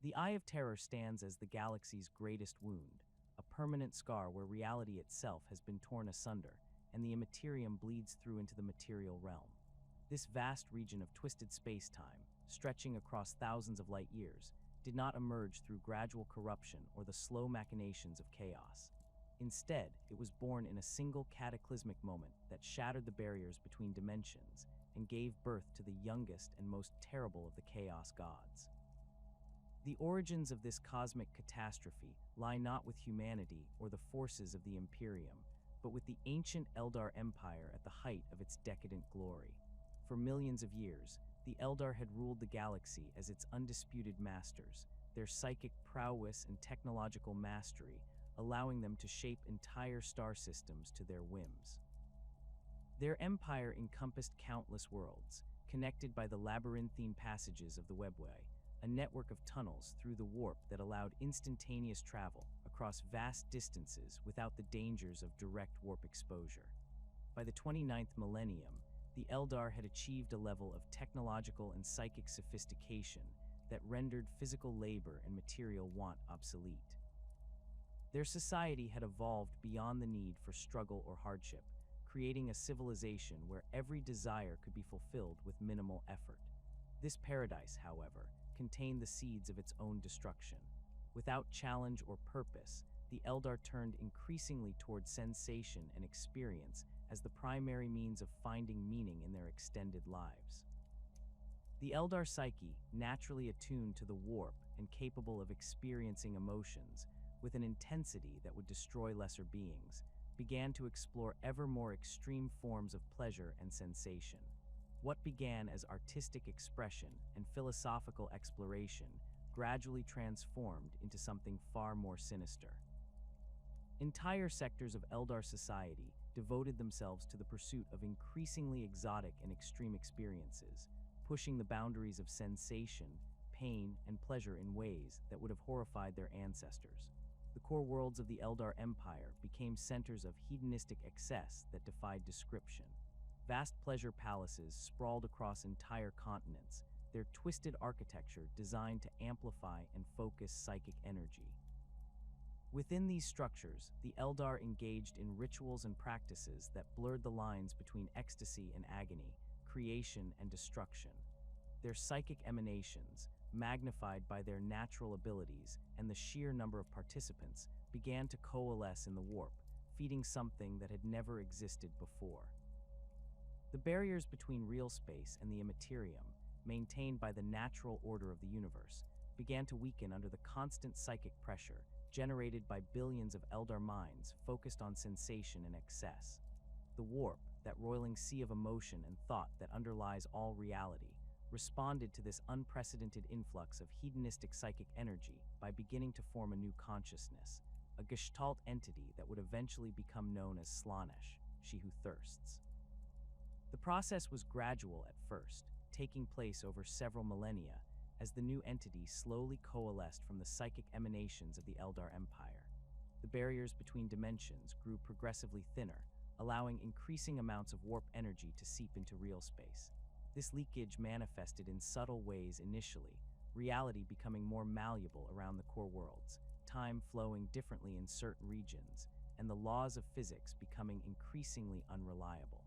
The Eye of Terror stands as the galaxy's greatest wound, a permanent scar where reality itself has been torn asunder, and the Immaterium bleeds through into the material realm. This vast region of twisted space-time, stretching across thousands of light years, did not emerge through gradual corruption or the slow machinations of chaos. Instead, it was born in a single cataclysmic moment that shattered the barriers between dimensions and gave birth to the youngest and most terrible of the Chaos Gods. The origins of this cosmic catastrophe lie not with humanity or the forces of the Imperium, but with the ancient Eldar Empire at the height of its decadent glory. For millions of years, the Eldar had ruled the galaxy as its undisputed masters, their psychic prowess and technological mastery allowing them to shape entire star systems to their whims. Their empire encompassed countless worlds, connected by the labyrinthine passages of the webway, a network of tunnels through the warp that allowed instantaneous travel across vast distances without the dangers of direct warp exposure. By the 29th millennium, the Eldar had achieved a level of technological and psychic sophistication that rendered physical labor and material want obsolete. Their society had evolved beyond the need for struggle or hardship, creating a civilization where every desire could be fulfilled with minimal effort. This paradise, however, contained the seeds of its own destruction. Without challenge or purpose, the Eldar turned increasingly toward sensation and experience as the primary means of finding meaning in their extended lives. The Eldar psyche, naturally attuned to the warp and capable of experiencing emotions with an intensity that would destroy lesser beings, began to explore ever more extreme forms of pleasure and sensation. What began as artistic expression and philosophical exploration gradually transformed into something far more sinister. Entire sectors of Eldar society devoted themselves to the pursuit of increasingly exotic and extreme experiences, pushing the boundaries of sensation, pain, and pleasure in ways that would have horrified their ancestors. The core worlds of the Eldar Empire became centers of hedonistic excess that defied description. Vast pleasure palaces sprawled across entire continents, their twisted architecture designed to amplify and focus psychic energy. Within these structures, the Eldar engaged in rituals and practices that blurred the lines between ecstasy and agony, creation and destruction. Their psychic emanations, magnified by their natural abilities and the sheer number of participants, began to coalesce in the warp, feeding something that had never existed before. The barriers between real space and the Immaterium, maintained by the natural order of the universe, began to weaken under the constant psychic pressure generated by billions of Eldar minds focused on sensation and excess. The warp, that roiling sea of emotion and thought that underlies all reality, responded to this unprecedented influx of hedonistic psychic energy by beginning to form a new consciousness, a gestalt entity that would eventually become known as Slaanesh, she who thirsts. The process was gradual at first, taking place over several millennia, as the new entity slowly coalesced from the psychic emanations of the Eldar Empire. The barriers between dimensions grew progressively thinner, allowing increasing amounts of warp energy to seep into real space. This leakage manifested in subtle ways initially, reality becoming more malleable around the core worlds, time flowing differently in certain regions, and the laws of physics becoming increasingly unreliable.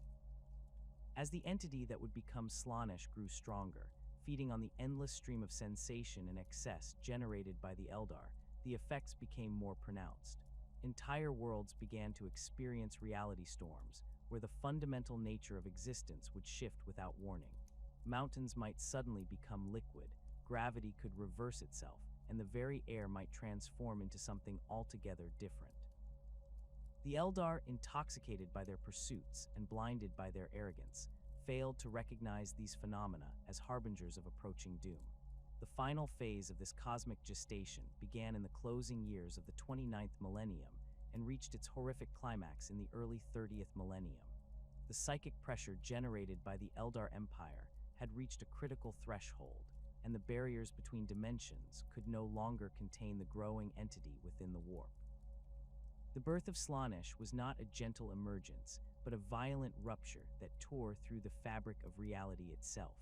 As the entity that would become Slaanesh grew stronger, feeding on the endless stream of sensation and excess generated by the Eldar, the effects became more pronounced. Entire worlds began to experience reality storms, where the fundamental nature of existence would shift without warning. Mountains might suddenly become liquid, gravity could reverse itself, and the very air might transform into something altogether different. The Eldar, intoxicated by their pursuits and blinded by their arrogance, failed to recognize these phenomena as harbingers of approaching doom. The final phase of this cosmic gestation began in the closing years of the 29th millennium and reached its horrific climax in the early 30th millennium. The psychic pressure generated by the Eldar Empire had reached a critical threshold, and the barriers between dimensions could no longer contain the growing entity within the warp. The birth of Slaanesh was not a gentle emergence, but a violent rupture that tore through the fabric of reality itself.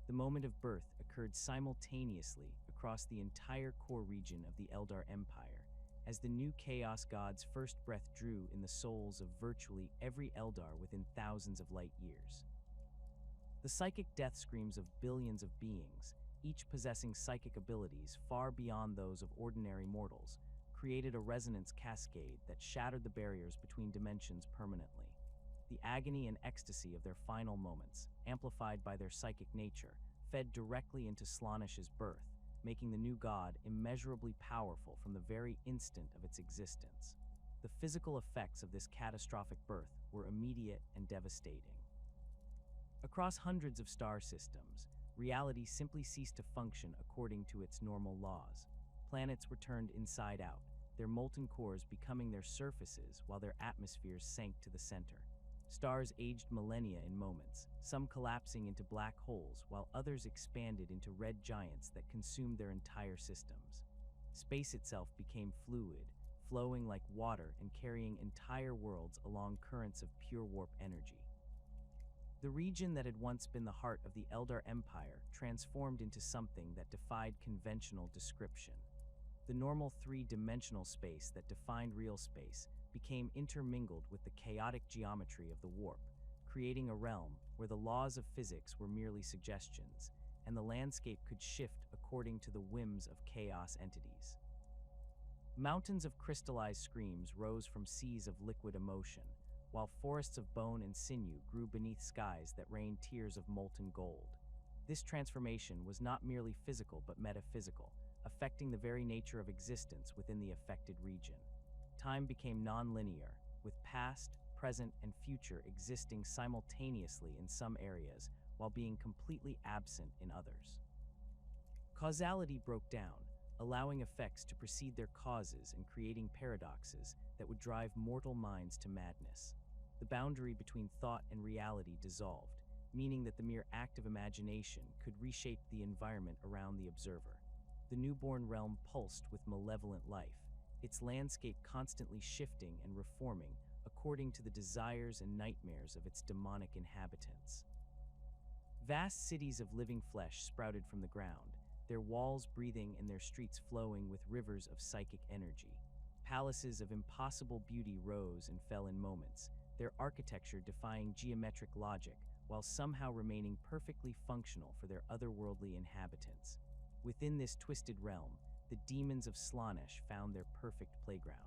The moment of birth occurred simultaneously across across the entire core region of the Eldar Empire, as the new Chaos God's first breath drew in the souls of virtually every Eldar within thousands of light years. The psychic death screams of billions of beings, each possessing psychic abilities far beyond those of ordinary mortals, created a resonance cascade that shattered the barriers between dimensions permanently. The agony and ecstasy of their final moments, amplified by their psychic nature, fed directly into Slaanesh's birth, making the new god immeasurably powerful from the very instant of its existence. The physical effects of this catastrophic birth were immediate and devastating. Across hundreds of star systems, reality simply ceased to function according to its normal laws. Planets were turned inside out, their molten cores becoming their surfaces while their atmospheres sank to the center. Stars aged millennia in moments, some collapsing into black holes while others expanded into red giants that consumed their entire systems. Space itself became fluid, flowing like water and carrying entire worlds along currents of pure warp energy. The region that had once been the heart of the Eldar Empire transformed into something that defied conventional description. The normal three-dimensional space that defined real space became intermingled with the chaotic geometry of the warp, creating a realm where the laws of physics were merely suggestions, and the landscape could shift according to the whims of chaos entities. Mountains of crystallized screams rose from seas of liquid emotion, while forests of bone and sinew grew beneath skies that rained tears of molten gold. This transformation was not merely physical but metaphysical, affecting the very nature of existence within the affected region. Time became non-linear, with past, present, and future existing simultaneously in some areas, while being completely absent in others. Causality broke down, allowing effects to precede their causes and creating paradoxes that would drive mortal minds to madness. The boundary between thought and reality dissolved, meaning that the mere act of imagination could reshape the environment around the observer. The newborn realm pulsed with malevolent life, its landscape constantly shifting and reforming according to the desires and nightmares of its demonic inhabitants. Vast cities of living flesh sprouted from the ground, their walls breathing and their streets flowing with rivers of psychic energy. Palaces of impossible beauty rose and fell in moments, their architecture defying geometric logic while somehow remaining perfectly functional for their otherworldly inhabitants. Within this twisted realm, the demons of Slaanesh found their perfect playground.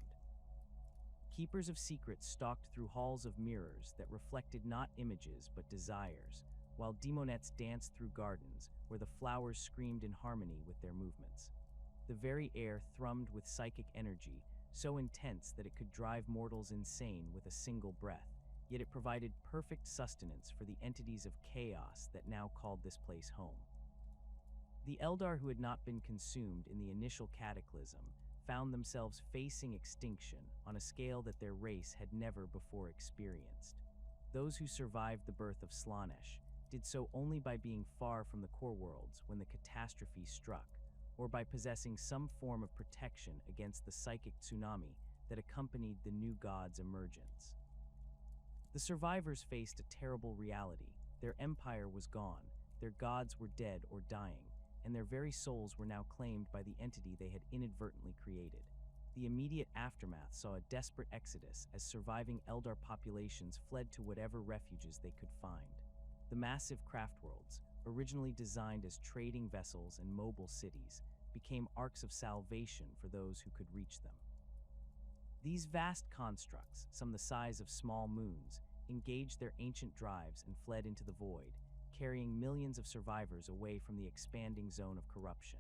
Keepers of secrets stalked through halls of mirrors that reflected not images but desires, while demonettes danced through gardens where the flowers screamed in harmony with their movements. The very air thrummed with psychic energy, so intense that it could drive mortals insane with a single breath, yet it provided perfect sustenance for the entities of chaos that now called this place home. The Eldar who had not been consumed in the initial cataclysm found themselves facing extinction on a scale that their race had never before experienced. Those who survived the birth of Slaanesh did so only by being far from the core worlds when the catastrophe struck, or by possessing some form of protection against the psychic tsunami that accompanied the new god's emergence. The survivors faced a terrible reality. Their empire was gone, their gods were dead or dying, and their very souls were now claimed by the entity they had inadvertently created. The immediate aftermath saw a desperate exodus as surviving Eldar populations fled to whatever refuges they could find. The massive craft worlds, originally designed as trading vessels and mobile cities, became arcs of salvation for those who could reach them. These vast constructs, some the size of small moons, engaged their ancient drives and fled into the void, carrying millions of survivors away from the expanding zone of corruption.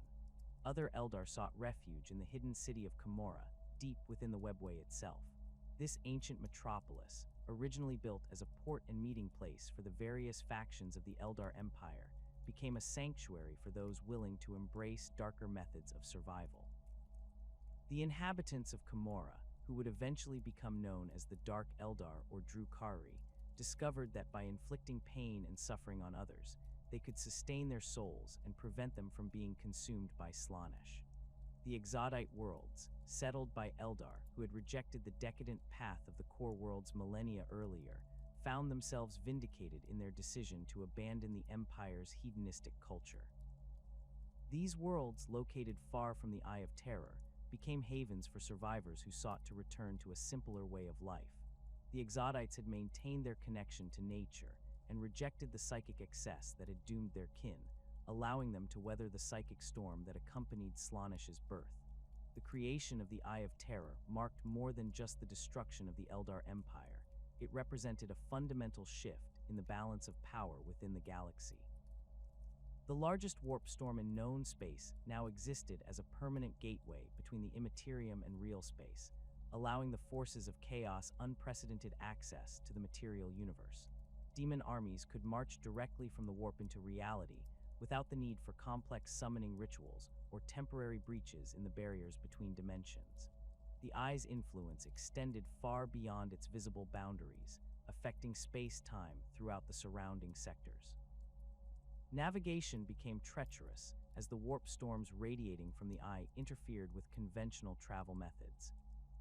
Other Eldar sought refuge in the hidden city of Camorra, deep within the webway itself. This ancient metropolis, originally built as a port and meeting place for the various factions of the Eldar Empire, became a sanctuary for those willing to embrace darker methods of survival. The inhabitants of Camorra, who would eventually become known as the Dark Eldar or Drukhari, discovered that by inflicting pain and suffering on others, they could sustain their souls and prevent them from being consumed by Slaanesh. The Exodite worlds, settled by Eldar who had rejected the decadent path of the core worlds millennia earlier, found themselves vindicated in their decision to abandon the Empire's hedonistic culture. These worlds, located far from the Eye of Terror, became havens for survivors who sought to return to a simpler way of life. The Exodites had maintained their connection to nature and rejected the psychic excess that had doomed their kin, allowing them to weather the psychic storm that accompanied Slaanesh's birth. The creation of the Eye of Terror marked more than just the destruction of the Eldar Empire. It represented a fundamental shift in the balance of power within the galaxy. The largest warp storm in known space now existed as a permanent gateway between the Immaterium and realspace, allowing the forces of chaos unprecedented access to the material universe. Demon armies could march directly from the warp into reality without the need for complex summoning rituals or temporary breaches in the barriers between dimensions. The Eye's influence extended far beyond its visible boundaries, affecting space-time throughout the surrounding sectors. Navigation became treacherous as the warp storms radiating from the Eye interfered with conventional travel methods.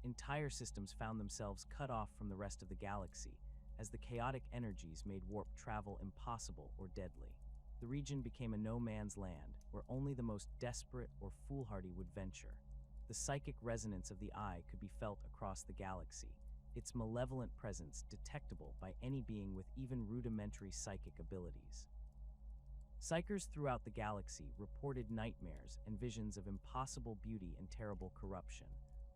Entire systems found themselves cut off from the rest of the galaxy as the chaotic energies made warp travel impossible or deadly. The region became a no-man's land where only the most desperate or foolhardy would venture. The psychic resonance of the Eye could be felt across the galaxy, its malevolent presence detectable by any being with even rudimentary psychic abilities. Psykers throughout the galaxy reported nightmares and visions of impossible beauty and terrible corruption,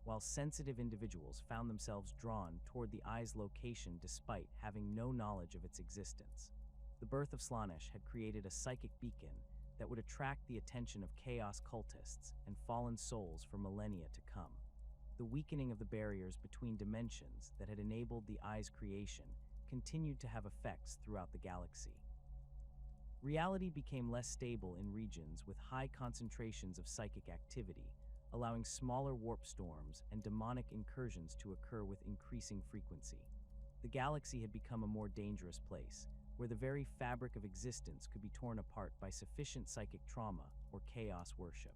while sensitive individuals found themselves drawn toward the Eye's location despite having no knowledge of its existence. The birth of Slaanesh had created a psychic beacon that would attract the attention of chaos cultists and fallen souls for millennia to come. The weakening of the barriers between dimensions that had enabled the Eye's creation continued to have effects throughout the galaxy. Reality became less stable in regions with high concentrations of psychic activity, allowing smaller warp storms and demonic incursions to occur with increasing frequency. The galaxy had become a more dangerous place, where the very fabric of existence could be torn apart by sufficient psychic trauma or chaos worship.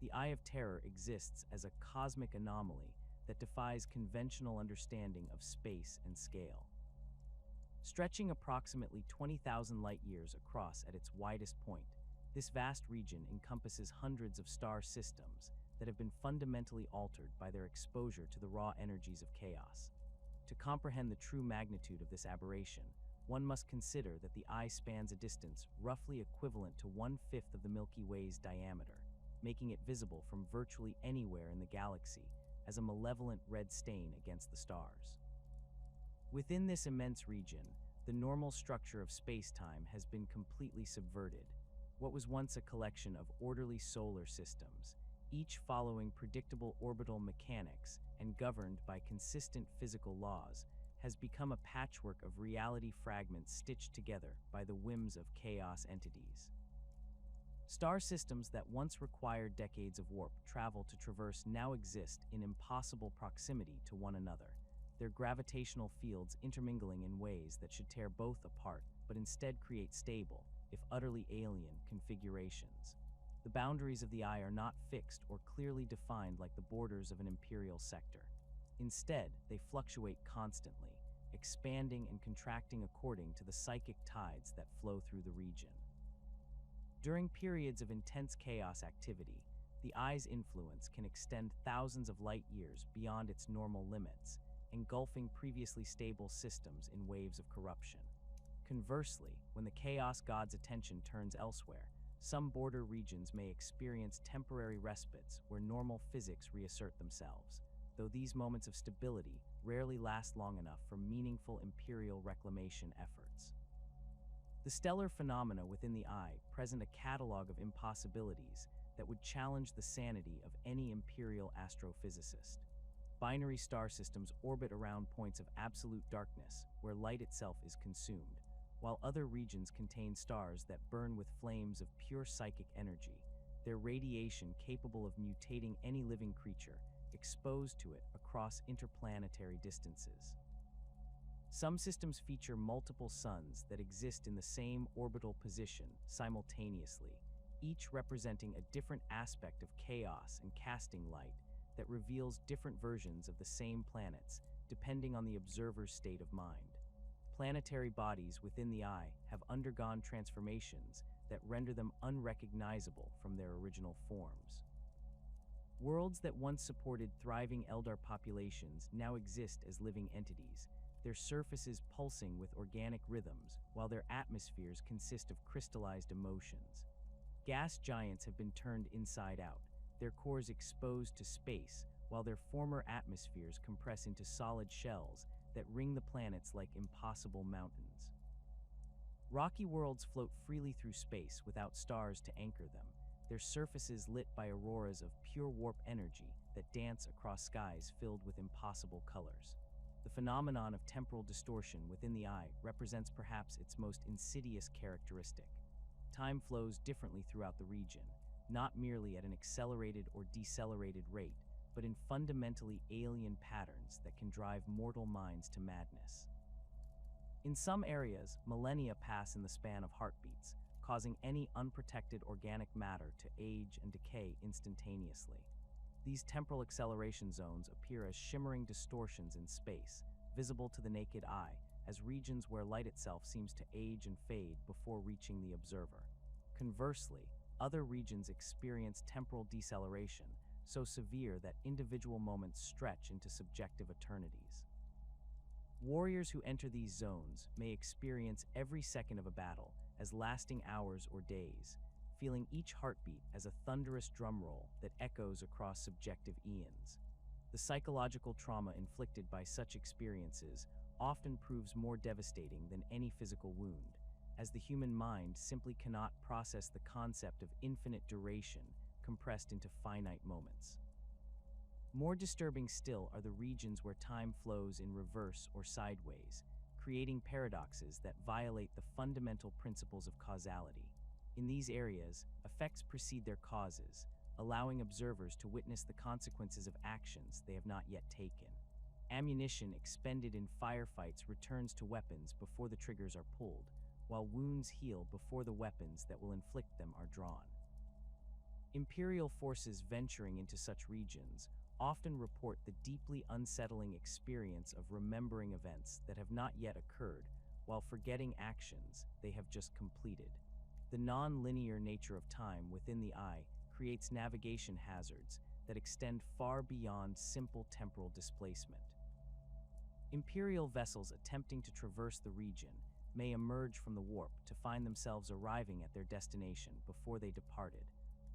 The Eye of Terror exists as a cosmic anomaly that defies conventional understanding of space and scale. Stretching approximately 20,000 light-years across at its widest point, this vast region encompasses hundreds of star systems that have been fundamentally altered by their exposure to the raw energies of chaos. To comprehend the true magnitude of this aberration, one must consider that the Eye spans a distance roughly equivalent to 1/5 of the Milky Way's diameter, making it visible from virtually anywhere in the galaxy as a malevolent red stain against the stars. Within this immense region, the normal structure of space-time has been completely subverted. What was once a collection of orderly solar systems, each following predictable orbital mechanics and governed by consistent physical laws, has become a patchwork of reality fragments stitched together by the whims of chaos entities. Star systems that once required decades of warp travel to traverse now exist in impossible proximity to one another, their gravitational fields intermingling in ways that should tear both apart but instead create stable, if utterly alien, configurations. The boundaries of the Eye are not fixed or clearly defined like the borders of an imperial sector. Instead, they fluctuate constantly, expanding and contracting according to the psychic tides that flow through the region. During periods of intense chaos activity, the Eye's influence can extend thousands of light-years beyond its normal limits, engulfing previously stable systems in waves of corruption. Conversely, when the Chaos God's attention turns elsewhere, some border regions may experience temporary respites where normal physics reassert themselves, though these moments of stability rarely last long enough for meaningful imperial reclamation efforts. The stellar phenomena within the Eye present a catalog of impossibilities that would challenge the sanity of any imperial astrophysicist. Binary star systems orbit around points of absolute darkness where light itself is consumed, while other regions contain stars that burn with flames of pure psychic energy, their radiation capable of mutating any living creature exposed to it across interplanetary distances. Some systems feature multiple suns that exist in the same orbital position simultaneously, each representing a different aspect of chaos and casting light that reveals different versions of the same planets depending on the observer's state of mind. Planetary bodies within the Eye have undergone transformations that render them unrecognizable from their original forms. Worlds that once supported thriving Eldar populations now exist as living entities, their surfaces pulsing with organic rhythms, while their atmospheres consist of crystallized emotions. Gas giants have been turned inside out, their cores exposed to space, while their former atmospheres compress into solid shells that ring the planets like impossible mountains. Rocky worlds float freely through space without stars to anchor them, their surfaces lit by auroras of pure warp energy that dance across skies filled with impossible colors. The phenomenon of temporal distortion within the eye represents perhaps its most insidious characteristic. Time flows differently throughout the region, not merely at an accelerated or decelerated rate, but in fundamentally alien patterns that can drive mortal minds to madness. In some areas, millennia pass in the span of heartbeats, causing any unprotected organic matter to age and decay instantaneously. These temporal acceleration zones appear as shimmering distortions in space, visible to the naked eye, as regions where light itself seems to age and fade before reaching the observer. Conversely, other regions experience temporal deceleration, so severe that individual moments stretch into subjective eternities. Warriors who enter these zones may experience every second of a battle as lasting hours or days, feeling each heartbeat as a thunderous drumroll that echoes across subjective eons. The psychological trauma inflicted by such experiences often proves more devastating than any physical wound, as the human mind simply cannot process the concept of infinite duration compressed into finite moments. More disturbing still are the regions where time flows in reverse or sideways, creating paradoxes that violate the fundamental principles of causality. In these areas, effects precede their causes, allowing observers to witness the consequences of actions they have not yet taken. Ammunition expended in firefights returns to weapons before the triggers are pulled, while wounds heal before the weapons that will inflict them are drawn. Imperial forces venturing into such regions often report the deeply unsettling experience of remembering events that have not yet occurred while forgetting actions they have just completed. The non-linear nature of time within the eye creates navigation hazards that extend far beyond simple temporal displacement. Imperial vessels attempting to traverse the region may emerge from the warp to find themselves arriving at their destination before they departed,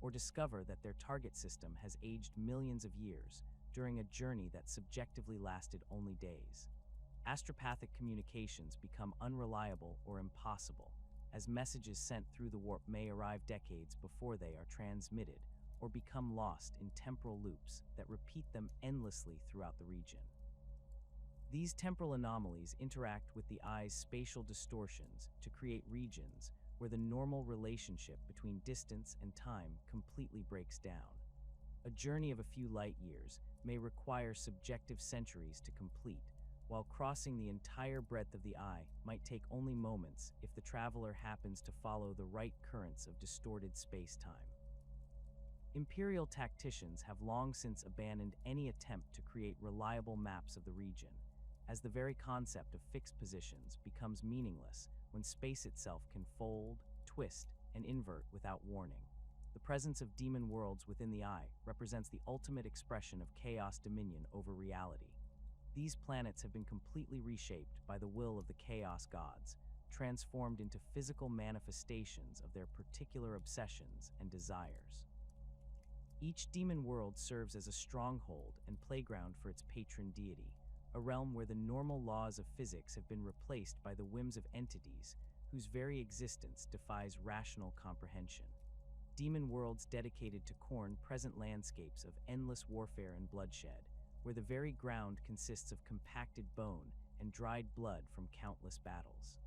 or discover that their target system has aged millions of years during a journey that subjectively lasted only days. Astropathic communications become unreliable or impossible, as messages sent through the warp may arrive decades before they are transmitted or become lost in temporal loops that repeat them endlessly throughout the region. These temporal anomalies interact with the eye's spatial distortions to create regions where the normal relationship between distance and time completely breaks down. A journey of a few light years may require subjective centuries to complete, while crossing the entire breadth of the eye might take only moments if the traveler happens to follow the right currents of distorted space-time. Imperial tacticians have long since abandoned any attempt to create reliable maps of the region, as the very concept of fixed positions becomes meaningless when space itself can fold, twist, and invert without warning. The presence of demon worlds within the eye represents the ultimate expression of chaos dominion over reality. These planets have been completely reshaped by the will of the chaos gods, transformed into physical manifestations of their particular obsessions and desires. Each demon world serves as a stronghold and playground for its patron deity, a realm where the normal laws of physics have been replaced by the whims of entities whose very existence defies rational comprehension. Demon worlds dedicated to Khorne present landscapes of endless warfare and bloodshed, where the very ground consists of compacted bone and dried blood from countless battles.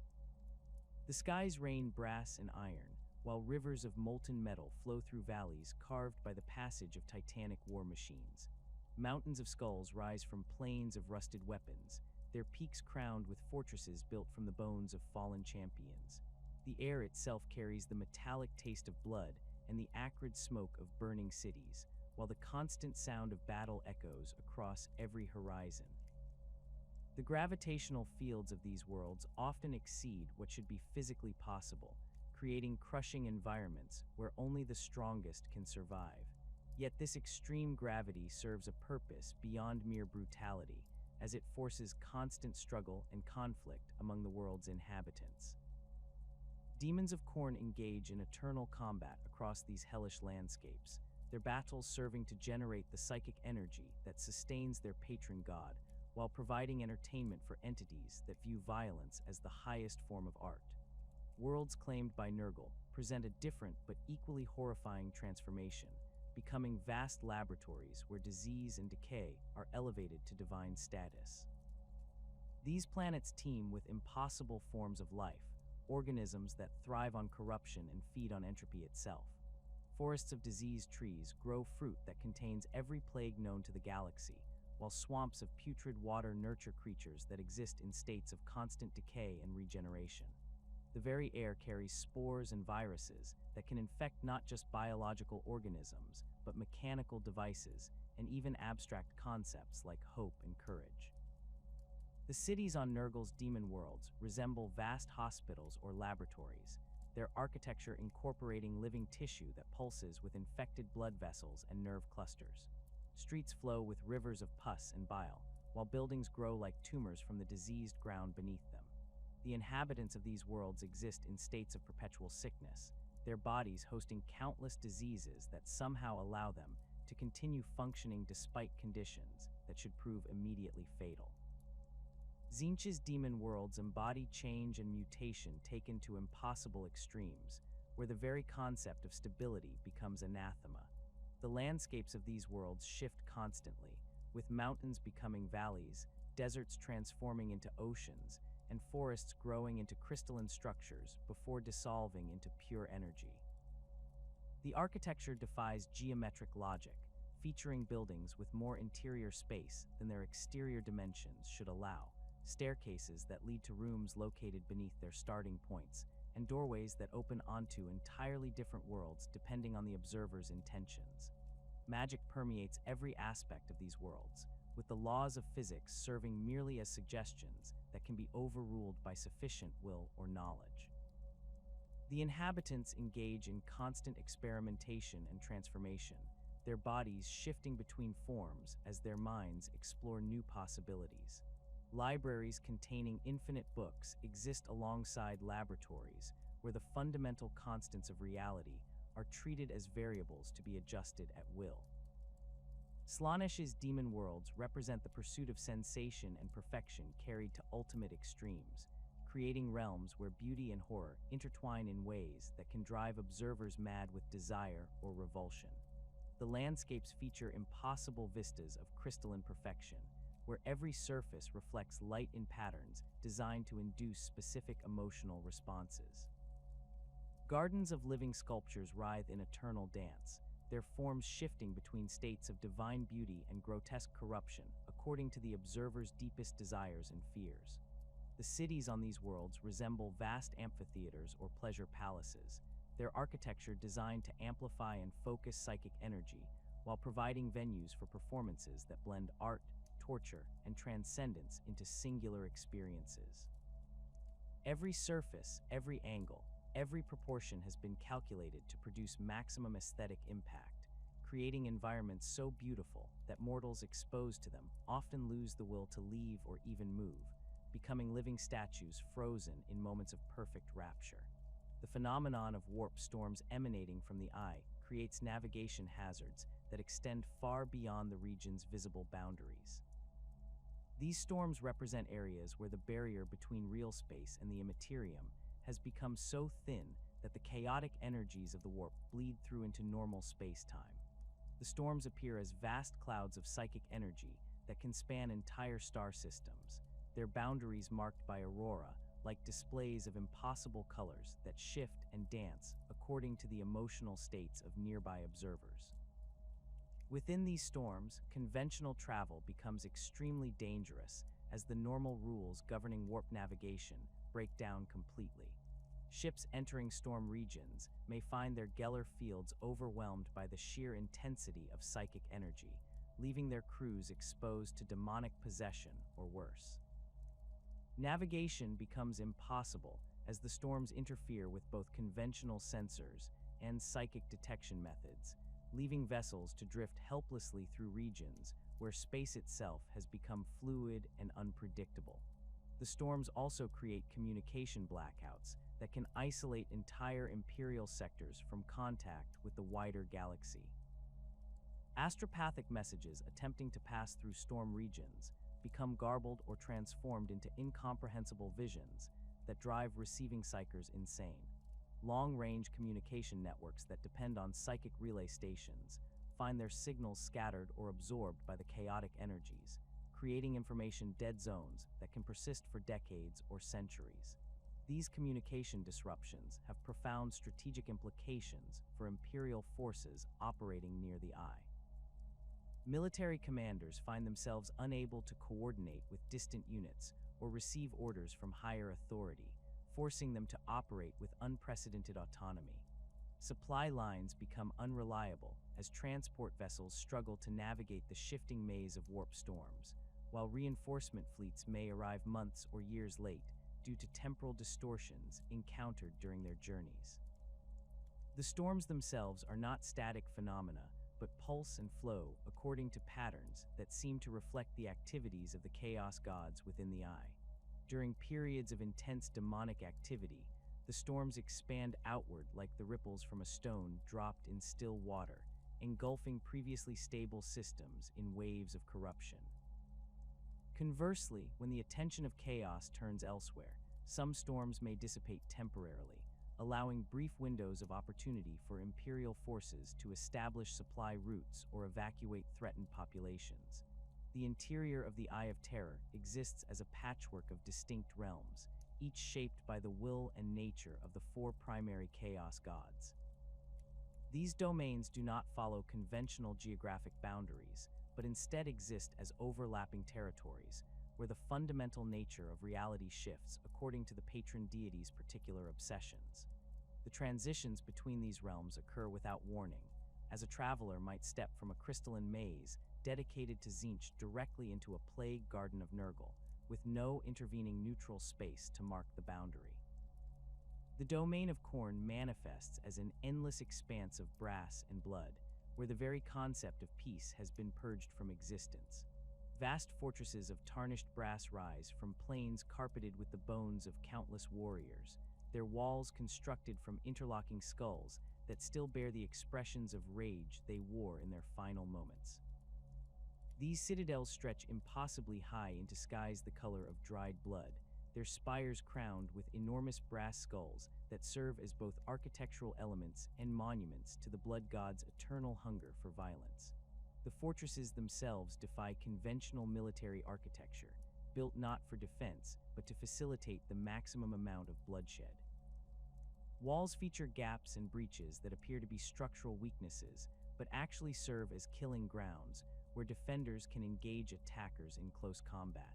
The skies rain brass and iron, while rivers of molten metal flow through valleys carved by the passage of titanic war machines. Mountains of skulls rise from plains of rusted weapons, their peaks crowned with fortresses built from the bones of fallen champions. The air itself carries the metallic taste of blood and the acrid smoke of burning cities, while the constant sound of battle echoes across every horizon. The gravitational fields of these worlds often exceed what should be physically possible, creating crushing environments where only the strongest can survive. Yet this extreme gravity serves a purpose beyond mere brutality, as it forces constant struggle and conflict among the world's inhabitants. Demons of Khorne engage in eternal combat across these hellish landscapes, their battles serving to generate the psychic energy that sustains their patron god, while providing entertainment for entities that view violence as the highest form of art. Worlds claimed by Nurgle present a different but equally horrifying transformation, becoming vast laboratories where disease and decay are elevated to divine status. These planets teem with impossible forms of life, organisms that thrive on corruption and feed on entropy itself. Forests of diseased trees grow fruit that contains every plague known to the galaxy, while swamps of putrid water nurture creatures that exist in states of constant decay and regeneration. The very air carries spores and viruses that can infect not just biological organisms, but mechanical devices and even abstract concepts like hope and courage. The cities on Nurgle's demon worlds resemble vast hospitals or laboratories, their architecture incorporating living tissue that pulses with infected blood vessels and nerve clusters. Streets flow with rivers of pus and bile, while buildings grow like tumors from the diseased ground beneath them. The inhabitants of these worlds exist in states of perpetual sickness, their bodies hosting countless diseases that somehow allow them to continue functioning despite conditions that should prove immediately fatal. Tzeentch's demon worlds embody change and mutation taken to impossible extremes, where the very concept of stability becomes anathema. The landscapes of these worlds shift constantly, with mountains becoming valleys, deserts transforming into oceans, and forests growing into crystalline structures before dissolving into pure energy. The architecture defies geometric logic, featuring buildings with more interior space than their exterior dimensions should allow, staircases that lead to rooms located beneath their starting points, and doorways that open onto entirely different worlds depending on the observer's intentions. Magic permeates every aspect of these worlds, with the laws of physics serving merely as suggestions that can be overruled by sufficient will or knowledge. The inhabitants engage in constant experimentation and transformation, their bodies shifting between forms as their minds explore new possibilities. Libraries containing infinite books exist alongside laboratories where the fundamental constants of reality are treated as variables to be adjusted at will. Slaanesh's demon worlds represent the pursuit of sensation and perfection carried to ultimate extremes, creating realms where beauty and horror intertwine in ways that can drive observers mad with desire or revulsion. The landscapes feature impossible vistas of crystalline perfection, where every surface reflects light in patterns designed to induce specific emotional responses. Gardens of living sculptures writhe in eternal dance, their forms shifting between states of divine beauty and grotesque corruption according to the observer's deepest desires and fears. The cities on these worlds resemble vast amphitheaters or pleasure palaces, their architecture designed to amplify and focus psychic energy while providing venues for performances that blend art, torture, and transcendence into singular experiences. Every surface, every angle, every proportion has been calculated to produce maximum aesthetic impact, creating environments so beautiful that mortals exposed to them often lose the will to leave or even move, becoming living statues frozen in moments of perfect rapture. The phenomenon of warp storms emanating from the eye creates navigation hazards that extend far beyond the region's visible boundaries. These storms represent areas where the barrier between real space and the Immaterium has become so thin that the chaotic energies of the warp bleed through into normal space-time. The storms appear as vast clouds of psychic energy that can span entire star systems, their boundaries marked by aurora, like displays of impossible colors that shift and dance according to the emotional states of nearby observers. Within these storms, conventional travel becomes extremely dangerous as the normal rules governing warp navigation break down completely. Ships entering storm regions may find their Geller fields overwhelmed by the sheer intensity of psychic energy, leaving their crews exposed to demonic possession or worse. Navigation becomes impossible as the storms interfere with both conventional sensors and psychic detection methods, leaving vessels to drift helplessly through regions where space itself has become fluid and unpredictable. The storms also create communication blackouts that can isolate entire Imperial sectors from contact with the wider galaxy. Astropathic messages attempting to pass through storm regions become garbled or transformed into incomprehensible visions that drive receiving psychers insane. Long-range communication networks that depend on psychic relay stations find their signals scattered or absorbed by the chaotic energies, creating information dead zones that can persist for decades or centuries. These communication disruptions have profound strategic implications for Imperial forces operating near the Eye. Military commanders find themselves unable to coordinate with distant units or receive orders from higher authority, forcing them to operate with unprecedented autonomy. Supply lines become unreliable as transport vessels struggle to navigate the shifting maze of warp storms, while reinforcement fleets may arrive months or years late due to temporal distortions encountered during their journeys. The storms themselves are not static phenomena, but pulse and flow according to patterns that seem to reflect the activities of the Chaos Gods within the Eye. During periods of intense demonic activity, the storms expand outward like the ripples from a stone dropped in still water, engulfing previously stable systems in waves of corruption. Conversely, when the attention of chaos turns elsewhere, some storms may dissipate temporarily, allowing brief windows of opportunity for Imperial forces to establish supply routes or evacuate threatened populations. The interior of the Eye of Terror exists as a patchwork of distinct realms, each shaped by the will and nature of the four primary Chaos Gods. These domains do not follow conventional geographic boundaries, but instead exist as overlapping territories, where the fundamental nature of reality shifts according to the patron deity's particular obsessions. The transitions between these realms occur without warning, as a traveler might step from a crystalline maze dedicated to Tzeentch directly into a plague garden of Nurgle, with no intervening neutral space to mark the boundary. The domain of Khorne manifests as an endless expanse of brass and blood, where the very concept of peace has been purged from existence. Vast fortresses of tarnished brass rise from plains carpeted with the bones of countless warriors, their walls constructed from interlocking skulls that still bear the expressions of rage they wore in their final moments. These citadels stretch impossibly high into skies the color of dried blood, their spires crowned with enormous brass skulls that serve as both architectural elements and monuments to the blood god's eternal hunger for violence. The fortresses themselves defy conventional military architecture, built not for defense, but to facilitate the maximum amount of bloodshed. Walls feature gaps and breaches that appear to be structural weaknesses, but actually serve as killing grounds, where defenders can engage attackers in close combat.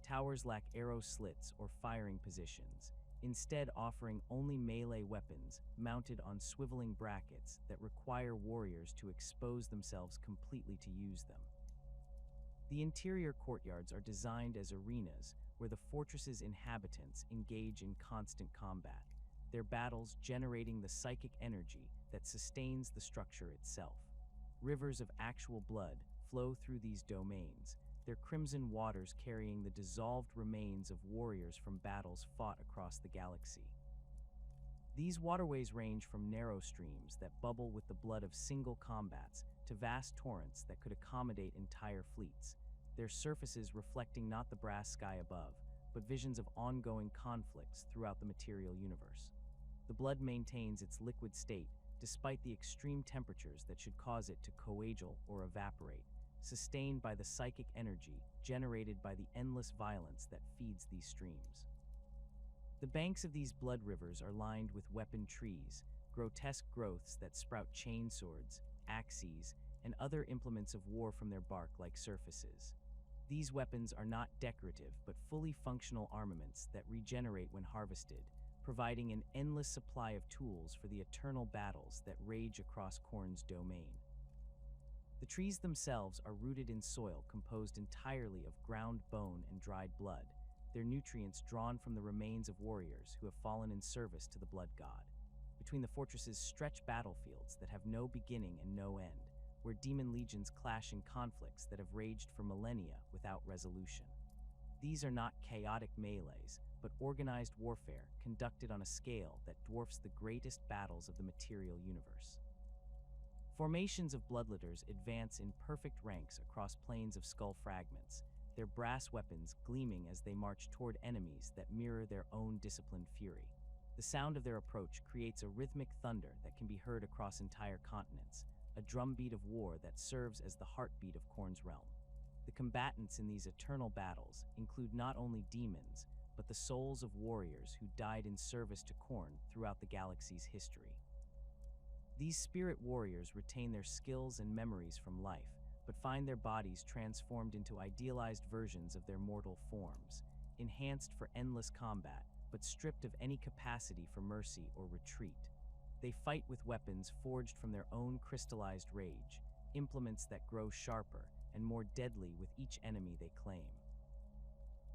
Towers lack arrow slits or firing positions, instead offering only melee weapons mounted on swiveling brackets that require warriors to expose themselves completely to use them. The interior courtyards are designed as arenas where the fortress's inhabitants engage in constant combat, their battles generating the psychic energy that sustains the structure itself. Rivers of actual blood flow through these domains, their crimson waters carrying the dissolved remains of warriors from battles fought across the galaxy. These waterways range from narrow streams that bubble with the blood of single combats to vast torrents that could accommodate entire fleets, their surfaces reflecting not the brass sky above, but visions of ongoing conflicts throughout the material universe. The blood maintains its liquid state despite the extreme temperatures that should cause it to coagulate or evaporate, sustained by the psychic energy generated by the endless violence that feeds these streams. The banks of these blood rivers are lined with weapon trees, grotesque growths that sprout chainswords, axes, and other implements of war from their bark-like surfaces. These weapons are not decorative but fully functional armaments that regenerate when harvested, providing an endless supply of tools for the eternal battles that rage across Khorne's domain. The trees themselves are rooted in soil composed entirely of ground bone and dried blood, their nutrients drawn from the remains of warriors who have fallen in service to the blood god. Between the fortresses stretch battlefields that have no beginning and no end, where demon legions clash in conflicts that have raged for millennia without resolution. These are not chaotic melees, but organized warfare conducted on a scale that dwarfs the greatest battles of the material universe. Formations of bloodletters advance in perfect ranks across plains of skull fragments, their brass weapons gleaming as they march toward enemies that mirror their own disciplined fury. The sound of their approach creates a rhythmic thunder that can be heard across entire continents, a drumbeat of war that serves as the heartbeat of Khorne's realm. The combatants in these eternal battles include not only demons, but the souls of warriors who died in service to Khorne throughout the galaxy's history. These spirit warriors retain their skills and memories from life, but find their bodies transformed into idealized versions of their mortal forms, enhanced for endless combat, but stripped of any capacity for mercy or retreat. They fight with weapons forged from their own crystallized rage, implements that grow sharper and more deadly with each enemy they claim.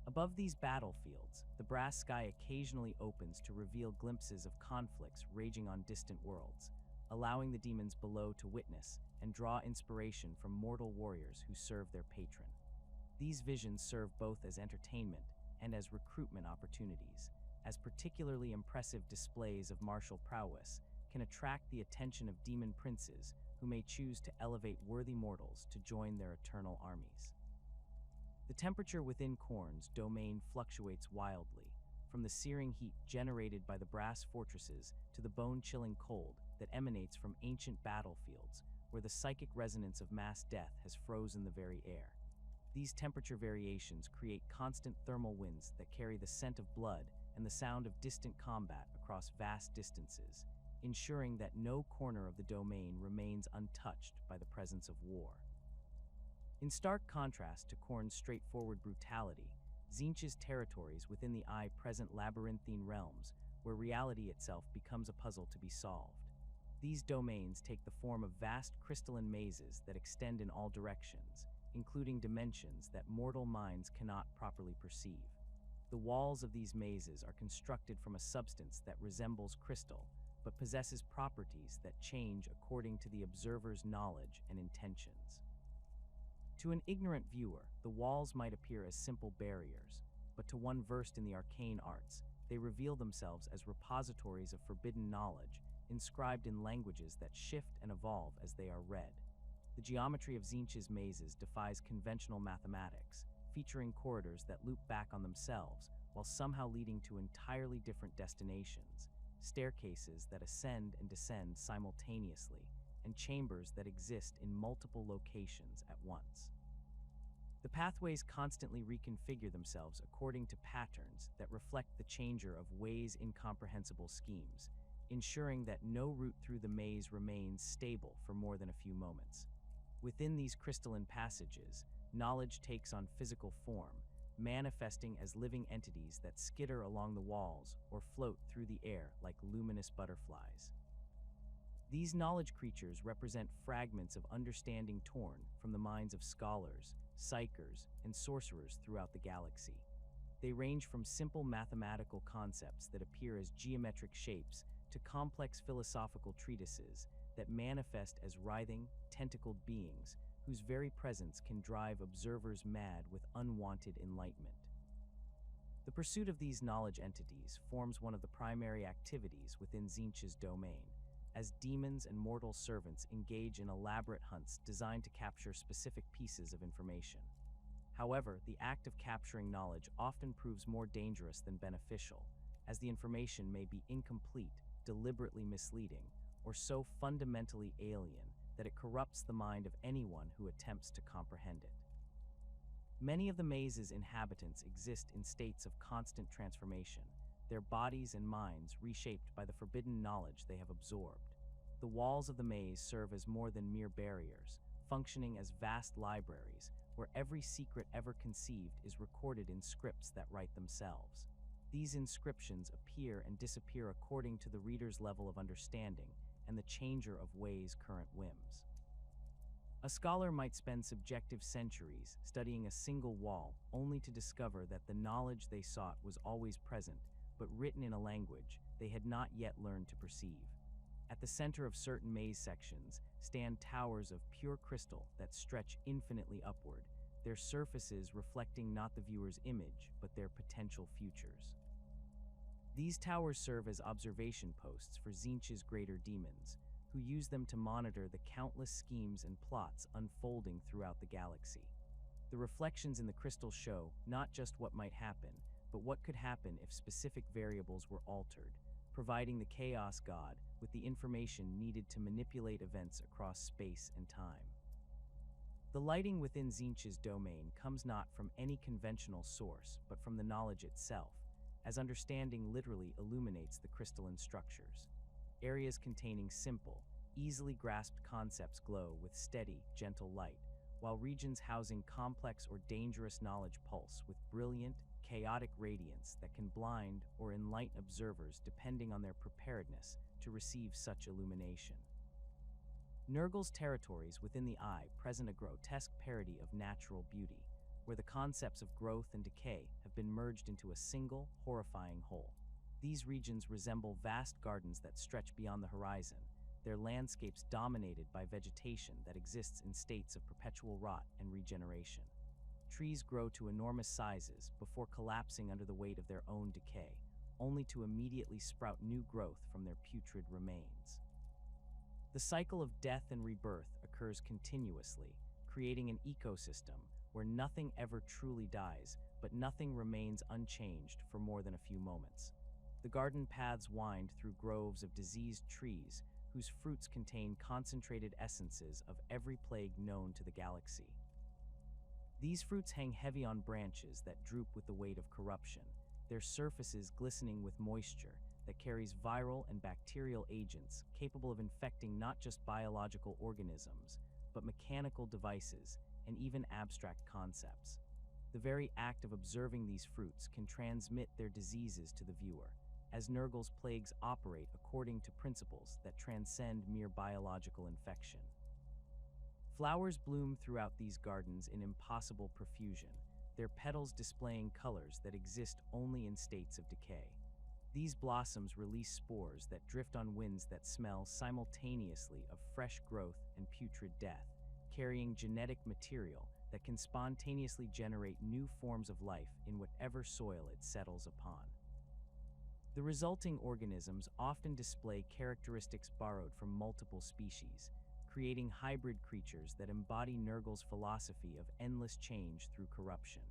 Above these battlefields, the brass sky occasionally opens to reveal glimpses of conflicts raging on distant worlds, allowing the demons below to witness and draw inspiration from mortal warriors who serve their patron. These visions serve both as entertainment and as recruitment opportunities, as particularly impressive displays of martial prowess can attract the attention of demon princes who may choose to elevate worthy mortals to join their eternal armies. The temperature within Khorne's domain fluctuates wildly, from the searing heat generated by the brass fortresses to the bone-chilling cold that emanates from ancient battlefields where the psychic resonance of mass death has frozen the very air. These temperature variations create constant thermal winds that carry the scent of blood and the sound of distant combat across vast distances, ensuring that no corner of the domain remains untouched by the presence of war. In stark contrast to Khorne's straightforward brutality, Tzeentch's territories within the eye present labyrinthine realms where reality itself becomes a puzzle to be solved. These domains take the form of vast crystalline mazes that extend in all directions, including dimensions that mortal minds cannot properly perceive. The walls of these mazes are constructed from a substance that resembles crystal, but possesses properties that change according to the observer's knowledge and intentions. To an ignorant viewer, the walls might appear as simple barriers, but to one versed in the arcane arts, they reveal themselves as repositories of forbidden knowledge, inscribed in languages that shift and evolve as they are read. The geometry of Tzeentch's mazes defies conventional mathematics, featuring corridors that loop back on themselves while somehow leading to entirely different destinations, staircases that ascend and descend simultaneously, and chambers that exist in multiple locations at once. The pathways constantly reconfigure themselves according to patterns that reflect the changer of Wei's incomprehensible schemes, ensuring that no route through the maze remains stable for more than a few moments. Within these crystalline passages, knowledge takes on physical form, manifesting as living entities that skitter along the walls or float through the air like luminous butterflies. These knowledge creatures represent fragments of understanding torn from the minds of scholars, psychers, and sorcerers throughout the galaxy. They range from simple mathematical concepts that appear as geometric shapes to complex philosophical treatises that manifest as writhing, tentacled beings whose very presence can drive observers mad with unwanted enlightenment. The pursuit of these knowledge entities forms one of the primary activities within Tzeentch's domain, as demons and mortal servants engage in elaborate hunts designed to capture specific pieces of information. However, the act of capturing knowledge often proves more dangerous than beneficial, as the information may be incomplete, deliberately misleading, or so fundamentally alien that it corrupts the mind of anyone who attempts to comprehend it. Many of the maze's inhabitants exist in states of constant transformation, their bodies and minds reshaped by the forbidden knowledge they have absorbed. The walls of the maze serve as more than mere barriers, functioning as vast libraries where every secret ever conceived is recorded in scripts that write themselves. These inscriptions appear and disappear according to the reader's level of understanding and the changer of Wei's current whims. A scholar might spend subjective centuries studying a single wall only to discover that the knowledge they sought was always present, but written in a language they had not yet learned to perceive. At the center of certain maze sections stand towers of pure crystal that stretch infinitely upward, their surfaces reflecting not the viewer's image, but their potential futures. These towers serve as observation posts for Tzeentch's greater demons, who use them to monitor the countless schemes and plots unfolding throughout the galaxy. The reflections in the crystal show not just what might happen, but what could happen if specific variables were altered, providing the Chaos God with the information needed to manipulate events across space and time. The lighting within Tzeentch's domain comes not from any conventional source, but from the knowledge itself, as understanding literally illuminates the crystalline structures. Areas containing simple, easily grasped concepts glow with steady, gentle light, while regions housing complex or dangerous knowledge pulse with brilliant, chaotic radiance that can blind or enlighten observers depending on their preparedness to receive such illumination. Nurgle's territories within the eye present a grotesque parody of natural beauty, where the concepts of growth and decay have been merged into a single, horrifying whole. These regions resemble vast gardens that stretch beyond the horizon, their landscapes dominated by vegetation that exists in states of perpetual rot and regeneration. Trees grow to enormous sizes before collapsing under the weight of their own decay, only to immediately sprout new growth from their putrid remains. The cycle of death and rebirth occurs continuously, creating an ecosystem where nothing ever truly dies, but nothing remains unchanged for more than a few moments. The garden paths wind through groves of diseased trees whose fruits contain concentrated essences of every plague known to the galaxy. These fruits hang heavy on branches that droop with the weight of corruption, their surfaces glistening with moisture that carries viral and bacterial agents capable of infecting not just biological organisms, but mechanical devices and even abstract concepts. The very act of observing these fruits can transmit their diseases to the viewer, as Nurgle's plagues operate according to principles that transcend mere biological infection. Flowers bloom throughout these gardens in impossible profusion, their petals displaying colors that exist only in states of decay. These blossoms release spores that drift on winds that smell simultaneously of fresh growth and putrid death, carrying genetic material that can spontaneously generate new forms of life in whatever soil it settles upon. The resulting organisms often display characteristics borrowed from multiple species, creating hybrid creatures that embody Nurgle's philosophy of endless change through corruption.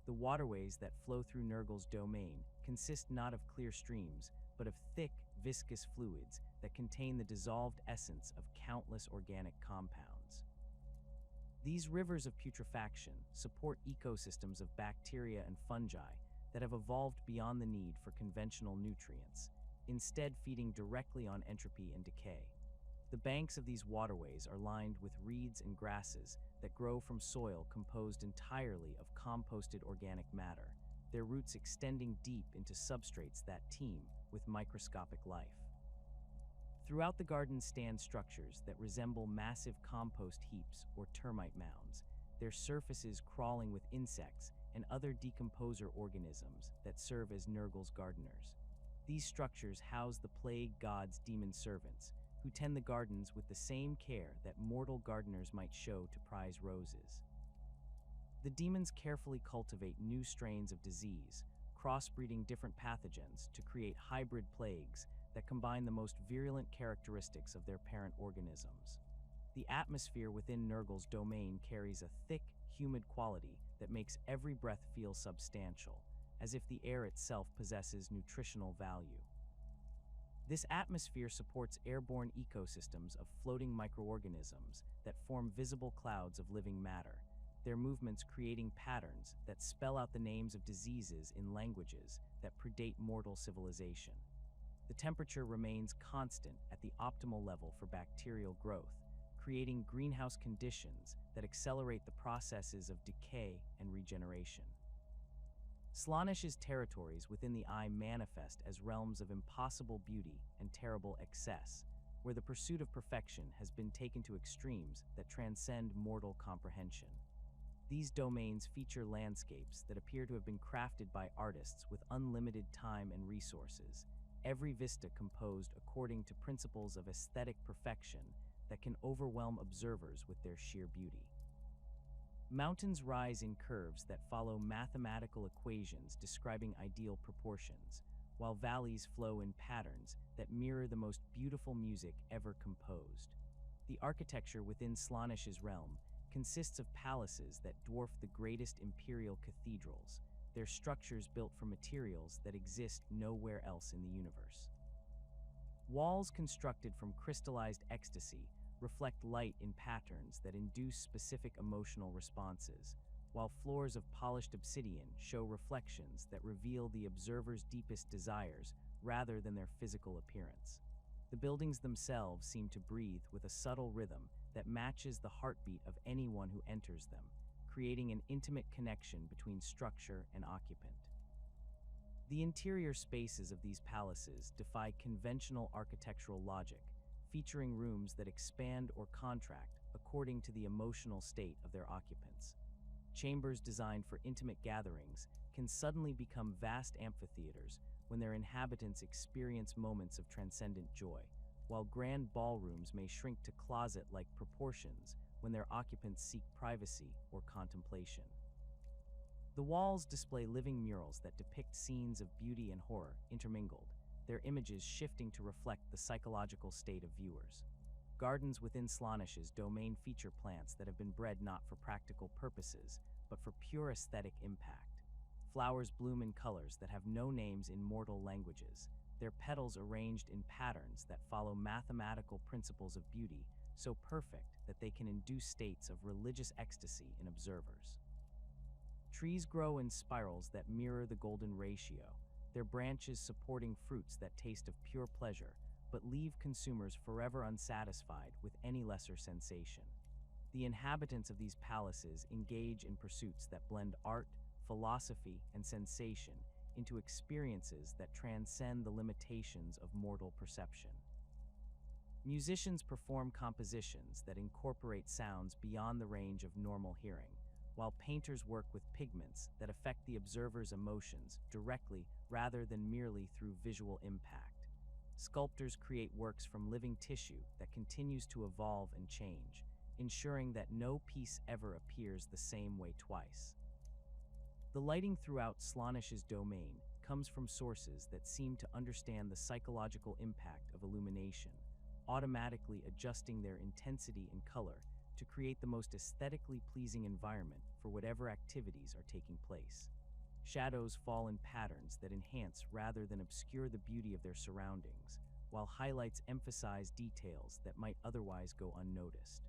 The waterways that flow through Nurgle's domain consist not of clear streams, but of thick, viscous fluids that contain the dissolved essence of countless organic compounds. These rivers of putrefaction support ecosystems of bacteria and fungi that have evolved beyond the need for conventional nutrients, instead feeding directly on entropy and decay. The banks of these waterways are lined with reeds and grasses that grow from soil composed entirely of composted organic matter, their roots extending deep into substrates that teem with microscopic life. Throughout the garden stand structures that resemble massive compost heaps or termite mounds, their surfaces crawling with insects and other decomposer organisms that serve as Nurgle's gardeners. These structures house the plague god's demon servants, who tend the gardens with the same care that mortal gardeners might show to prize roses. The demons carefully cultivate new strains of disease, crossbreeding different pathogens to create hybrid plagues that combine the most virulent characteristics of their parent organisms. The atmosphere within Nurgle's domain carries a thick, humid quality that makes every breath feel substantial, as if the air itself possesses nutritional value. This atmosphere supports airborne ecosystems of floating microorganisms that form visible clouds of living matter, their movements creating patterns that spell out the names of diseases in languages that predate mortal civilization. The temperature remains constant at the optimal level for bacterial growth, creating greenhouse conditions that accelerate the processes of decay and regeneration. Slaanesh's territories within the eye manifest as realms of impossible beauty and terrible excess, where the pursuit of perfection has been taken to extremes that transcend mortal comprehension. These domains feature landscapes that appear to have been crafted by artists with unlimited time and resources, every vista composed according to principles of aesthetic perfection that can overwhelm observers with their sheer beauty. Mountains rise in curves that follow mathematical equations describing ideal proportions, while valleys flow in patterns that mirror the most beautiful music ever composed. The architecture within Slaanesh's realm consists of palaces that dwarf the greatest imperial cathedrals, their structures built from materials that exist nowhere else in the universe. Walls constructed from crystallized ecstasy reflect light in patterns that induce specific emotional responses, while floors of polished obsidian show reflections that reveal the observer's deepest desires rather than their physical appearance. The buildings themselves seem to breathe with a subtle rhythm that matches the heartbeat of anyone who enters them, creating an intimate connection between structure and occupant. The interior spaces of these palaces defy conventional architectural logic, featuring rooms that expand or contract according to the emotional state of their occupants. Chambers designed for intimate gatherings can suddenly become vast amphitheaters when their inhabitants experience moments of transcendent joy, while grand ballrooms may shrink to closet-like proportions when their occupants seek privacy or contemplation. The walls display living murals that depict scenes of beauty and horror intermingled, their images shifting to reflect the psychological state of viewers. Gardens within Slaanesh's domain feature plants that have been bred not for practical purposes, but for pure aesthetic impact. Flowers bloom in colors that have no names in mortal languages, their petals arranged in patterns that follow mathematical principles of beauty so perfect that they can induce states of religious ecstasy in observers. Trees grow in spirals that mirror the golden ratio, their branches supporting fruits that taste of pure pleasure, but leave consumers forever unsatisfied with any lesser sensation. The inhabitants of these palaces engage in pursuits that blend art, philosophy, and sensation into experiences that transcend the limitations of mortal perception. Musicians perform compositions that incorporate sounds beyond the range of normal hearing, while painters work with pigments that affect the observer's emotions directly rather than merely through visual impact. Sculptors create works from living tissue that continues to evolve and change, ensuring that no piece ever appears the same way twice. The lighting throughout Slaanesh's domain comes from sources that seem to understand the psychological impact of illumination, automatically adjusting their intensity and color to create the most aesthetically pleasing environment for whatever activities are taking place. Shadows fall in patterns that enhance rather than obscure the beauty of their surroundings, while highlights emphasize details that might otherwise go unnoticed.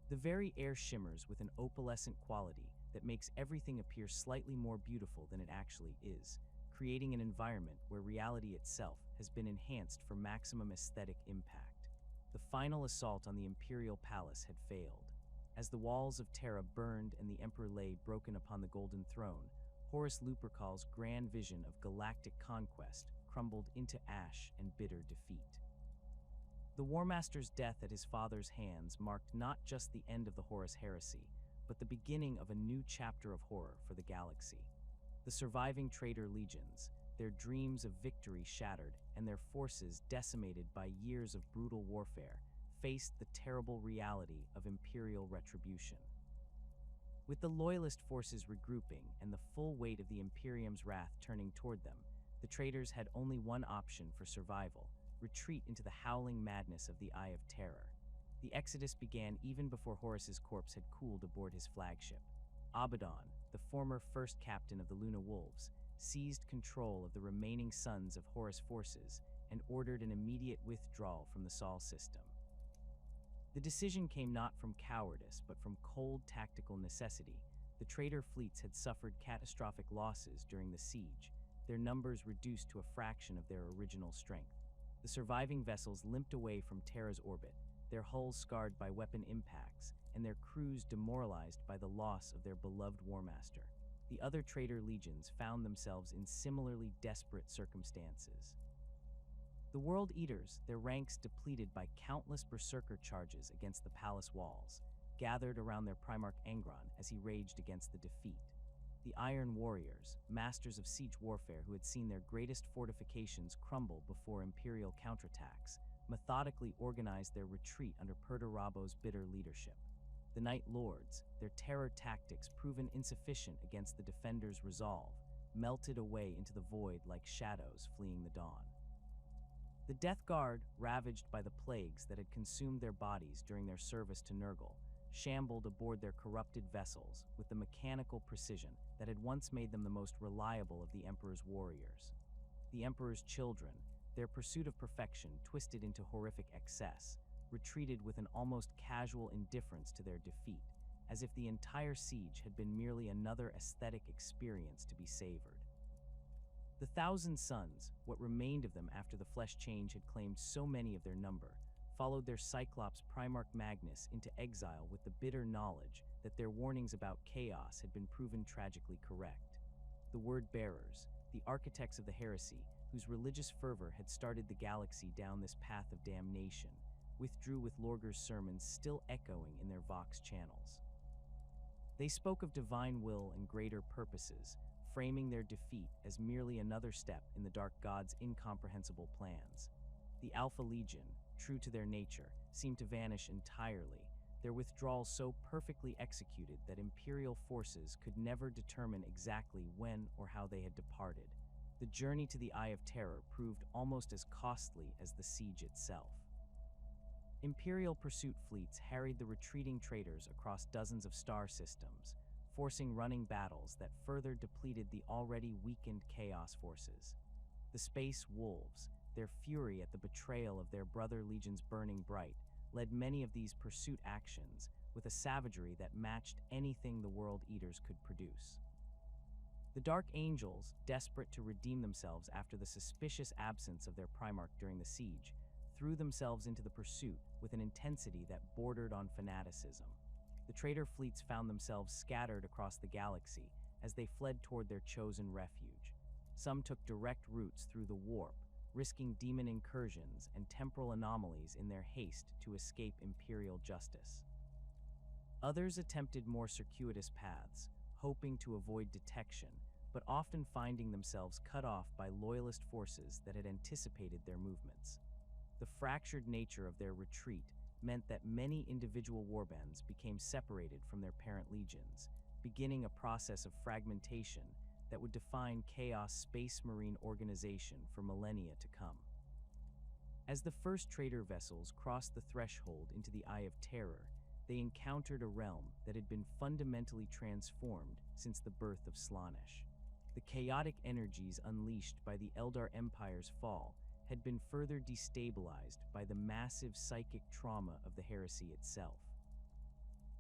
The very air shimmers with an opalescent quality that makes everything appear slightly more beautiful than it actually is, creating an environment where reality itself has been enhanced for maximum aesthetic impact. The final assault on the Imperial Palace had failed. As the walls of Terra burned and the Emperor lay broken upon the Golden Throne, Horus Lupercal's grand vision of galactic conquest crumbled into ash and bitter defeat. The Warmaster's death at his father's hands marked not just the end of the Horus heresy, but the beginning of a new chapter of horror for the galaxy. The surviving Traitor Legions, their dreams of victory shattered and their forces decimated by years of brutal warfare, faced the terrible reality of Imperial retribution. With the Loyalist forces regrouping and the full weight of the Imperium's wrath turning toward them, the traitors had only one option for survival: retreat into the howling madness of the Eye of Terror. The exodus began even before Horus's corpse had cooled aboard his flagship. Abaddon, the former first captain of the Luna Wolves, seized control of the remaining sons of Horus forces and ordered an immediate withdrawal from the Sol system. The decision came not from cowardice but from cold tactical necessity. The traitor fleets had suffered catastrophic losses during the siege, their numbers reduced to a fraction of their original strength. The surviving vessels limped away from Terra's orbit, their hulls scarred by weapon impacts, and their crews demoralized by the loss of their beloved Warmaster. The other traitor legions found themselves in similarly desperate circumstances. The World Eaters, their ranks depleted by countless berserker charges against the palace walls, gathered around their Primarch Angron as he raged against the defeat. The Iron Warriors, masters of siege warfare who had seen their greatest fortifications crumble before Imperial counterattacks, methodically organized their retreat under Perdurabo's bitter leadership. The Night Lords, their terror tactics proven insufficient against the defenders' resolve, melted away into the void like shadows fleeing the dawn. The Death Guard, ravaged by the plagues that had consumed their bodies during their service to Nurgle, shambled aboard their corrupted vessels with the mechanical precision that had once made them the most reliable of the Emperor's warriors. The Emperor's children, their pursuit of perfection twisted into horrific excess, retreated with an almost casual indifference to their defeat, as if the entire siege had been merely another aesthetic experience to be savored. The Thousand Sons, what remained of them after the flesh change had claimed so many of their number, followed their Cyclops Primarch Magnus into exile with the bitter knowledge that their warnings about chaos had been proven tragically correct. The Word-bearers, the architects of the heresy, whose religious fervor had started the galaxy down this path of damnation, withdrew with Lorgar's sermons still echoing in their Vox channels. They spoke of divine will and greater purposes, framing their defeat as merely another step in the Dark God's incomprehensible plans. The Alpha Legion, true to their nature, seemed to vanish entirely, their withdrawal so perfectly executed that Imperial forces could never determine exactly when or how they had departed. The journey to the Eye of Terror proved almost as costly as the siege itself. Imperial pursuit fleets harried the retreating traitors across dozens of star systems, forcing running battles that further depleted the already weakened Chaos forces. The Space Wolves, their fury at the betrayal of their brother legions burning bright, led many of these pursuit actions with a savagery that matched anything the World Eaters could produce. The Dark Angels, desperate to redeem themselves after the suspicious absence of their Primarch during the siege, threw themselves into the pursuit with an intensity that bordered on fanaticism. The traitor fleets found themselves scattered across the galaxy as they fled toward their chosen refuge. Some took direct routes through the warp, risking demon incursions and temporal anomalies in their haste to escape Imperial justice. Others attempted more circuitous paths, hoping to avoid detection, but often finding themselves cut off by loyalist forces that had anticipated their movements. The fractured nature of their retreat meant that many individual warbands became separated from their parent legions, beginning a process of fragmentation that would define Chaos' space marine organization for millennia to come. As the first traitor vessels crossed the threshold into the Eye of Terror, they encountered a realm that had been fundamentally transformed since the birth of Slaanesh. The chaotic energies unleashed by the Eldar Empire's fall had been further destabilized by the massive psychic trauma of the heresy itself.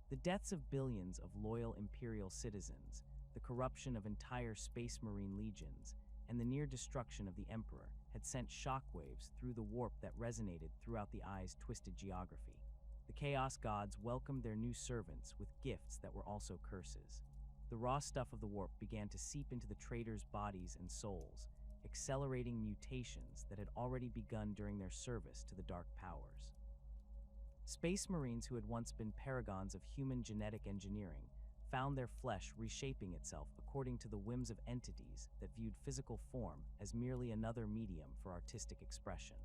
The deaths of billions of loyal Imperial citizens, the corruption of entire Space Marine legions, and the near destruction of the Emperor had sent shockwaves through the warp that resonated throughout the Eye's twisted geography. The Chaos Gods welcomed their new servants with gifts that were also curses. The raw stuff of the warp began to seep into the traitors' bodies and souls, accelerating mutations that had already begun during their service to the Dark Powers. Space Marines who had once been paragons of human genetic engineering found their flesh reshaping itself according to the whims of entities that viewed physical form as merely another medium for artistic expression.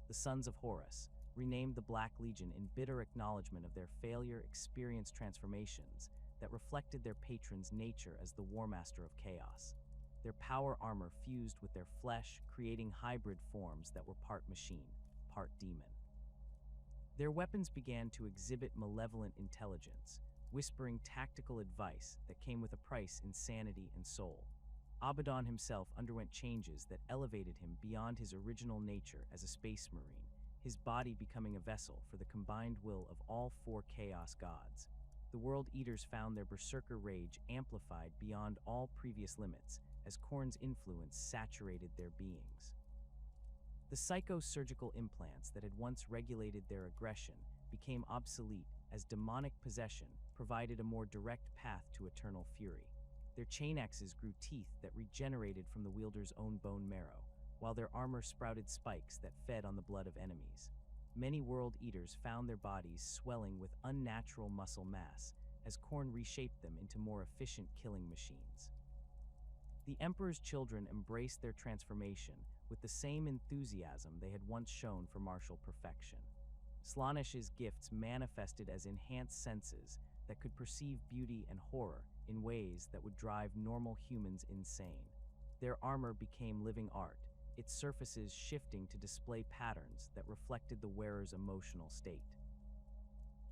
The Sons of Horus, renamed the Black Legion in bitter acknowledgement of their failure, experienced transformations that reflected their patron's nature as the War Master of Chaos. Their power armor fused with their flesh, creating hybrid forms that were part machine, part demon. Their weapons began to exhibit malevolent intelligence, whispering tactical advice that came with a price in sanity and soul. Abaddon himself underwent changes that elevated him beyond his original nature as a space marine, his body becoming a vessel for the combined will of all four Chaos Gods. The World Eaters found their berserker rage amplified beyond all previous limits as Khorne's influence saturated their beings. The psycho-surgical implants that had once regulated their aggression became obsolete as demonic possession provided a more direct path to eternal fury. Their chain axes grew teeth that regenerated from the wielder's own bone marrow, while their armor sprouted spikes that fed on the blood of enemies. Many World Eaters found their bodies swelling with unnatural muscle mass as Khorne reshaped them into more efficient killing machines. The Emperor's children embraced their transformation with the same enthusiasm they had once shown for martial perfection. Slaanesh's gifts manifested as enhanced senses that could perceive beauty and horror in ways that would drive normal humans insane. Their armor became living art, its surfaces shifting to display patterns that reflected the wearer's emotional state.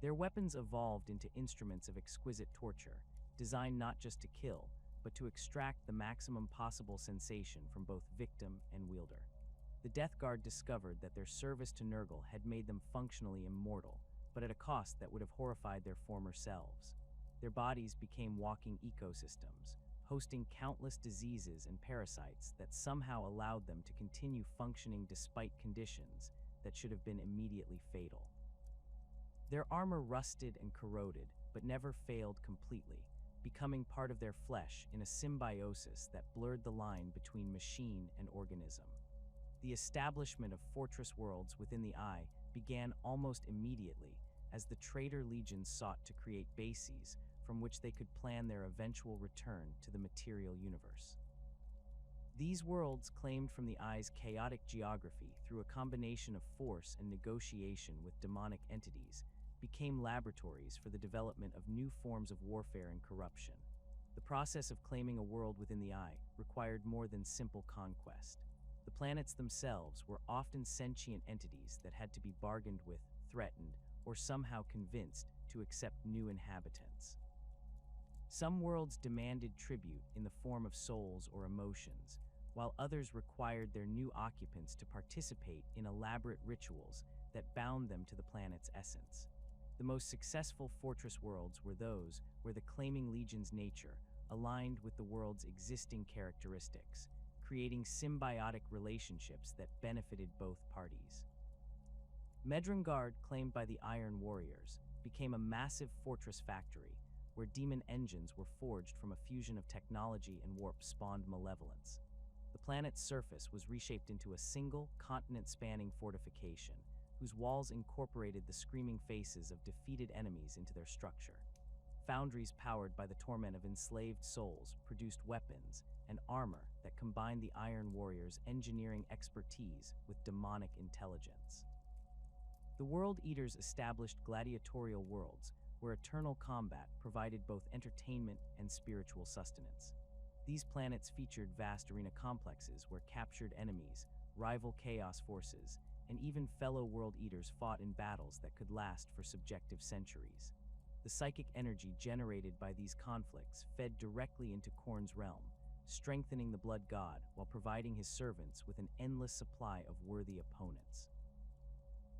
Their weapons evolved into instruments of exquisite torture, designed not just to kill, but to extract the maximum possible sensation from both victim and wielder. The Death Guard discovered that their service to Nurgle had made them functionally immortal, but at a cost that would have horrified their former selves. Their bodies became walking ecosystems, hosting countless diseases and parasites that somehow allowed them to continue functioning despite conditions that should have been immediately fatal. Their armor rusted and corroded, but never failed completely, becoming part of their flesh in a symbiosis that blurred the line between machine and organism. The establishment of fortress worlds within the Eye began almost immediately as the Traitor Legions sought to create bases from which they could plan their eventual return to the material universe. These worlds, claimed from the Eye's chaotic geography through a combination of force and negotiation with demonic entities, became laboratories for the development of new forms of warfare and corruption. The process of claiming a world within the Eye required more than simple conquest. The planets themselves were often sentient entities that had to be bargained with, threatened, or somehow convinced to accept new inhabitants. Some worlds demanded tribute in the form of souls or emotions, while others required their new occupants to participate in elaborate rituals that bound them to the planet's essence. The most successful fortress worlds were those where the claiming legion's nature aligned with the world's existing characteristics, creating symbiotic relationships that benefited both parties. Medrengard, claimed by the Iron Warriors, became a massive fortress factory where demon engines were forged from a fusion of technology and warp-spawned malevolence. The planet's surface was reshaped into a single, continent-spanning fortification, whose walls incorporated the screaming faces of defeated enemies into their structure. Foundries powered by the torment of enslaved souls produced weapons and armor that combined the Iron Warriors' engineering expertise with demonic intelligence. The World Eaters established gladiatorial worlds where eternal combat provided both entertainment and spiritual sustenance. These planets featured vast arena complexes where captured enemies, rival chaos forces, and even fellow World Eaters fought in battles that could last for subjective centuries. The psychic energy generated by these conflicts fed directly into Khorne's realm, strengthening the Blood God while providing his servants with an endless supply of worthy opponents.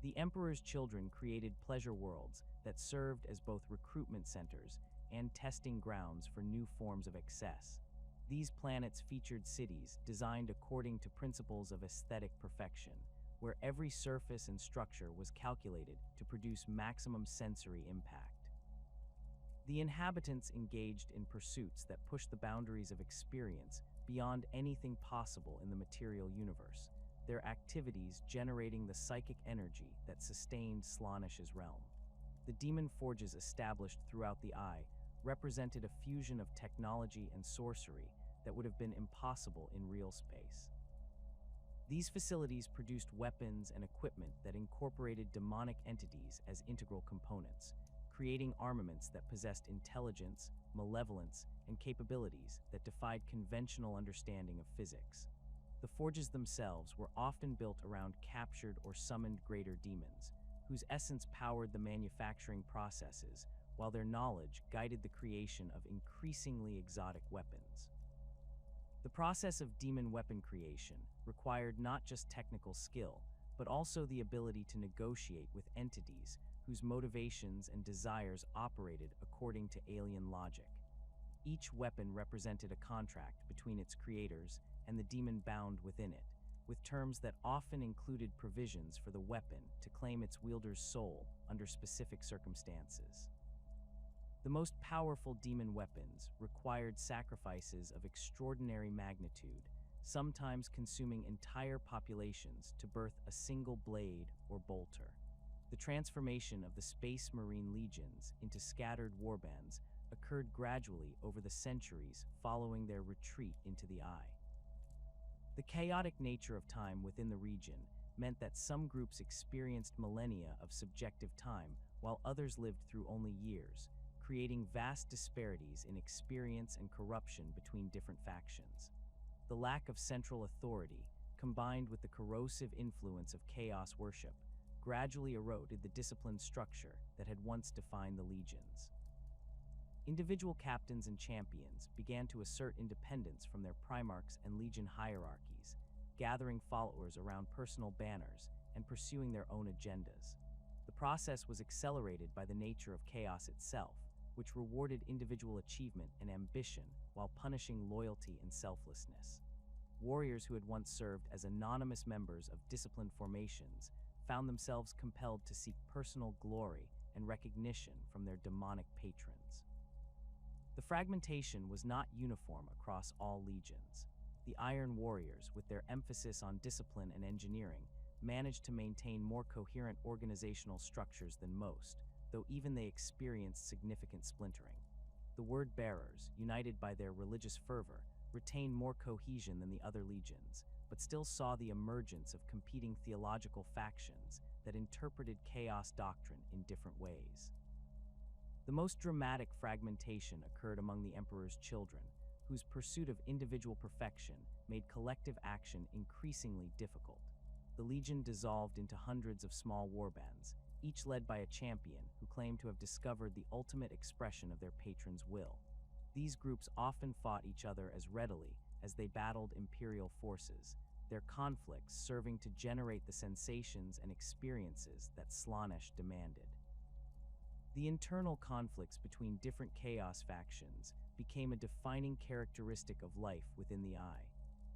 The Emperor's children created pleasure worlds that served as both recruitment centers and testing grounds for new forms of excess. These planets featured cities designed according to principles of aesthetic perfection, where every surface and structure was calculated to produce maximum sensory impact. The inhabitants engaged in pursuits that pushed the boundaries of experience beyond anything possible in the material universe, their activities generating the psychic energy that sustained Slaanesh's realm. The demon forges established throughout the Eye represented a fusion of technology and sorcery that would have been impossible in real space. These facilities produced weapons and equipment that incorporated demonic entities as integral components, creating armaments that possessed intelligence, malevolence, and capabilities that defied conventional understanding of physics. The forges themselves were often built around captured or summoned greater demons, whose essence powered the manufacturing processes, while their knowledge guided the creation of increasingly exotic weapons. The process of demon weapon creation required not just technical skill, but also the ability to negotiate with entities whose motivations and desires operated according to alien logic. Each weapon represented a contract between its creators and the demon bound within it, with terms that often included provisions for the weapon to claim its wielder's soul under specific circumstances. The most powerful demon weapons required sacrifices of extraordinary magnitude, sometimes consuming entire populations to birth a single blade or bolter. The transformation of the Space Marine legions into scattered warbands occurred gradually over the centuries following their retreat into the Eye. The chaotic nature of time within the region meant that some groups experienced millennia of subjective time while others lived through only years, creating vast disparities in experience and corruption between different factions. The lack of central authority, combined with the corrosive influence of chaos worship, gradually eroded the disciplined structure that had once defined the legions. Individual captains and champions began to assert independence from their primarchs and legion hierarchies, gathering followers around personal banners and pursuing their own agendas. The process was accelerated by the nature of chaos itself, which rewarded individual achievement and ambition while punishing loyalty and selflessness. Warriors who had once served as anonymous members of disciplined formations found themselves compelled to seek personal glory and recognition from their demonic patrons. The fragmentation was not uniform across all legions. The Iron Warriors, with their emphasis on discipline and engineering, managed to maintain more coherent organizational structures than most, though even they experienced significant splintering. The Word Bearers, united by their religious fervor, retained more cohesion than the other legions, but still saw the emergence of competing theological factions that interpreted chaos doctrine in different ways. The most dramatic fragmentation occurred among the Emperor's children, whose pursuit of individual perfection made collective action increasingly difficult. The legion dissolved into hundreds of small warbands, each led by a champion who claimed to have discovered the ultimate expression of their patron's will. These groups often fought each other as readily as they battled imperial forces, their conflicts serving to generate the sensations and experiences that Slaanesh demanded. The internal conflicts between different chaos factions became a defining characteristic of life within the Eye.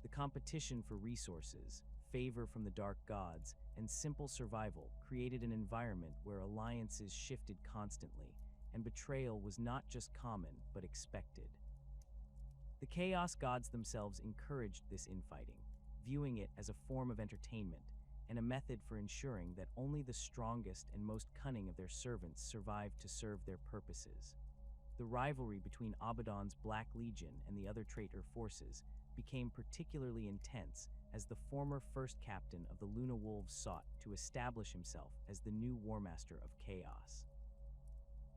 The competition for resources, favor from the dark gods, and simple survival created an environment where alliances shifted constantly, and betrayal was not just common but expected. The chaos gods themselves encouraged this infighting, viewing it as a form of entertainment and a method for ensuring that only the strongest and most cunning of their servants survived to serve their purposes. The rivalry between Abaddon's Black Legion and the other traitor forces became particularly intense as the former first captain of the Luna Wolves sought to establish himself as the new Warmaster of Chaos.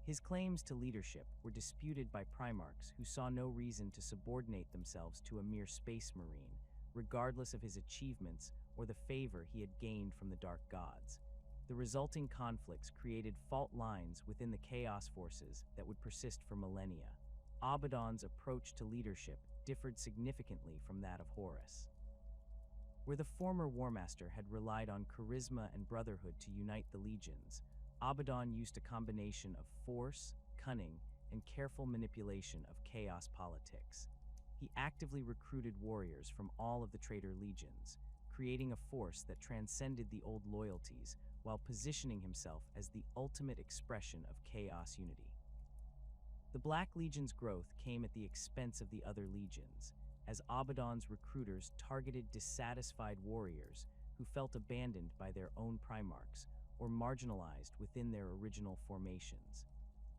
His claims to leadership were disputed by primarchs who saw no reason to subordinate themselves to a mere space marine, regardless of his achievements or the favor he had gained from the dark gods. The resulting conflicts created fault lines within the chaos forces that would persist for millennia. Abaddon's approach to leadership differed significantly from that of Horus. Where the former Warmaster had relied on charisma and brotherhood to unite the legions, Abaddon used a combination of force, cunning, and careful manipulation of chaos politics. He actively recruited warriors from all of the traitor legions, creating a force that transcended the old loyalties while positioning himself as the ultimate expression of chaos unity. The Black Legion's growth came at the expense of the other legions, as Abaddon's recruiters targeted dissatisfied warriors who felt abandoned by their own primarchs or marginalized within their original formations.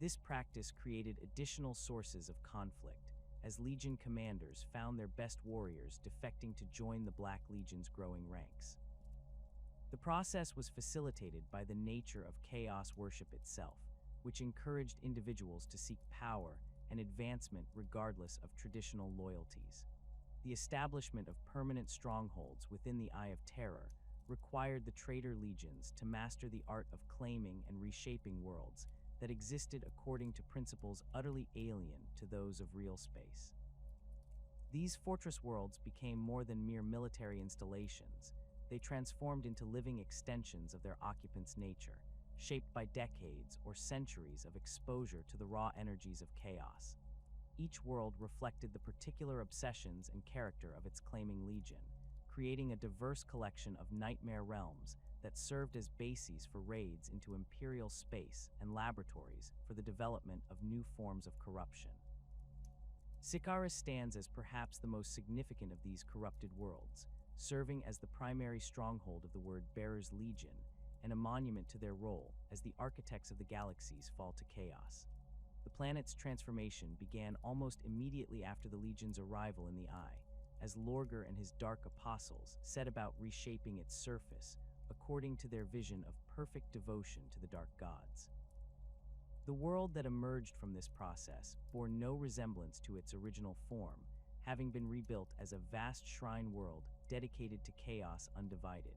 This practice created additional sources of conflict, as Legion commanders found their best warriors defecting to join the Black Legion's growing ranks. The process was facilitated by the nature of chaos worship itself, which encouraged individuals to seek power and advancement regardless of traditional loyalties. The establishment of permanent strongholds within the Eye of Terror required the traitor legions to master the art of claiming and reshaping worlds that existed according to principles utterly alien to those of real space. These fortress worlds became more than mere military installations. They transformed into living extensions of their occupants' nature, shaped by decades or centuries of exposure to the raw energies of chaos. Each world reflected the particular obsessions and character of its claiming legion, creating a diverse collection of nightmare realms that served as bases for raids into imperial space and laboratories for the development of new forms of corruption. Sikaris stands as perhaps the most significant of these corrupted worlds, serving as the primary stronghold of the Word-Bearers' Legion and a monument to their role as the architects of the galaxy's fall to chaos. The planet's transformation began almost immediately after the Legion's arrival in the Eye, as Lorgar and his Dark Apostles set about reshaping its surface according to their vision of perfect devotion to the Dark Gods. The world that emerged from this process bore no resemblance to its original form, having been rebuilt as a vast shrine world dedicated to chaos undivided.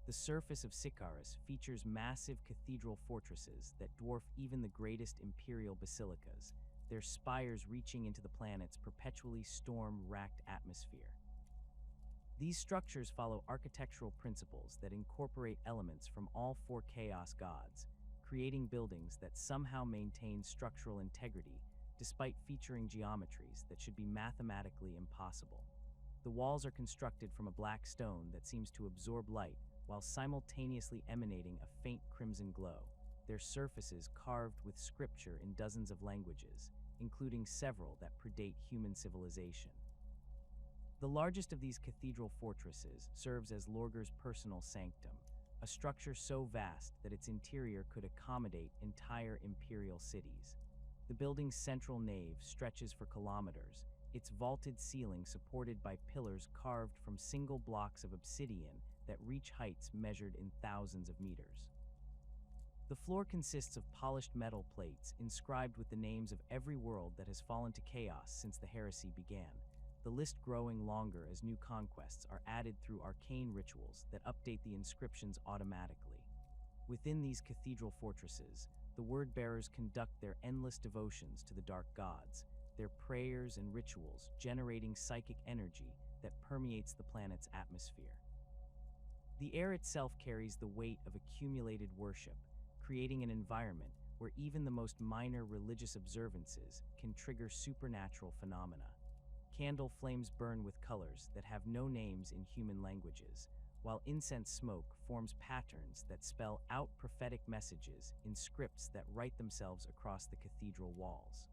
The surface of Sikaris features massive cathedral fortresses that dwarf even the greatest imperial basilicas, their spires reaching into the planet's perpetually storm-racked atmosphere. These structures follow architectural principles that incorporate elements from all four Chaos Gods, creating buildings that somehow maintain structural integrity despite featuring geometries that should be mathematically impossible. The walls are constructed from a black stone that seems to absorb light while simultaneously emanating a faint crimson glow, their surfaces carved with scripture in dozens of languages, including several that predate human civilization. The largest of these cathedral fortresses serves as Lorgar's personal sanctum, a structure so vast that its interior could accommodate entire imperial cities. The building's central nave stretches for kilometers, its vaulted ceiling supported by pillars carved from single blocks of obsidian that reach heights measured in thousands of meters. The floor consists of polished metal plates inscribed with the names of every world that has fallen to chaos since the heresy began, the list growing longer as new conquests are added through arcane rituals that update the inscriptions automatically. Within these cathedral fortresses, the Word-Bearers conduct their endless devotions to the Dark Gods, their prayers and rituals generating psychic energy that permeates the planet's atmosphere. The air itself carries the weight of accumulated worship, creating an environment where even the most minor religious observances can trigger supernatural phenomena. Candle flames burn with colors that have no names in human languages, while incense smoke forms patterns that spell out prophetic messages in scripts that write themselves across the cathedral walls.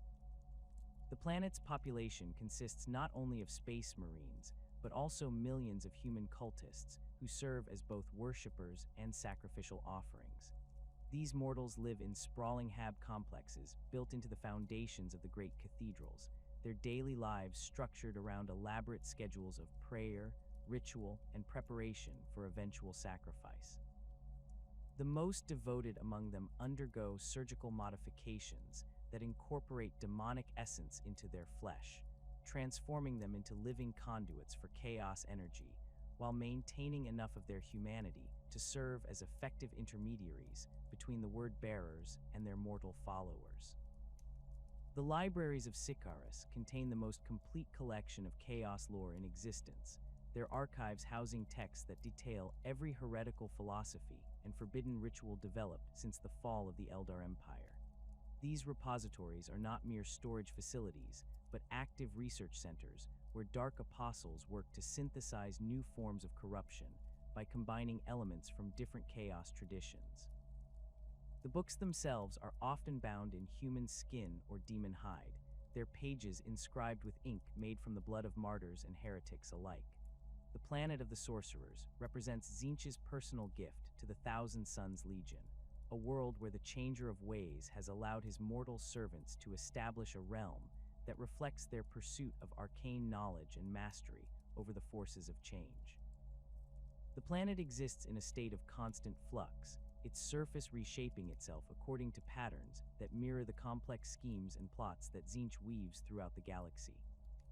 The planet's population consists not only of space marines, but also millions of human cultists who serve as both worshippers and sacrificial offerings. These mortals live in sprawling hab complexes built into the foundations of the great cathedrals, their daily lives structured around elaborate schedules of prayer, ritual, and preparation for eventual sacrifice. The most devoted among them undergo surgical modifications that incorporate demonic essence into their flesh, transforming them into living conduits for chaos energy, while maintaining enough of their humanity to serve as effective intermediaries between the Word-Bearers and their mortal followers. The libraries of Sikaris contain the most complete collection of chaos lore in existence, their archives housing texts that detail every heretical philosophy and forbidden ritual developed since the fall of the Eldar Empire. These repositories are not mere storage facilities, but active research centers where Dark Apostles work to synthesize new forms of corruption by combining elements from different chaos traditions. The books themselves are often bound in human skin or demon hide, their pages inscribed with ink made from the blood of martyrs and heretics alike. The planet of the sorcerers represents Tzeentch's personal gift to the Thousand Suns Legion, a world where the Changer of Ways has allowed his mortal servants to establish a realm that reflects their pursuit of arcane knowledge and mastery over the forces of change. The planet exists in a state of constant flux, its surface reshaping itself according to patterns that mirror the complex schemes and plots that Tzeentch weaves throughout the galaxy.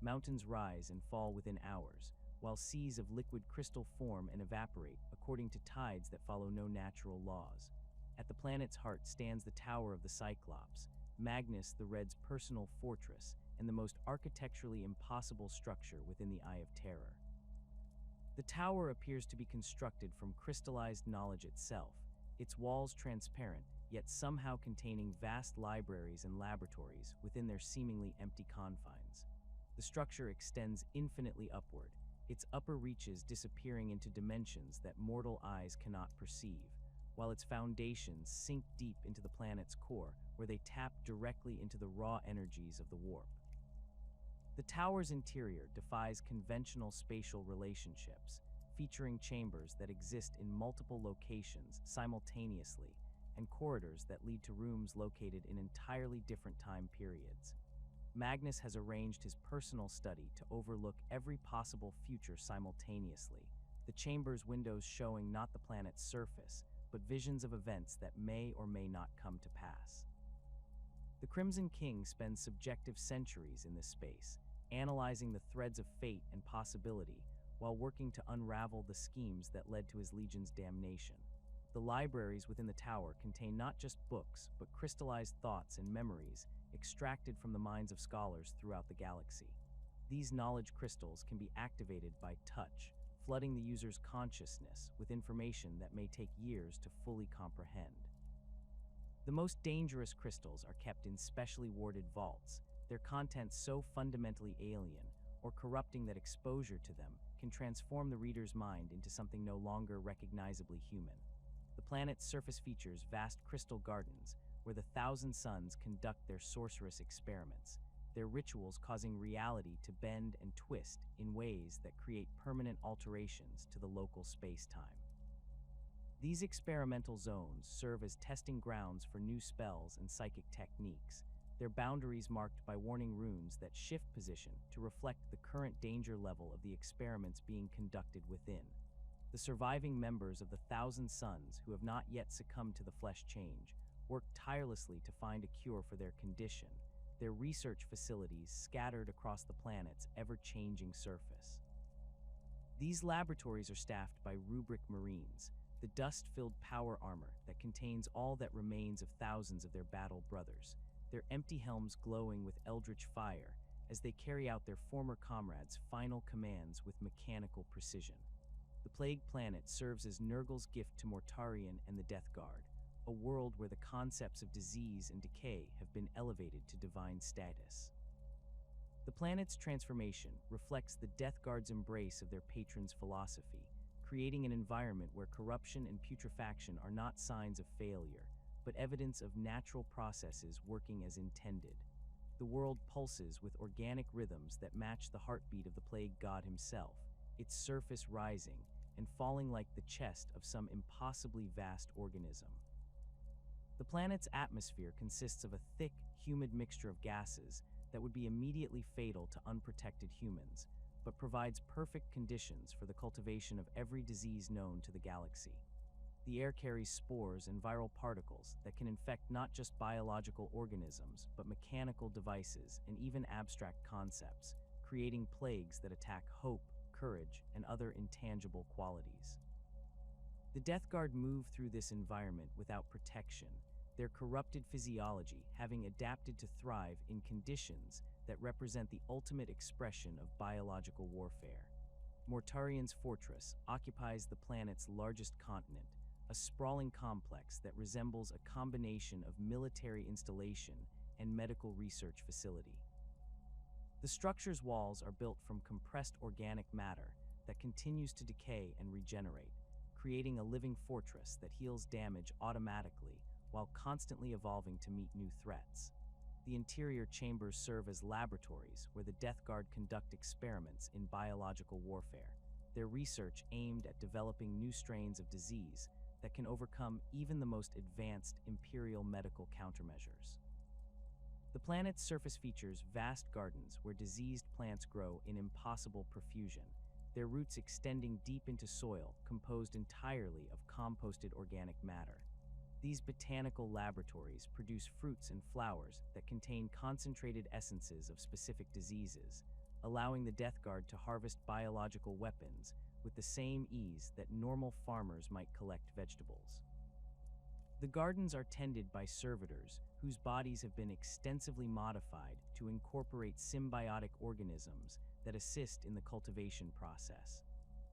Mountains rise and fall within hours, while seas of liquid crystal form and evaporate according to tides that follow no natural laws. At the planet's heart stands the Tower of the Cyclops, Magnus the Red's personal fortress, and the most architecturally impossible structure within the Eye of Terror. The tower appears to be constructed from crystallized knowledge itself, its walls transparent, yet somehow containing vast libraries and laboratories within their seemingly empty confines. The structure extends infinitely upward, its upper reaches disappearing into dimensions that mortal eyes cannot perceive, while its foundations sink deep into the planet's core, where they tap directly into the raw energies of the warp. The tower's interior defies conventional spatial relationships, featuring chambers that exist in multiple locations simultaneously and corridors that lead to rooms located in entirely different time periods. Magnus has arranged his personal study to overlook every possible future simultaneously, the chamber's windows showing not the planet's surface, but visions of events that may or may not come to pass. The Crimson King spends subjective centuries in this space, analyzing the threads of fate and possibility while working to unravel the schemes that led to his legion's damnation. The libraries within the tower contain not just books, but crystallized thoughts and memories extracted from the minds of scholars throughout the galaxy. These knowledge crystals can be activated by touch, flooding the user's consciousness with information that may take years to fully comprehend. The most dangerous crystals are kept in specially warded vaults, their contents so fundamentally alien or corrupting that exposure to them can transform the reader's mind into something no longer recognizably human. The planet's surface features vast crystal gardens where the Thousand Suns conduct their sorcerous experiments, their rituals causing reality to bend and twist in ways that create permanent alterations to the local space-time. These experimental zones serve as testing grounds for new spells and psychic techniques, their boundaries marked by warning runes that shift position to reflect the current danger level of the experiments being conducted within. The surviving members of the Thousand Suns who have not yet succumbed to the flesh change work tirelessly to find a cure for their condition, their research facilities scattered across the planet's ever-changing surface. These laboratories are staffed by rubric Marines, the dust-filled power armor that contains all that remains of thousands of their battle brothers, their empty helms glowing with eldritch fire as they carry out their former comrades' final commands with mechanical precision. The Plague Planet serves as Nurgle's gift to Mortarion and the Death Guard, a world where the concepts of disease and decay have been elevated to divine status. The planet's transformation reflects the Death Guard's embrace of their patron's philosophy, creating an environment where corruption and putrefaction are not signs of failure, but evidence of natural processes working as intended. The world pulses with organic rhythms that match the heartbeat of the Plague God himself, its surface rising and falling like the chest of some impossibly vast organism. The planet's atmosphere consists of a thick, humid mixture of gases that would be immediately fatal to unprotected humans, but provides perfect conditions for the cultivation of every disease known to the galaxy. The air carries spores and viral particles that can infect not just biological organisms, but mechanical devices and even abstract concepts, creating plagues that attack hope, courage, and other intangible qualities. The Death Guard move through this environment without protection, their corrupted physiology having adapted to thrive in conditions that represent the ultimate expression of biological warfare. Mortarion's fortress occupies the planet's largest continent, a sprawling complex that resembles a combination of military installation and medical research facility. The structure's walls are built from compressed organic matter that continues to decay and regenerate, creating a living fortress that heals damage automatically while constantly evolving to meet new threats. The interior chambers serve as laboratories where the Death Guard conduct experiments in biological warfare, their research aimed at developing new strains of disease that can overcome even the most advanced Imperial medical countermeasures. The planet's surface features vast gardens where diseased plants grow in impossible profusion, their roots extending deep into soil composed entirely of composted organic matter. These botanical laboratories produce fruits and flowers that contain concentrated essences of specific diseases, allowing the Death Guard to harvest biological weapons with the same ease that normal farmers might collect vegetables. The gardens are tended by servitors whose bodies have been extensively modified to incorporate symbiotic organisms that assist in the cultivation process.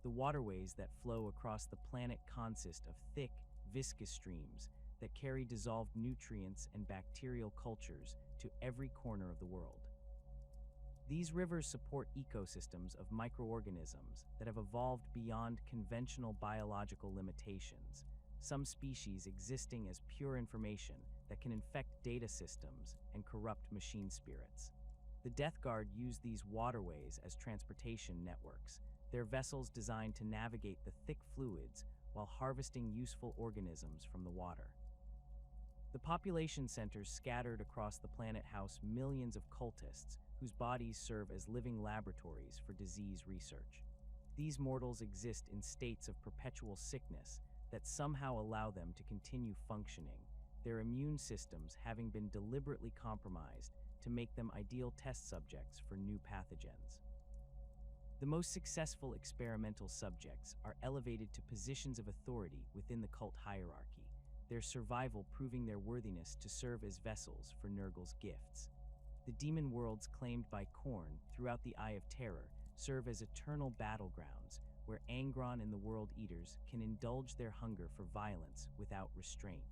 The waterways that flow across the planet consist of thick, viscous streams that carry dissolved nutrients and bacterial cultures to every corner of the world. These rivers support ecosystems of microorganisms that have evolved beyond conventional biological limitations, some species existing as pure information that can infect data systems and corrupt machine spirits. The Death Guard use these waterways as transportation networks, their vessels designed to navigate the thick fluids while harvesting useful organisms from the water. The population centers scattered across the planet house millions of cultists whose bodies serve as living laboratories for disease research. These mortals exist in states of perpetual sickness that somehow allow them to continue functioning, their immune systems having been deliberately compromised to make them ideal test subjects for new pathogens. The most successful experimental subjects are elevated to positions of authority within the cult hierarchy, their survival proving their worthiness to serve as vessels for Nurgle's gifts. The demon worlds claimed by Khorne throughout the Eye of Terror serve as eternal battlegrounds where Angron and the World Eaters can indulge their hunger for violence without restraint.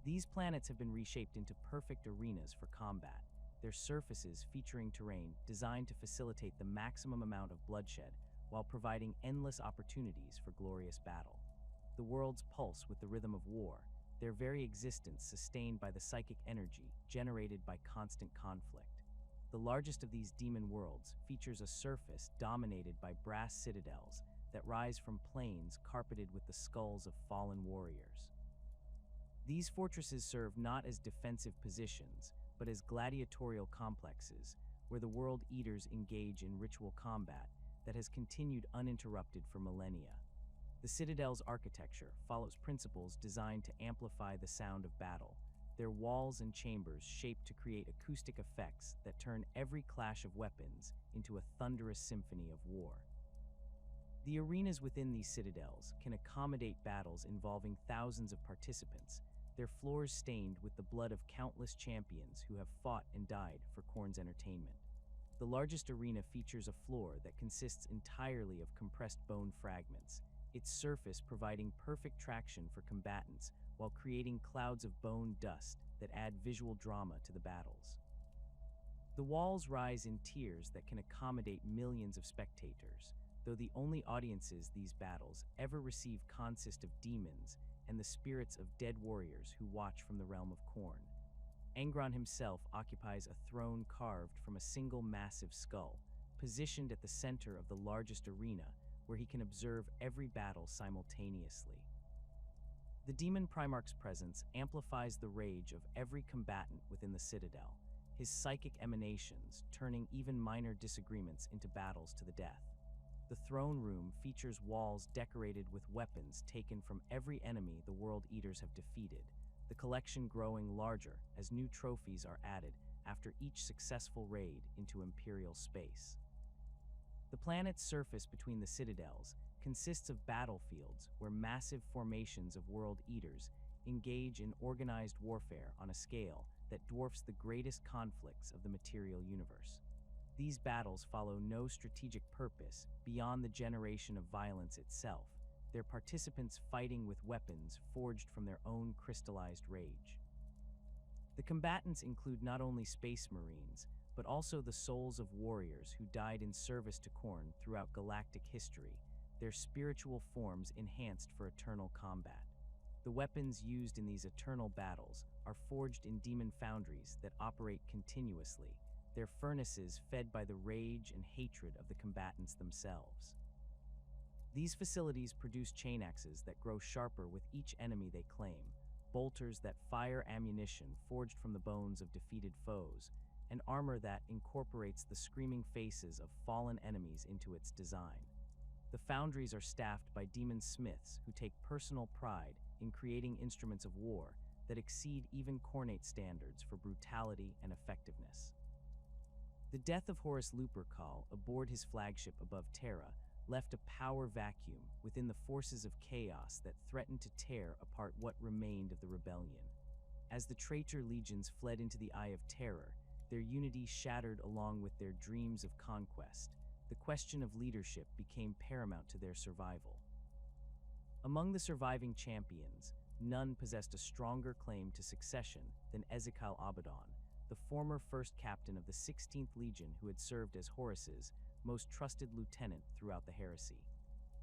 These planets have been reshaped into perfect arenas for combat, their surfaces featuring terrain designed to facilitate the maximum amount of bloodshed while providing endless opportunities for glorious battle. The worlds pulse with the rhythm of war, their very existence sustained by the psychic energy generated by constant conflict. The largest of these demon worlds features a surface dominated by brass citadels that rise from plains carpeted with the skulls of fallen warriors. These fortresses serve not as defensive positions, but as gladiatorial complexes where the World Eaters engage in ritual combat that has continued uninterrupted for millennia. The Citadel's architecture follows principles designed to amplify the sound of battle, their walls and chambers shaped to create acoustic effects that turn every clash of weapons into a thunderous symphony of war. The arenas within these citadels can accommodate battles involving thousands of participants, their floors stained with the blood of countless champions who have fought and died for Khorne's entertainment. The largest arena features a floor that consists entirely of compressed bone fragments, its surface providing perfect traction for combatants while creating clouds of bone dust that add visual drama to the battles. The walls rise in tiers that can accommodate millions of spectators, though the only audiences these battles ever receive consist of demons and the spirits of dead warriors who watch from the realm of Khorne. Angron himself occupies a throne carved from a single massive skull, positioned at the center of the largest arena where he can observe every battle simultaneously. The Demon Primarch's presence amplifies the rage of every combatant within the Citadel, his psychic emanations turning even minor disagreements into battles to the death. The throne room features walls decorated with weapons taken from every enemy the World Eaters have defeated, the collection growing larger as new trophies are added after each successful raid into Imperial space. The planet's surface between the citadels consists of battlefields where massive formations of World Eaters engage in organized warfare on a scale that dwarfs the greatest conflicts of the material universe. These battles follow no strategic purpose beyond the generation of violence itself, their participants fighting with weapons forged from their own crystallized rage. The combatants include not only space marines, but also the souls of warriors who died in service to Khorne throughout galactic history, their spiritual forms enhanced for eternal combat. The weapons used in these eternal battles are forged in demon foundries that operate continuously, their furnaces fed by the rage and hatred of the combatants themselves. These facilities produce chain axes that grow sharper with each enemy they claim, bolters that fire ammunition forged from the bones of defeated foes, and armor that incorporates the screaming faces of fallen enemies into its design. The foundries are staffed by demon smiths who take personal pride in creating instruments of war that exceed even Khornate standards for brutality and effectiveness. The death of Horus Lupercal aboard his flagship above Terra left a power vacuum within the forces of chaos that threatened to tear apart what remained of the rebellion. As the Traitor Legions fled into the Eye of Terror, their unity shattered along with their dreams of conquest. The question of leadership became paramount to their survival. Among the surviving champions, none possessed a stronger claim to succession than Ezekiel Abaddon, the former first captain of the 16th Legion who had served as Horus's most trusted lieutenant throughout the heresy.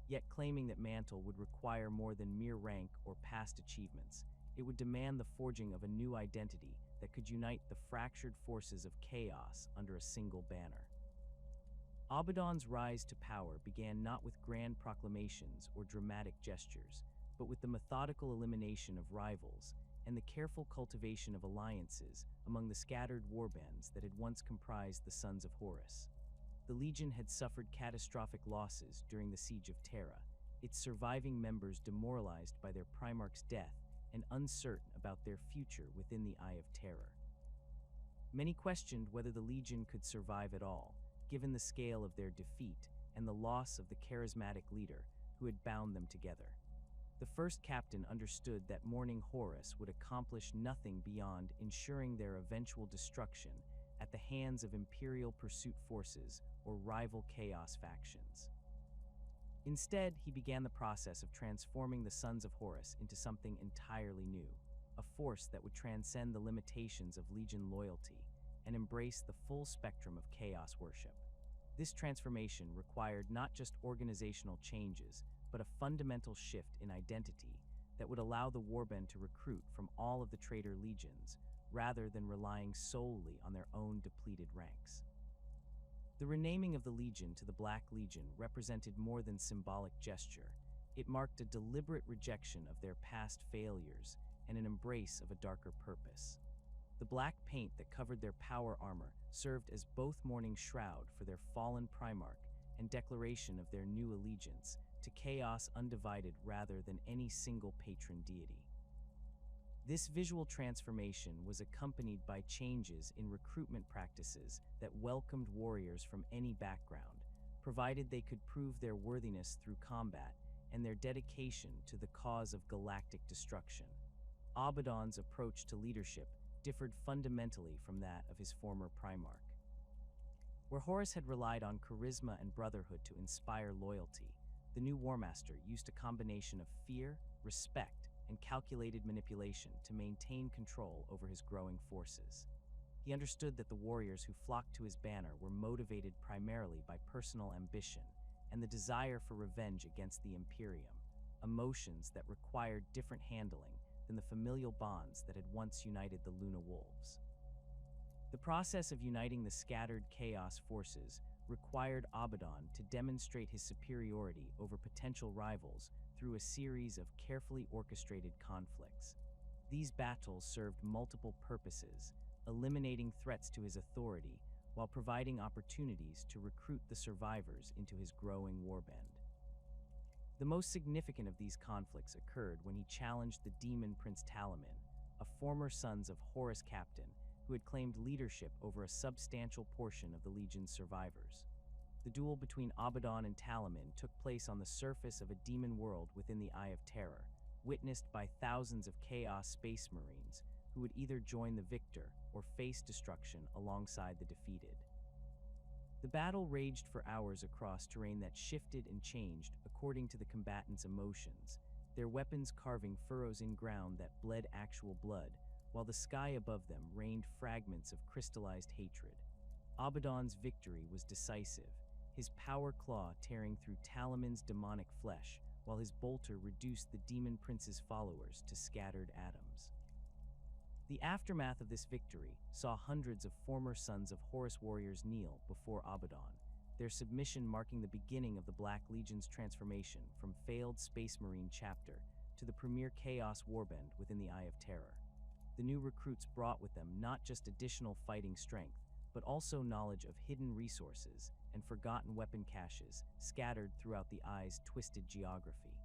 Yet claiming that mantle would require more than mere rank or past achievements, it would demand the forging of a new identity that could unite the fractured forces of chaos under a single banner. Abaddon's rise to power began not with grand proclamations or dramatic gestures, but with the methodical elimination of rivals and the careful cultivation of alliances among the scattered warbands that had once comprised the Sons of Horus. The Legion had suffered catastrophic losses during the Siege of Terra, its surviving members demoralized by their Primarch's death and uncertain about their future within the Eye of Terror. Many questioned whether the Legion could survive at all, given the scale of their defeat and the loss of the charismatic leader who had bound them together. The first captain understood that mourning Horus would accomplish nothing beyond ensuring their eventual destruction at the hands of Imperial pursuit forces or rival Chaos factions. Instead, he began the process of transforming the Sons of Horus into something entirely new, a force that would transcend the limitations of Legion loyalty and embrace the full spectrum of Chaos worship. This transformation required not just organizational changes, but a fundamental shift in identity that would allow the Warband to recruit from all of the Traitor Legions, rather than relying solely on their own depleted ranks. The renaming of the Legion to the Black Legion represented more than symbolic gesture. It marked a deliberate rejection of their past failures and an embrace of a darker purpose. The black paint that covered their power armor served as both mourning shroud for their fallen Primarch and declaration of their new allegiance to Chaos undivided rather than any single patron deity. This visual transformation was accompanied by changes in recruitment practices that welcomed warriors from any background, provided they could prove their worthiness through combat and their dedication to the cause of galactic destruction. Abaddon's approach to leadership differed fundamentally from that of his former Primarch. Where Horus had relied on charisma and brotherhood to inspire loyalty, the new Warmaster used a combination of fear, respect, and calculated manipulation to maintain control over his growing forces. He understood that the warriors who flocked to his banner were motivated primarily by personal ambition and the desire for revenge against the Immaterium, emotions that required different handling than the familial bonds that had once united the Luna Wolves. The process of uniting the scattered Chaos forces required Abaddon to demonstrate his superiority over potential rivals through a series of carefully orchestrated conflicts. These battles served multiple purposes, eliminating threats to his authority while providing opportunities to recruit the survivors into his growing warband. The most significant of these conflicts occurred when he challenged the demon Prince Talamin, a former Sons of Horus captain who had claimed leadership over a substantial portion of the Legion's survivors. The duel between Abaddon and Talamin took place on the surface of a demon world within the Eye of Terror, witnessed by thousands of Chaos Space Marines who would either join the victor or face destruction alongside the defeated. The battle raged for hours across terrain that shifted and changed according to the combatants' emotions, their weapons carving furrows in ground that bled actual blood, while the sky above them rained fragments of crystallized hatred. Abaddon's victory was decisive, his power claw tearing through Talamin's demonic flesh, while his bolter reduced the demon prince's followers to scattered atoms. The aftermath of this victory saw hundreds of former Sons of Horus warriors kneel before Abaddon, their submission marking the beginning of the Black Legion's transformation from failed Space Marine chapter to the premier Chaos warband within the Eye of Terror. The new recruits brought with them not just additional fighting strength, but also knowledge of hidden resources and forgotten weapon caches scattered throughout the Eye's twisted geography.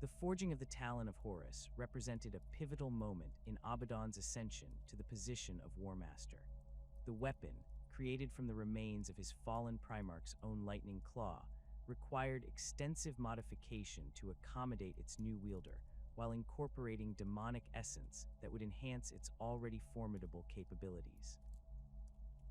The forging of the Talon of Horus represented a pivotal moment in Abaddon's ascension to the position of Warmaster. The weapon, created from the remains of his fallen Primarch's own lightning claw, required extensive modification to accommodate its new wielder, while incorporating demonic essence that would enhance its already formidable capabilities.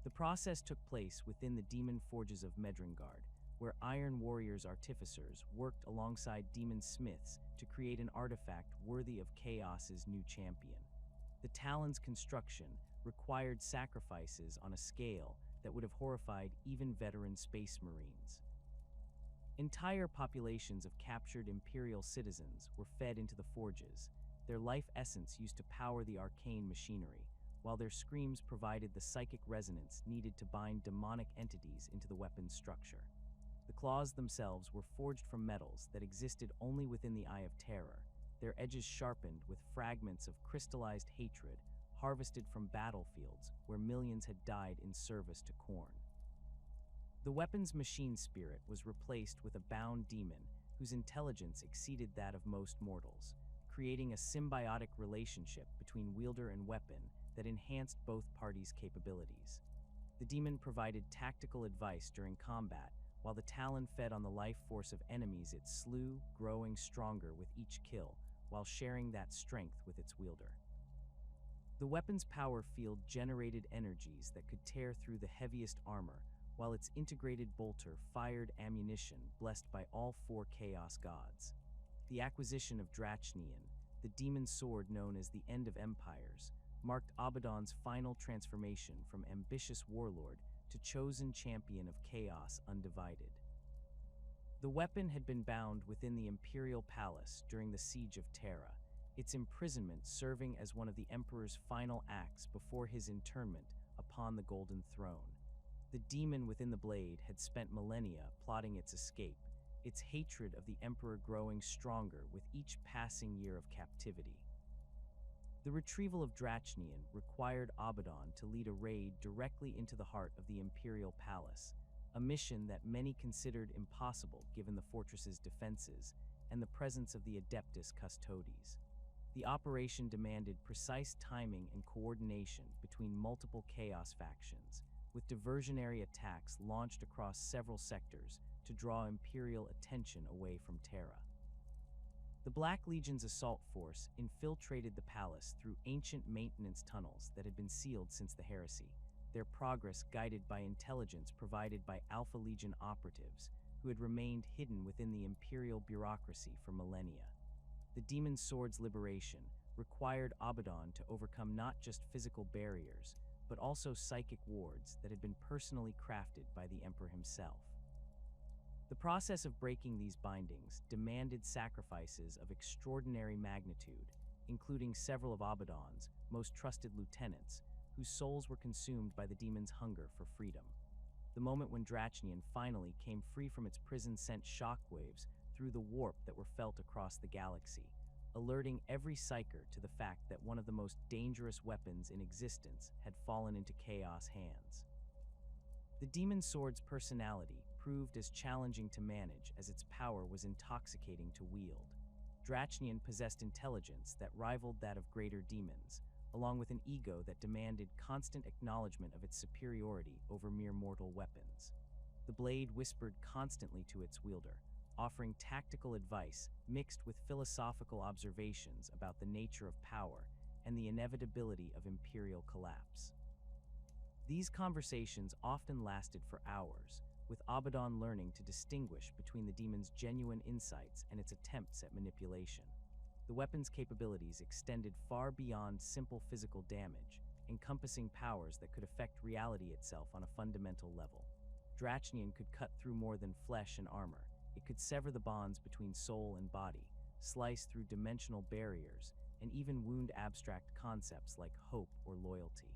The process took place within the demon forges of Medrengard, where Iron Warriors artificers worked alongside demon smiths to create an artifact worthy of Chaos's new champion. The Talon's construction required sacrifices on a scale that would have horrified even veteran Space Marines. Entire populations of captured Imperial citizens were fed into the forges, their life essence used to power the arcane machinery, while their screams provided the psychic resonance needed to bind demonic entities into the weapon's structure. The claws themselves were forged from metals that existed only within the Eye of Terror, their edges sharpened with fragments of crystallized hatred harvested from battlefields where millions had died in service to Khorne. The weapon's machine spirit was replaced with a bound demon whose intelligence exceeded that of most mortals, creating a symbiotic relationship between wielder and weapon that enhanced both parties' capabilities. The demon provided tactical advice during combat, while the Talon fed on the life force of enemies it slew, growing stronger with each kill, while sharing that strength with its wielder. The weapon's power field generated energies that could tear through the heaviest armor, while its integrated bolter fired ammunition blessed by all four Chaos Gods. The acquisition of Drachnian, the demon sword known as the End of Empires, marked Abaddon's final transformation from ambitious warlord to chosen champion of chaos undivided. The weapon had been bound within the Imperial Palace during the Siege of Terra, its imprisonment serving as one of the Emperor's final acts before his internment upon the Golden Throne. The demon within the blade had spent millennia plotting its escape, its hatred of the Emperor growing stronger with each passing year of captivity. The retrieval of Drachnian required Abaddon to lead a raid directly into the heart of the Imperial Palace, a mission that many considered impossible given the fortress's defenses and the presence of the Adeptus Custodes. The operation demanded precise timing and coordination between multiple Chaos factions, with diversionary attacks launched across several sectors to draw Imperial attention away from Terra. The Black Legion's assault force infiltrated the palace through ancient maintenance tunnels that had been sealed since the heresy, their progress guided by intelligence provided by Alpha Legion operatives who had remained hidden within the Imperial bureaucracy for millennia. The Demon Sword's liberation required Abaddon to overcome not just physical barriers, but also psychic wards that had been personally crafted by the Emperor himself. The process of breaking these bindings demanded sacrifices of extraordinary magnitude, including several of Abaddon's most trusted lieutenants, whose souls were consumed by the demon's hunger for freedom. The moment when Drachnian finally came free from its prison sent shockwaves through the warp that were felt across the galaxy, alerting every psyker to the fact that one of the most dangerous weapons in existence had fallen into Chaos hands. The Demon Sword's personality proved as challenging to manage as its power was intoxicating to wield. Drachnian possessed intelligence that rivaled that of greater demons, along with an ego that demanded constant acknowledgement of its superiority over mere mortal weapons. The blade whispered constantly to its wielder, offering tactical advice mixed with philosophical observations about the nature of power and the inevitability of imperial collapse. These conversations often lasted for hours, with Abaddon learning to distinguish between the demon's genuine insights and its attempts at manipulation. The weapon's capabilities extended far beyond simple physical damage, encompassing powers that could affect reality itself on a fundamental level. Drachnian could cut through more than flesh and armor. It could sever the bonds between soul and body, slice through dimensional barriers, and even wound abstract concepts like hope or loyalty.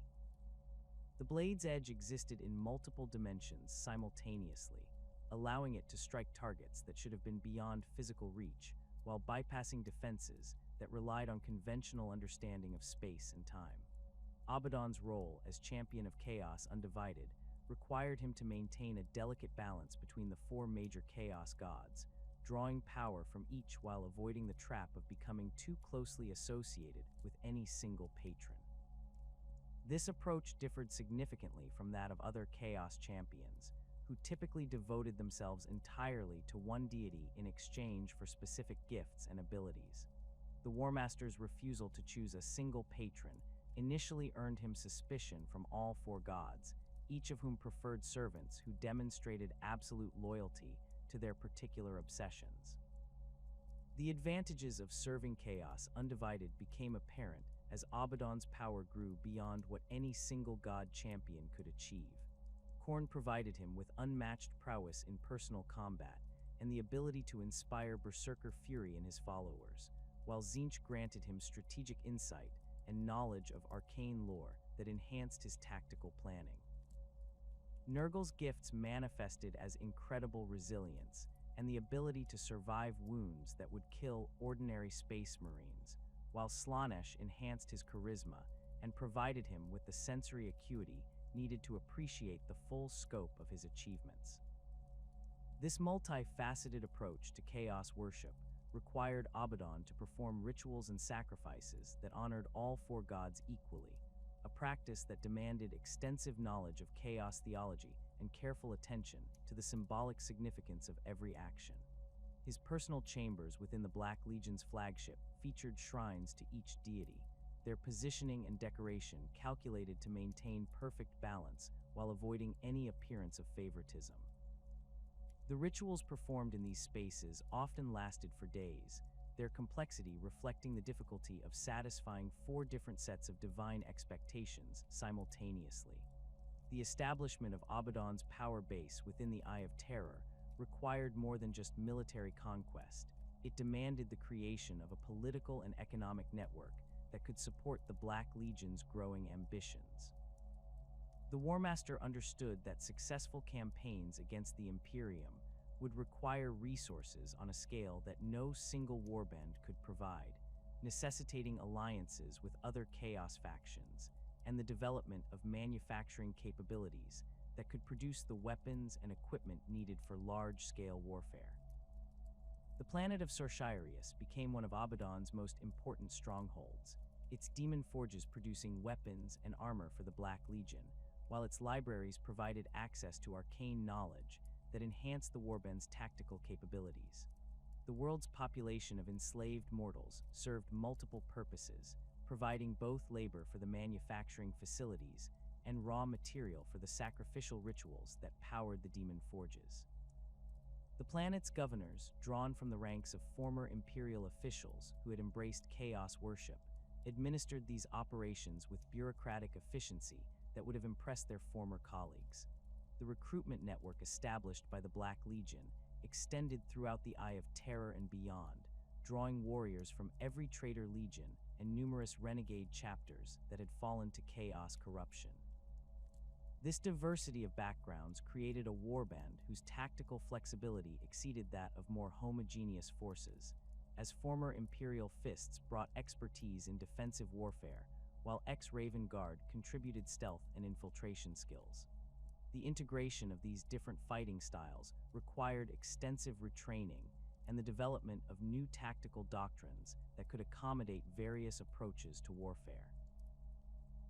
The blade's edge existed in multiple dimensions simultaneously, allowing it to strike targets that should have been beyond physical reach, while bypassing defenses that relied on conventional understanding of space and time. Abaddon's role as champion of Chaos Undivided required him to maintain a delicate balance between the four major Chaos Gods, drawing power from each while avoiding the trap of becoming too closely associated with any single patron. This approach differed significantly from that of other Chaos champions, who typically devoted themselves entirely to one deity in exchange for specific gifts and abilities. The Warmaster's refusal to choose a single patron initially earned him suspicion from all four gods, each of whom preferred servants who demonstrated absolute loyalty to their particular obsessions. The advantages of serving Chaos Undivided became apparent as Abaddon's power grew beyond what any single god champion could achieve. Khorne provided him with unmatched prowess in personal combat and the ability to inspire berserker fury in his followers, while Tzeentch granted him strategic insight and knowledge of arcane lore that enhanced his tactical planning. Nurgle's gifts manifested as incredible resilience and the ability to survive wounds that would kill ordinary space marines, while Slaanesh enhanced his charisma and provided him with the sensory acuity needed to appreciate the full scope of his achievements. This multifaceted approach to chaos worship required Abaddon to perform rituals and sacrifices that honored all four gods equally, a practice that demanded extensive knowledge of chaos theology and careful attention to the symbolic significance of every action. His personal chambers within the Black Legion's flagship featured shrines to each deity, their positioning and decoration calculated to maintain perfect balance while avoiding any appearance of favoritism. The rituals performed in these spaces often lasted for days, their complexity reflecting the difficulty of satisfying four different sets of divine expectations simultaneously. The establishment of Abaddon's power base within the Eye of Terror required more than just military conquest. It demanded the creation of a political and economic network that could support the Black Legion's growing ambitions. The War Master understood that successful campaigns against the Immaterium would require resources on a scale that no single warband could provide, necessitating alliances with other chaos factions and the development of manufacturing capabilities that could produce the weapons and equipment needed for large-scale warfare. The planet of Sorshirius became one of Abaddon's most important strongholds, its demon forges producing weapons and armor for the Black Legion, while its libraries provided access to arcane knowledge that enhanced the warband's tactical capabilities. The world's population of enslaved mortals served multiple purposes, providing both labor for the manufacturing facilities and raw material for the sacrificial rituals that powered the demon forges. The planet's governors, drawn from the ranks of former imperial officials who had embraced chaos worship, administered these operations with bureaucratic efficiency that would have impressed their former colleagues. The recruitment network established by the Black Legion extended throughout the Eye of Terror and beyond, drawing warriors from every Traitor Legion and numerous renegade chapters that had fallen to chaos corruption. This diversity of backgrounds created a warband whose tactical flexibility exceeded that of more homogeneous forces, as former Imperial Fists brought expertise in defensive warfare, while ex-Raven Guard contributed stealth and infiltration skills. The integration of these different fighting styles required extensive retraining and the development of new tactical doctrines that could accommodate various approaches to warfare.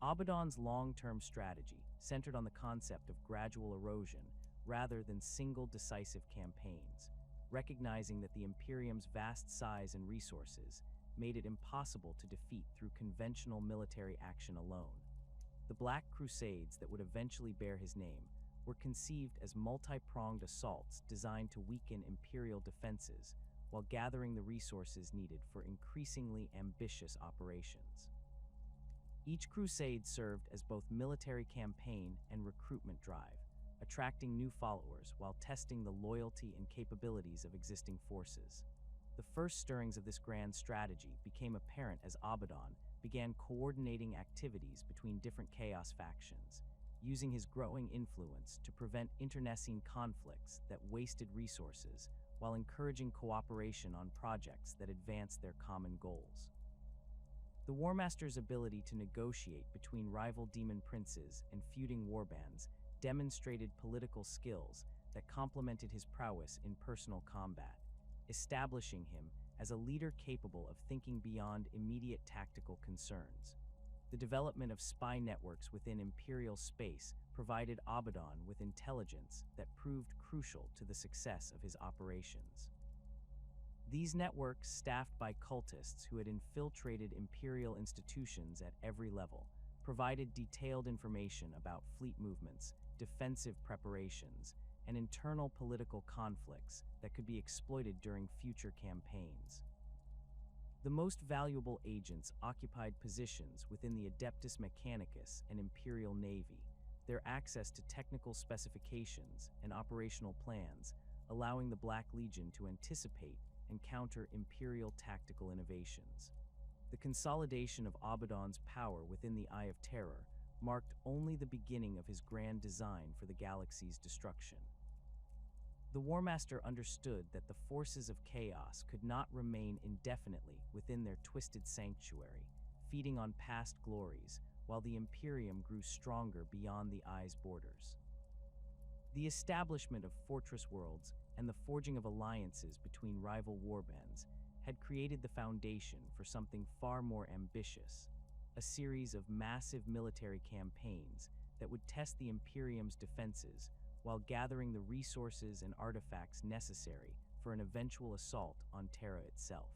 Abaddon's long-term strategy centered on the concept of gradual erosion rather than single decisive campaigns, recognizing that the Imperium's vast size and resources made it impossible to defeat through conventional military action alone. The Black Crusades that would eventually bear his name were conceived as multi-pronged assaults designed to weaken Imperial defenses while gathering the resources needed for increasingly ambitious operations. Each crusade served as both military campaign and recruitment drive, attracting new followers while testing the loyalty and capabilities of existing forces. The first stirrings of this grand strategy became apparent as Abaddon began coordinating activities between different chaos factions, using his growing influence to prevent internecine conflicts that wasted resources while encouraging cooperation on projects that advanced their common goals. The War Master's ability to negotiate between rival demon princes and feuding warbands demonstrated political skills that complemented his prowess in personal combat, establishing him as a leader capable of thinking beyond immediate tactical concerns. The development of spy networks within Imperial space provided Abaddon with intelligence that proved crucial to the success of his operations. These networks, staffed by cultists who had infiltrated Imperial institutions at every level, provided detailed information about fleet movements, defensive preparations, and internal political conflicts that could be exploited during future campaigns. The most valuable agents occupied positions within the Adeptus Mechanicus and Imperial Navy, their access to technical specifications and operational plans, allowing the Black Legion to anticipate and counter Imperial tactical innovations. The consolidation of Abaddon's power within the Eye of Terror marked only the beginning of his grand design for the galaxy's destruction. The Warmaster understood that the forces of chaos could not remain indefinitely within their twisted sanctuary, feeding on past glories, while the Imperium grew stronger beyond the eye's borders. The establishment of fortress worlds and the forging of alliances between rival warbands had created the foundation for something far more ambitious, a series of massive military campaigns that would test the Imperium's defenses while gathering the resources and artifacts necessary for an eventual assault on Terra itself.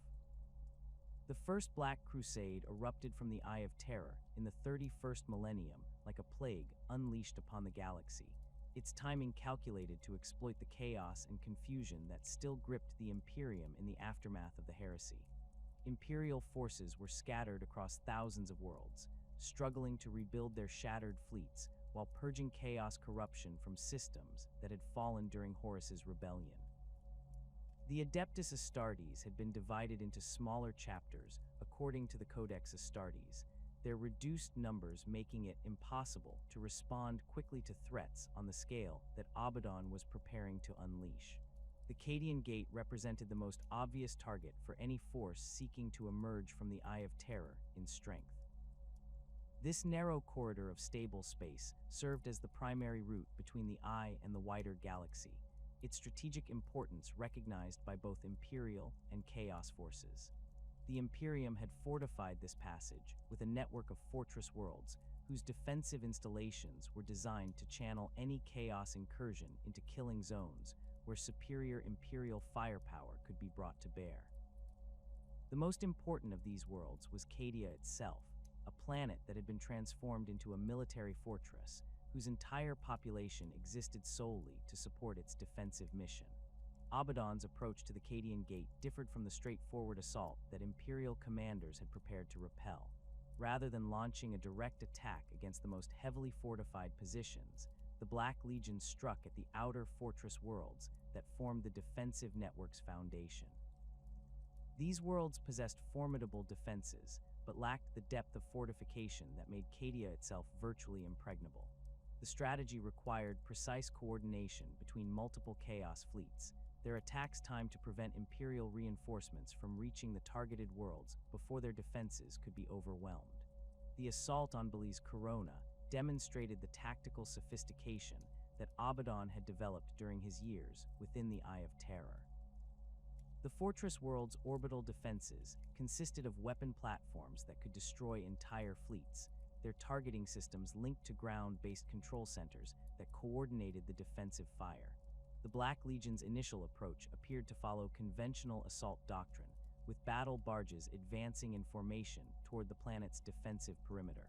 The First Black Crusade erupted from the Eye of Terror in the 31st millennium like a plague unleashed upon the galaxy, its timing calculated to exploit the chaos and confusion that still gripped the Imperium in the aftermath of the heresy. Imperial forces were scattered across thousands of worlds, struggling to rebuild their shattered fleets while purging chaos corruption from systems that had fallen during Horus's rebellion. The Adeptus Astartes had been divided into smaller chapters according to the Codex Astartes, their reduced numbers making it impossible to respond quickly to threats on the scale that Abaddon was preparing to unleash. The Cadian Gate represented the most obvious target for any force seeking to emerge from the Eye of Terror in strength. This narrow corridor of stable space served as the primary route between the Eye and the wider galaxy, its strategic importance recognized by both Imperial and Chaos forces. The Imperium had fortified this passage with a network of fortress worlds whose defensive installations were designed to channel any Chaos incursion into killing zones where superior Imperial firepower could be brought to bear. The most important of these worlds was Cadia itself, a planet that had been transformed into a military fortress whose entire population existed solely to support its defensive mission. Abaddon's approach to the Cadian Gate differed from the straightforward assault that Imperial commanders had prepared to repel. Rather than launching a direct attack against the most heavily fortified positions, the Black Legion struck at the outer fortress worlds that formed the defensive network's foundation. These worlds possessed formidable defenses, but lacked the depth of fortification that made Cadia itself virtually impregnable. The strategy required precise coordination between multiple Chaos fleets, their attacks timed to prevent Imperial reinforcements from reaching the targeted worlds before their defenses could be overwhelmed. The assault on Belize Corona demonstrated the tactical sophistication that Abaddon had developed during his years within the Eye of Terror. The fortress world's orbital defenses consisted of weapon platforms that could destroy entire fleets, their targeting systems linked to ground-based control centers that coordinated the defensive fire. The Black Legion's initial approach appeared to follow conventional assault doctrine, with battle barges advancing in formation toward the planet's defensive perimeter.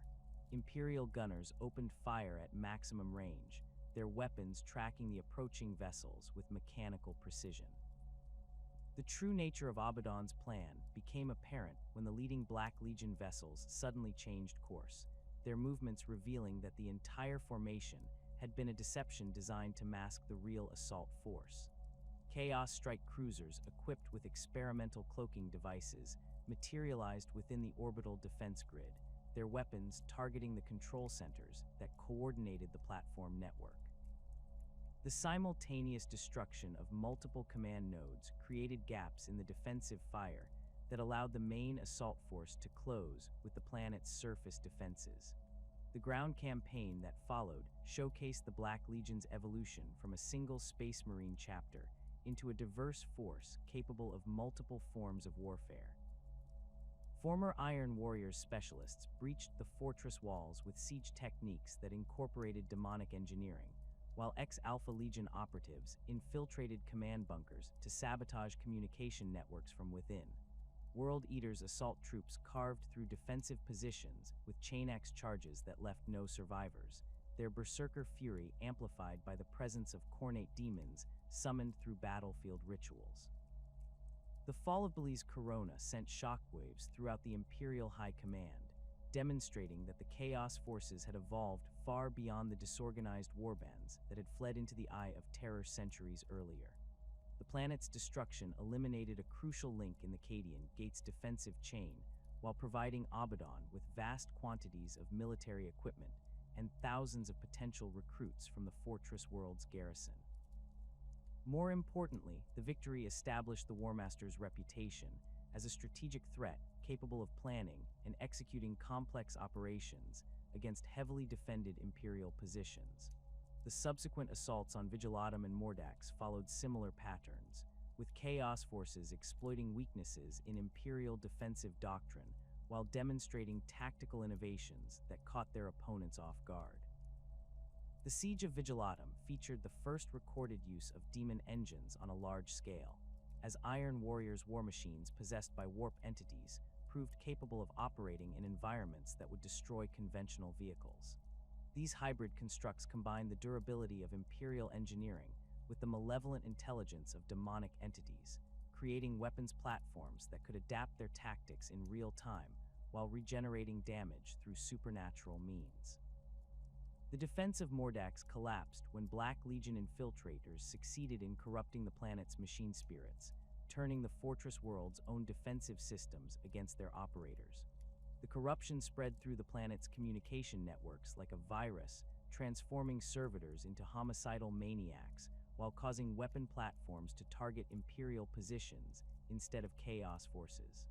Imperial gunners opened fire at maximum range, their weapons tracking the approaching vessels with mechanical precision. The true nature of Abaddon's plan became apparent when the leading Black Legion vessels suddenly changed course, their movements revealing that the entire formation had been a deception designed to mask the real assault force. Chaos Strike cruisers equipped with experimental cloaking devices materialized within the orbital defense grid, their weapons targeting the control centers that coordinated the platform network. The simultaneous destruction of multiple command nodes created gaps in the defensive fire that allowed the main assault force to close with the planet's surface defenses. The ground campaign that followed showcased the Black Legion's evolution from a single Space Marine chapter into a diverse force capable of multiple forms of warfare. Former Iron Warriors specialists breached the fortress walls with siege techniques that incorporated demonic engineering, while ex-Alpha Legion operatives infiltrated command bunkers to sabotage communication networks from within. World Eater's assault troops carved through defensive positions with chain-axe charges that left no survivors, their berserker fury amplified by the presence of cornate demons summoned through battlefield rituals. The fall of Belize Corona sent shockwaves throughout the Imperial High Command, demonstrating that the Chaos forces had evolved far beyond the disorganized warbands that had fled into the Eye of Terror centuries earlier. The planet's destruction eliminated a crucial link in the Cadian Gate's defensive chain while providing Abaddon with vast quantities of military equipment and thousands of potential recruits from the fortress world's garrison. More importantly, the victory established the War Master's reputation as a strategic threat capable of planning and executing complex operations against heavily defended Imperial positions. The subsequent assaults on Vigilatum and Mordax followed similar patterns, with Chaos forces exploiting weaknesses in Imperial defensive doctrine while demonstrating tactical innovations that caught their opponents off guard. The Siege of Vigilatum featured the first recorded use of demon engines on a large scale, as Iron Warriors war machines possessed by warp entities proved capable of operating in environments that would destroy conventional vehicles. These hybrid constructs combine the durability of Imperial engineering with the malevolent intelligence of demonic entities, creating weapons platforms that could adapt their tactics in real time while regenerating damage through supernatural means. The defense of Mordax collapsed when Black Legion infiltrators succeeded in corrupting the planet's machine spirits, turning the fortress world's own defensive systems against their operators. The corruption spread through the planet's communication networks like a virus, transforming servitors into homicidal maniacs while causing weapon platforms to target Imperial positions instead of Chaos forces.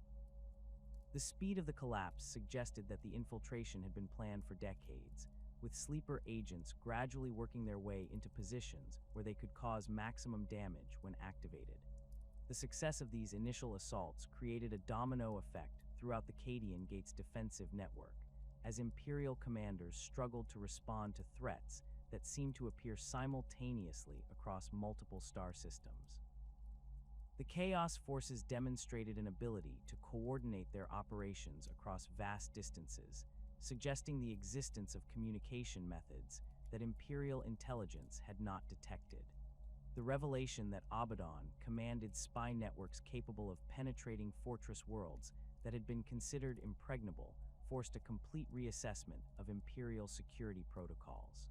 The speed of the collapse suggested that the infiltration had been planned for decades, with sleeper agents gradually working their way into positions where they could cause maximum damage when activated. The success of these initial assaults created a domino effect throughout the Cadian Gate's defensive network, as Imperial commanders struggled to respond to threats that seemed to appear simultaneously across multiple star systems. The Chaos forces demonstrated an ability to coordinate their operations across vast distances, suggesting the existence of communication methods that Imperial intelligence had not detected. The revelation that Abaddon commanded spy networks capable of penetrating fortress worlds that had been considered impregnable forced a complete reassessment of Imperial security protocols.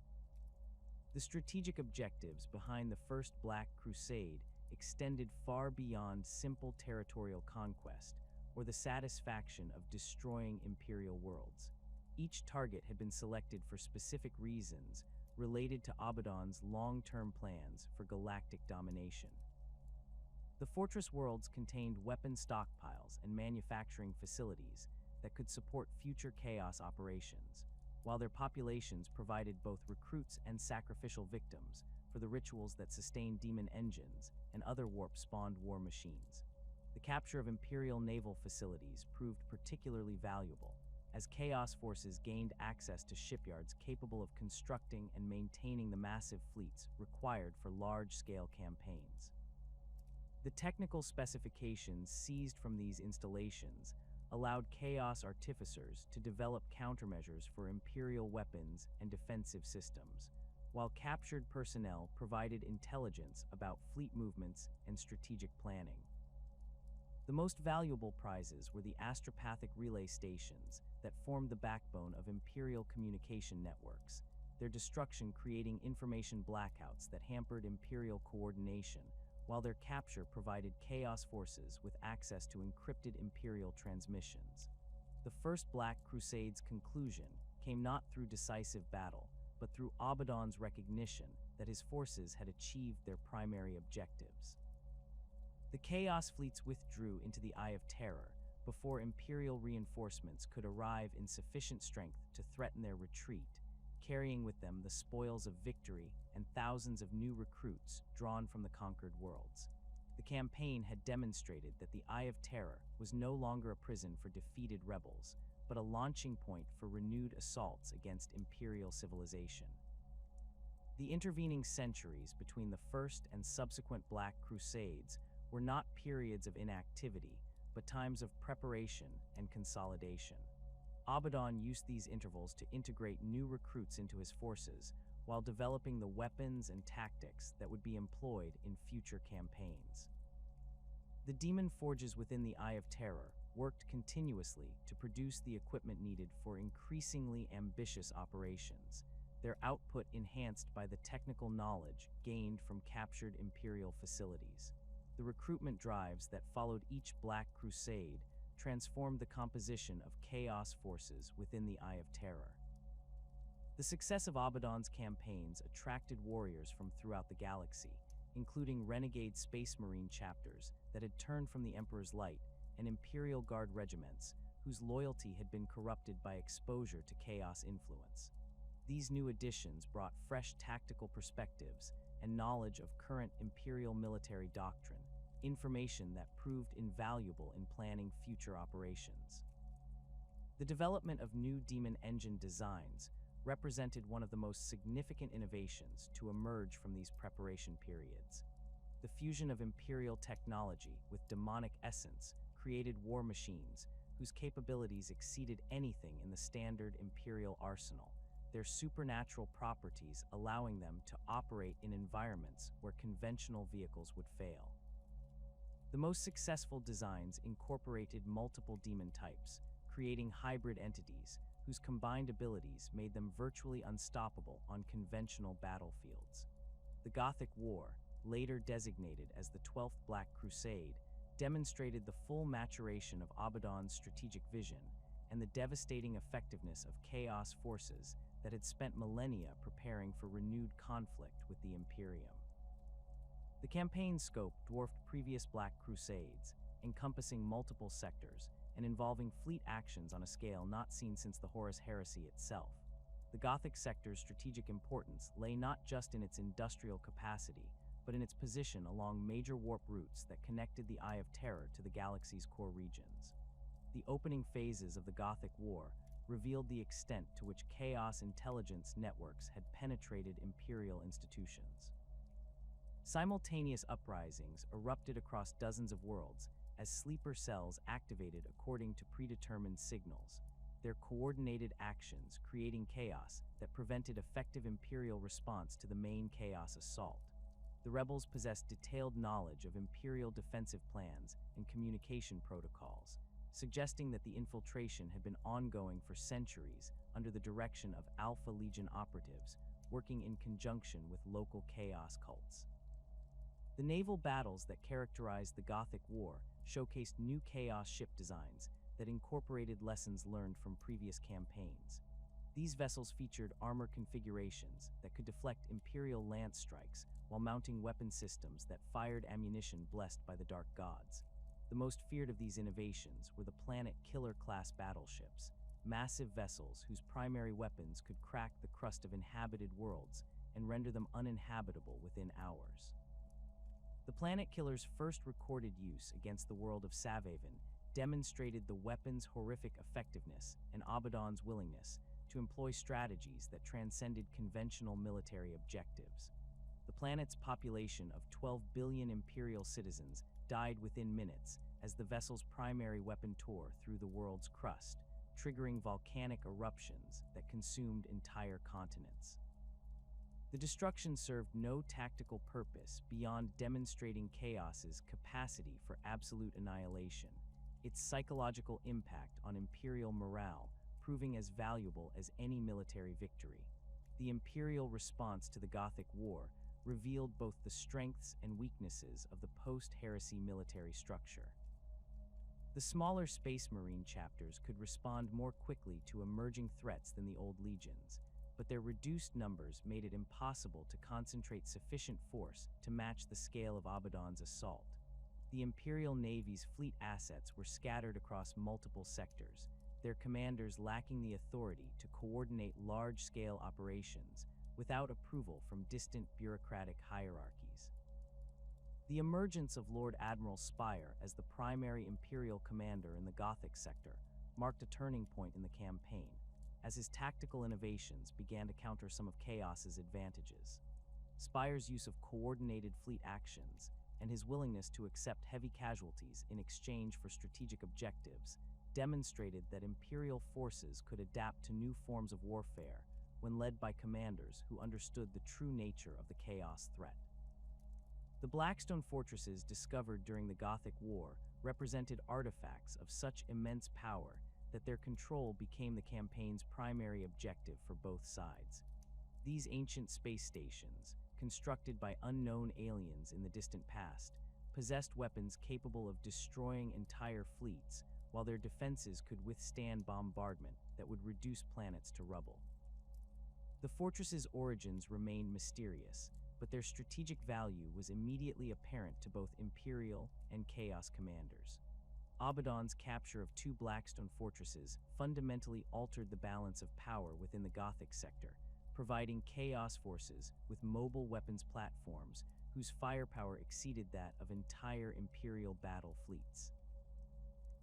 The strategic objectives behind the First Black Crusade extended far beyond simple territorial conquest or the satisfaction of destroying Imperial worlds. Each target had been selected for specific reasons related to Abaddon's long-term plans for galactic domination. The fortress worlds contained weapon stockpiles and manufacturing facilities that could support future Chaos operations, while their populations provided both recruits and sacrificial victims for the rituals that sustained demon engines and other warp-spawned war machines. The capture of Imperial naval facilities proved particularly valuable, as Chaos forces gained access to shipyards capable of constructing and maintaining the massive fleets required for large-scale campaigns. The technical specifications seized from these installations allowed Chaos artificers to develop countermeasures for Imperial weapons and defensive systems, while captured personnel provided intelligence about fleet movements and strategic planning. The most valuable prizes were the astropathic relay stations that formed the backbone of Imperial communication networks, their destruction creating information blackouts that hampered Imperial coordination, while their capture provided Chaos forces with access to encrypted Imperial transmissions. The First Black Crusade's conclusion came not through decisive battle, but through Abaddon's recognition that his forces had achieved their primary objectives. The Chaos fleets withdrew into the Eye of Terror before Imperial reinforcements could arrive in sufficient strength to threaten their retreat, carrying with them the spoils of victory and thousands of new recruits drawn from the conquered worlds. The campaign had demonstrated that the Eye of Terror was no longer a prison for defeated rebels, but a launching point for renewed assaults against Imperial civilization. The intervening centuries between the First and subsequent Black Crusades were not periods of inactivity, but times of preparation and consolidation. Abaddon used these intervals to integrate new recruits into his forces, while developing the weapons and tactics that would be employed in future campaigns. The demon forges within the Eye of Terror worked continuously to produce the equipment needed for increasingly ambitious operations, their output enhanced by the technical knowledge gained from captured Imperial facilities. The recruitment drives that followed each Black Crusade transformed the composition of Chaos forces within the Eye of Terror. The success of Abaddon's campaigns attracted warriors from throughout the galaxy, including renegade Space Marine chapters that had turned from the Emperor's Light and Imperial Guard regiments whose loyalty had been corrupted by exposure to Chaos influence. These new additions brought fresh tactical perspectives and knowledge of current Imperial military doctrine, information that proved invaluable in planning future operations. The development of new Demon engine designs represented one of the most significant innovations to emerge from these preparation periods. The fusion of Imperial technology with demonic essence created war machines whose capabilities exceeded anything in the standard Imperial arsenal, their supernatural properties allowing them to operate in environments where conventional vehicles would fail. The most successful designs incorporated multiple demon types, creating hybrid entities whose combined abilities made them virtually unstoppable on conventional battlefields. The Gothic War, later designated as the 12th Black Crusade, demonstrated the full maturation of Abaddon's strategic vision and the devastating effectiveness of Chaos forces that had spent millennia preparing for renewed conflict with the Immaterium. The campaign's scope dwarfed previous Black Crusades, encompassing multiple sectors and involving fleet actions on a scale not seen since the Horus Heresy itself. The Gothic sector's strategic importance lay not just in its industrial capacity, but in its position along major warp routes that connected the Eye of Terror to the galaxy's core regions. The opening phases of the Gothic War revealed the extent to which Chaos intelligence networks had penetrated Imperial institutions. Simultaneous uprisings erupted across dozens of worlds as sleeper cells activated according to predetermined signals, their coordinated actions creating chaos that prevented effective Imperial response to the main Chaos assault. The rebels possessed detailed knowledge of Imperial defensive plans and communication protocols, suggesting that the infiltration had been ongoing for centuries under the direction of Alpha Legion operatives working in conjunction with local Chaos cults. The naval battles that characterized the Gothic War showcased new Chaos ship designs that incorporated lessons learned from previous campaigns. These vessels featured armor configurations that could deflect Imperial lance strikes while mounting weapon systems that fired ammunition blessed by the Dark Gods. The most feared of these innovations were the Planet Killer-class battleships, massive vessels whose primary weapons could crack the crust of inhabited worlds and render them uninhabitable within hours. The Planet Killer's first recorded use against the world of Savaven demonstrated the weapon's horrific effectiveness and Abaddon's willingness to employ strategies that transcended conventional military objectives. The planet's population of 12 billion Imperial citizens died within minutes as the vessel's primary weapon tore through the world's crust, triggering volcanic eruptions that consumed entire continents. The destruction served no tactical purpose beyond demonstrating Chaos's capacity for absolute annihilation, its psychological impact on Imperial morale proving as valuable as any military victory. The Imperial response to the Gothic War revealed both the strengths and weaknesses of the post-heresy military structure. The smaller Space Marine chapters could respond more quickly to emerging threats than the old legions, but their reduced numbers made it impossible to concentrate sufficient force to match the scale of Abaddon's assault. The Imperial Navy's fleet assets were scattered across multiple sectors, their commanders lacking the authority to coordinate large-scale operations without approval from distant bureaucratic hierarchies. The emergence of Lord Admiral Spire as the primary Imperial commander in the Gothic sector marked a turning point in the campaign, as his tactical innovations began to counter some of Chaos's advantages. Spire's use of coordinated fleet actions and his willingness to accept heavy casualties in exchange for strategic objectives demonstrated that Imperial forces could adapt to new forms of warfare when led by commanders who understood the true nature of the Chaos threat. The Blackstone fortresses discovered during the Gothic War represented artifacts of such immense power that their control became the campaign's primary objective for both sides. These ancient space stations, constructed by unknown aliens in the distant past, possessed weapons capable of destroying entire fleets, while their defenses could withstand bombardment that would reduce planets to rubble. The fortress's origins remained mysterious, but their strategic value was immediately apparent to both Imperial and Chaos commanders. Abaddon's capture of two Blackstone fortresses fundamentally altered the balance of power within the Gothic sector, providing Chaos forces with mobile weapons platforms whose firepower exceeded that of entire Imperial battle fleets.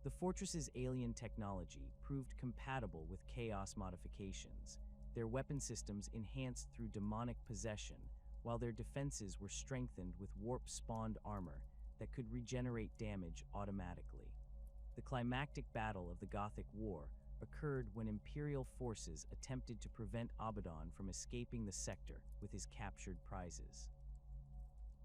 The fortress's alien technology proved compatible with Chaos modifications, their weapon systems enhanced through demonic possession, while their defenses were strengthened with warp-spawned armor that could regenerate damage automatically. The climactic battle of the Gothic War occurred when Imperial forces attempted to prevent Abaddon from escaping the sector with his captured prizes.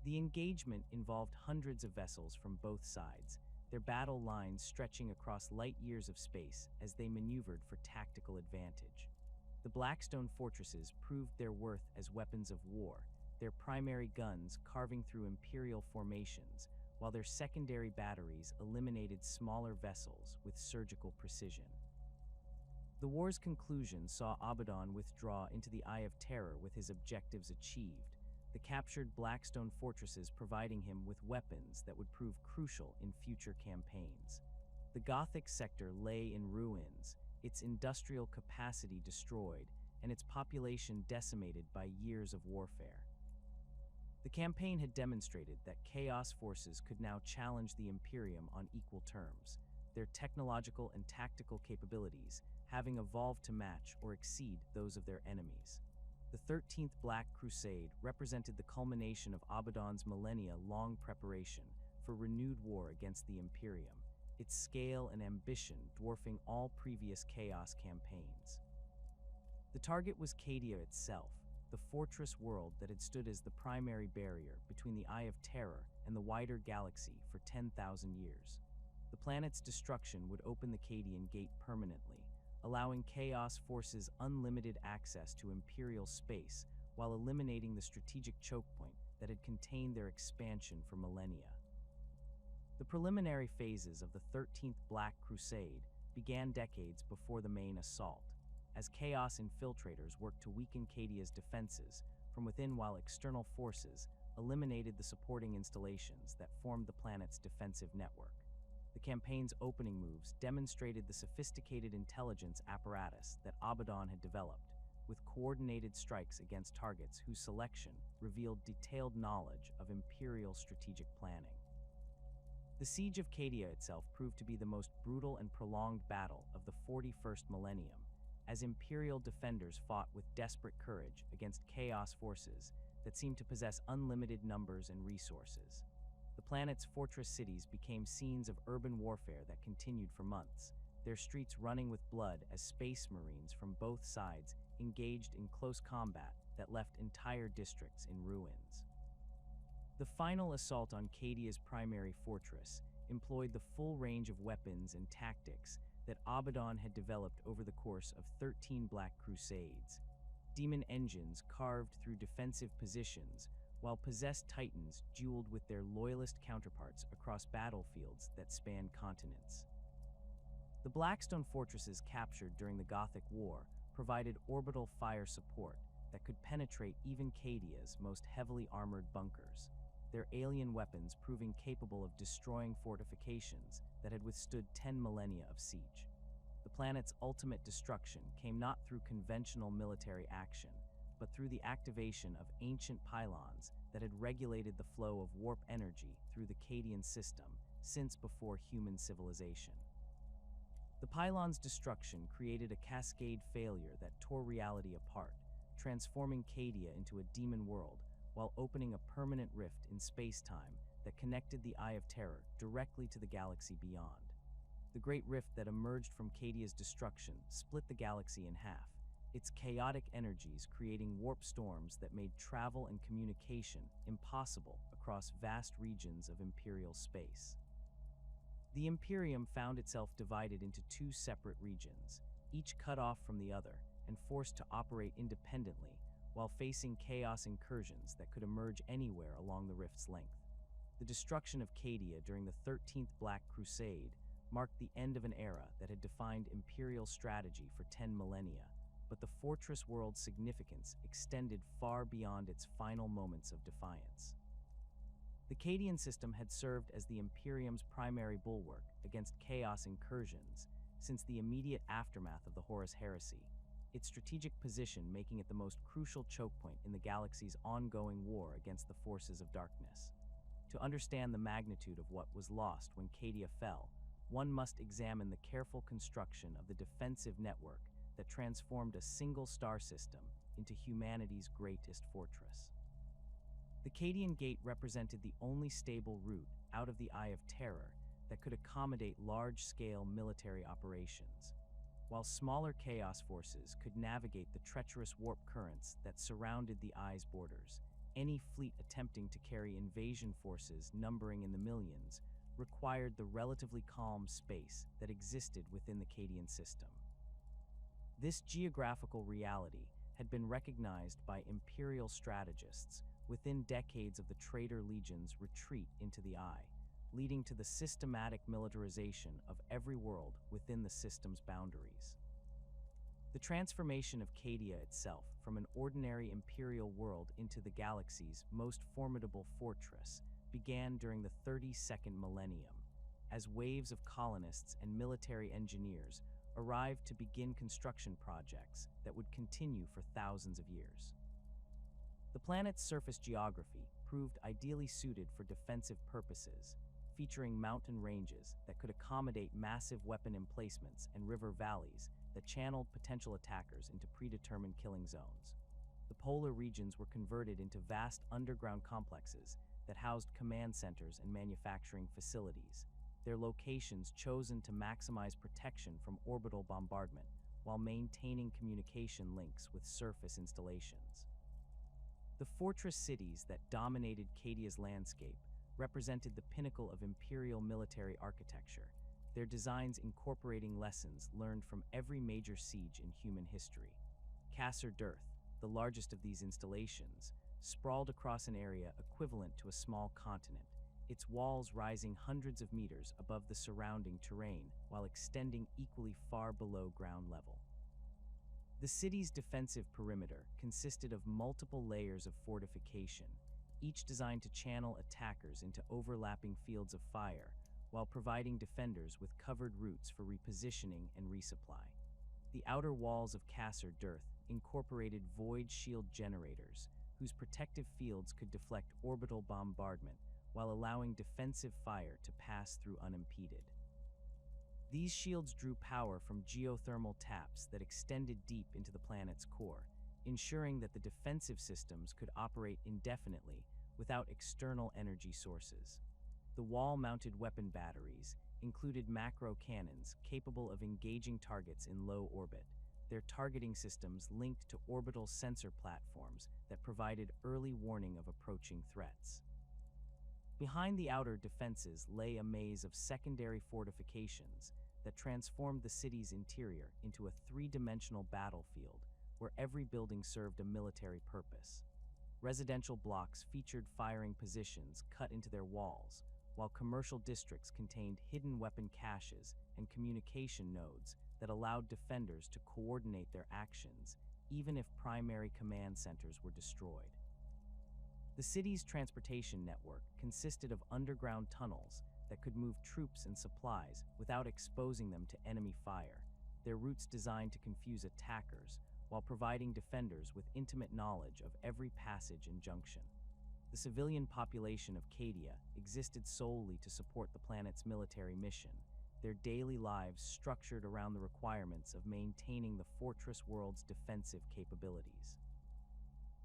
The engagement involved hundreds of vessels from both sides, their battle lines stretching across light years of space as they maneuvered for tactical advantage. The Blackstone fortresses proved their worth as weapons of war, their primary guns carving through Imperial formations, while their secondary batteries eliminated smaller vessels with surgical precision. The war's conclusion saw Abaddon withdraw into the Eye of Terror with his objectives achieved, the captured Blackstone fortresses providing him with weapons that would prove crucial in future campaigns. The Gothic sector lay in ruins, its industrial capacity destroyed, and its population decimated by years of warfare. The campaign had demonstrated that Chaos forces could now challenge the Imperium on equal terms, their technological and tactical capabilities having evolved to match or exceed those of their enemies. The 13th Black Crusade represented the culmination of Abaddon's millennia-long preparation for renewed war against the Imperium, its scale and ambition dwarfing all previous Chaos campaigns. The target was Cadia itself, the fortress world that had stood as the primary barrier between the Eye of Terror and the wider galaxy for 10,000 years. The planet's destruction would open the Cadian Gate permanently, allowing Chaos forces unlimited access to Imperial space while eliminating the strategic choke point that had contained their expansion for millennia. The preliminary phases of the 13th Black Crusade began decades before the main assault, as Chaos infiltrators worked to weaken Cadia's defenses from within while external forces eliminated the supporting installations that formed the planet's defensive network. The campaign's opening moves demonstrated the sophisticated intelligence apparatus that Abaddon had developed, with coordinated strikes against targets whose selection revealed detailed knowledge of Imperial strategic planning. The Siege of Cadia itself proved to be the most brutal and prolonged battle of the 41st millennium, as Imperial defenders fought with desperate courage against Chaos forces that seemed to possess unlimited numbers and resources. The planet's fortress cities became scenes of urban warfare that continued for months, their streets running with blood as space marines from both sides engaged in close combat that left entire districts in ruins. The final assault on Cadia's primary fortress employed the full range of weapons and tactics that Abaddon had developed over the course of 13 Black Crusades. Demon engines carved through defensive positions, while possessed titans dueled with their loyalist counterparts across battlefields that spanned continents. The Blackstone fortresses captured during the Gothic War provided orbital fire support that could penetrate even Cadia's most heavily armored bunkers, their alien weapons proving capable of destroying fortifications that had withstood 10 millennia of siege. The planet's ultimate destruction came not through conventional military action, but through the activation of ancient pylons that had regulated the flow of warp energy through the Cadian system since before human civilization. The pylons' destruction created a cascade failure that tore reality apart, transforming Cadia into a demon world while opening a permanent rift in space-time that connected the Eye of Terror directly to the galaxy beyond. The great rift that emerged from Cadia's destruction split the galaxy in half, its chaotic energies creating warp storms that made travel and communication impossible across vast regions of Imperial space. The Imperium found itself divided into two separate regions, each cut off from the other and forced to operate independently while facing Chaos incursions that could emerge anywhere along the rift's length. The destruction of Cadia during the 13th Black Crusade marked the end of an era that had defined Imperial strategy for 10 millennia, but the fortress world's significance extended far beyond its final moments of defiance. The Cadian system had served as the Imperium's primary bulwark against chaos incursions since the immediate aftermath of the Horus Heresy, its strategic position making it the most crucial choke point in the galaxy's ongoing war against the forces of darkness. To understand the magnitude of what was lost when Cadia fell, one must examine the careful construction of the defensive network that transformed a single star system into humanity's greatest fortress. The Cadian Gate represented the only stable route out of the Eye of Terror that could accommodate large-scale military operations, while smaller chaos forces could navigate the treacherous warp currents that surrounded the Eye's borders. Any fleet attempting to carry invasion forces numbering in the millions required the relatively calm space that existed within the Cadian system. This geographical reality had been recognized by Imperial strategists within decades of the Traitor Legions' retreat into the Eye, leading to the systematic militarization of every world within the system's boundaries. The transformation of Cadia itself from an ordinary Imperial world into the galaxy's most formidable fortress began during the 32nd millennium, as waves of colonists and military engineers arrived to begin construction projects that would continue for thousands of years. The planet's surface geography proved ideally suited for defensive purposes, featuring mountain ranges that could accommodate massive weapon emplacements and river valleys that channeled potential attackers into predetermined killing zones. The polar regions were converted into vast underground complexes that housed command centers and manufacturing facilities, their locations chosen to maximize protection from orbital bombardment while maintaining communication links with surface installations. The fortress cities that dominated Cadia's landscape represented the pinnacle of Imperial military architecture, their designs incorporating lessons learned from every major siege in human history. Kasr Dirth, the largest of these installations, sprawled across an area equivalent to a small continent, its walls rising hundreds of meters above the surrounding terrain while extending equally far below ground level. The city's defensive perimeter consisted of multiple layers of fortification, each designed to channel attackers into overlapping fields of fire while providing defenders with covered routes for repositioning and resupply. The outer walls of Kasr Dirth incorporated void shield generators, whose protective fields could deflect orbital bombardment while allowing defensive fire to pass through unimpeded. These shields drew power from geothermal taps that extended deep into the planet's core, ensuring that the defensive systems could operate indefinitely without external energy sources. The wall-mounted weapon batteries included macro cannons capable of engaging targets in low orbit, their targeting systems linked to orbital sensor platforms that provided early warning of approaching threats. Behind the outer defenses lay a maze of secondary fortifications that transformed the city's interior into a three-dimensional battlefield where every building served a military purpose. Residential blocks featured firing positions cut into their walls, while commercial districts contained hidden weapon caches and communication nodes that allowed defenders to coordinate their actions even if primary command centers were destroyed. The city's transportation network consisted of underground tunnels that could move troops and supplies without exposing them to enemy fire, their routes designed to confuse attackers while providing defenders with intimate knowledge of every passage and junction. The civilian population of Cadia existed solely to support the planet's military mission, their daily lives structured around the requirements of maintaining the fortress world's defensive capabilities.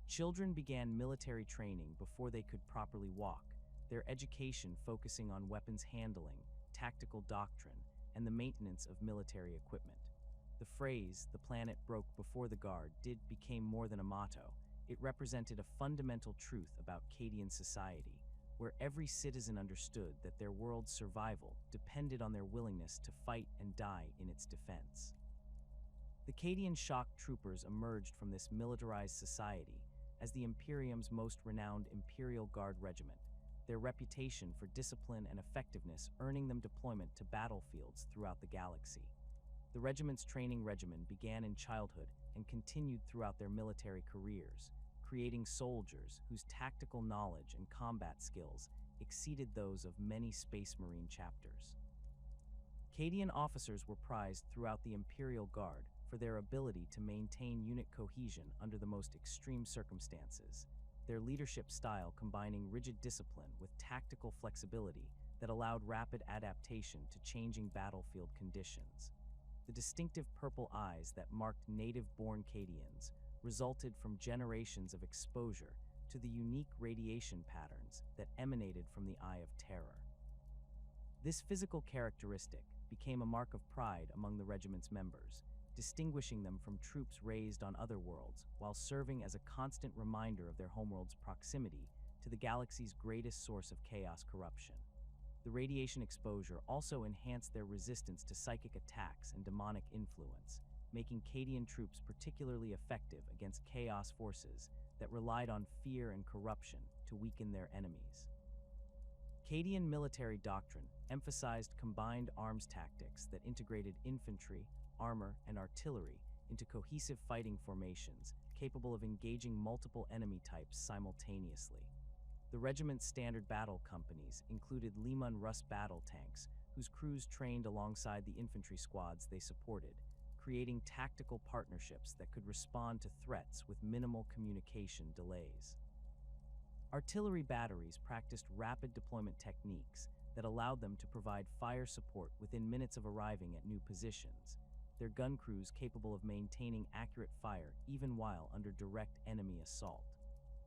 Children began military training before they could properly walk, their education focusing on weapons handling, tactical doctrine, and the maintenance of military equipment. The phrase, "the planet broke before the guard," became more than a motto. It represented a fundamental truth about Cadian society, where every citizen understood that their world's survival depended on their willingness to fight and die in its defense. The Cadian shock troopers emerged from this militarized society as the Imperium's most renowned Imperial Guard regiment, their reputation for discipline and effectiveness earning them deployment to battlefields throughout the galaxy. The regiment's training regimen began in childhood and continued throughout their military careers, creating soldiers whose tactical knowledge and combat skills exceeded those of many Space Marine chapters. Cadian officers were prized throughout the Imperial Guard for their ability to maintain unit cohesion under the most extreme circumstances, their leadership style combining rigid discipline with tactical flexibility that allowed rapid adaptation to changing battlefield conditions. The distinctive purple eyes that marked native-born Cadians resulted from generations of exposure to the unique radiation patterns that emanated from the Eye of Terror. This physical characteristic became a mark of pride among the regiment's members, distinguishing them from troops raised on other worlds while serving as a constant reminder of their homeworld's proximity to the galaxy's greatest source of chaos corruption. The radiation exposure also enhanced their resistance to psychic attacks and demonic influence, making Cadian troops particularly effective against chaos forces that relied on fear and corruption to weaken their enemies. Cadian military doctrine emphasized combined arms tactics that integrated infantry, armor, and artillery into cohesive fighting formations capable of engaging multiple enemy types simultaneously. The regiment's standard battle companies included Leman Russ battle tanks, whose crews trained alongside the infantry squads they supported, creating tactical partnerships that could respond to threats with minimal communication delays. Artillery batteries practiced rapid deployment techniques that allowed them to provide fire support within minutes of arriving at new positions, their gun crews capable of maintaining accurate fire even while under direct enemy assault.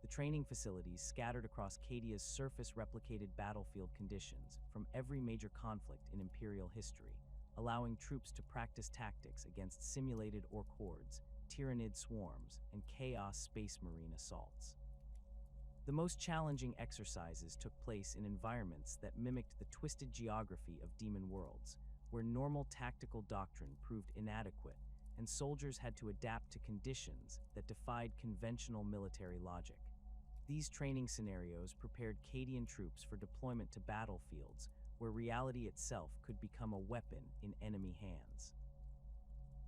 The training facilities scattered across Cadia's surface-replicated battlefield conditions from every major conflict in Imperial history, allowing troops to practice tactics against simulated orc hordes, Tyranid swarms, and chaos Space Marine assaults. The most challenging exercises took place in environments that mimicked the twisted geography of demon worlds, where normal tactical doctrine proved inadequate and soldiers had to adapt to conditions that defied conventional military logic. These training scenarios prepared Cadian troops for deployment to battlefields where reality itself could become a weapon in enemy hands.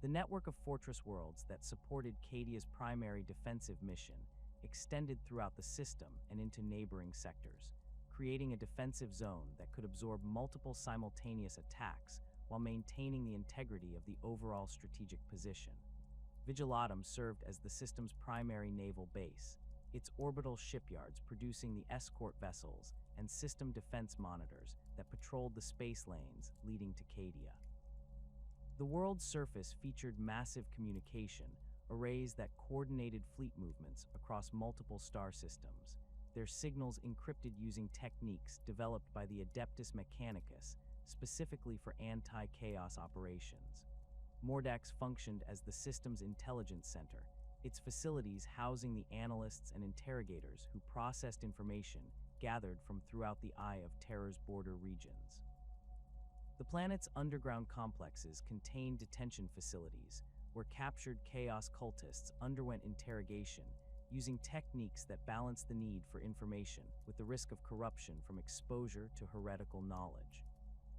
The network of fortress worlds that supported Cadia's primary defensive mission extended throughout the system and into neighboring sectors, creating a defensive zone that could absorb multiple simultaneous attacks while maintaining the integrity of the overall strategic position. Vigilatum served as the system's primary naval base, its orbital shipyards producing the escort vessels and system defense monitors that patrolled the space lanes leading to Cadia. The world's surface featured massive communication arrays that coordinated fleet movements across multiple star systems, their signals encrypted using techniques developed by the Adeptus Mechanicus specifically for anti-chaos operations. Mordax functioned as the system's intelligence center, its facilities housing the analysts and interrogators who processed information gathered from throughout the Eye of Terror's border regions. The planet's underground complexes contained detention facilities where captured chaos cultists underwent interrogation using techniques that balanced the need for information with the risk of corruption from exposure to heretical knowledge.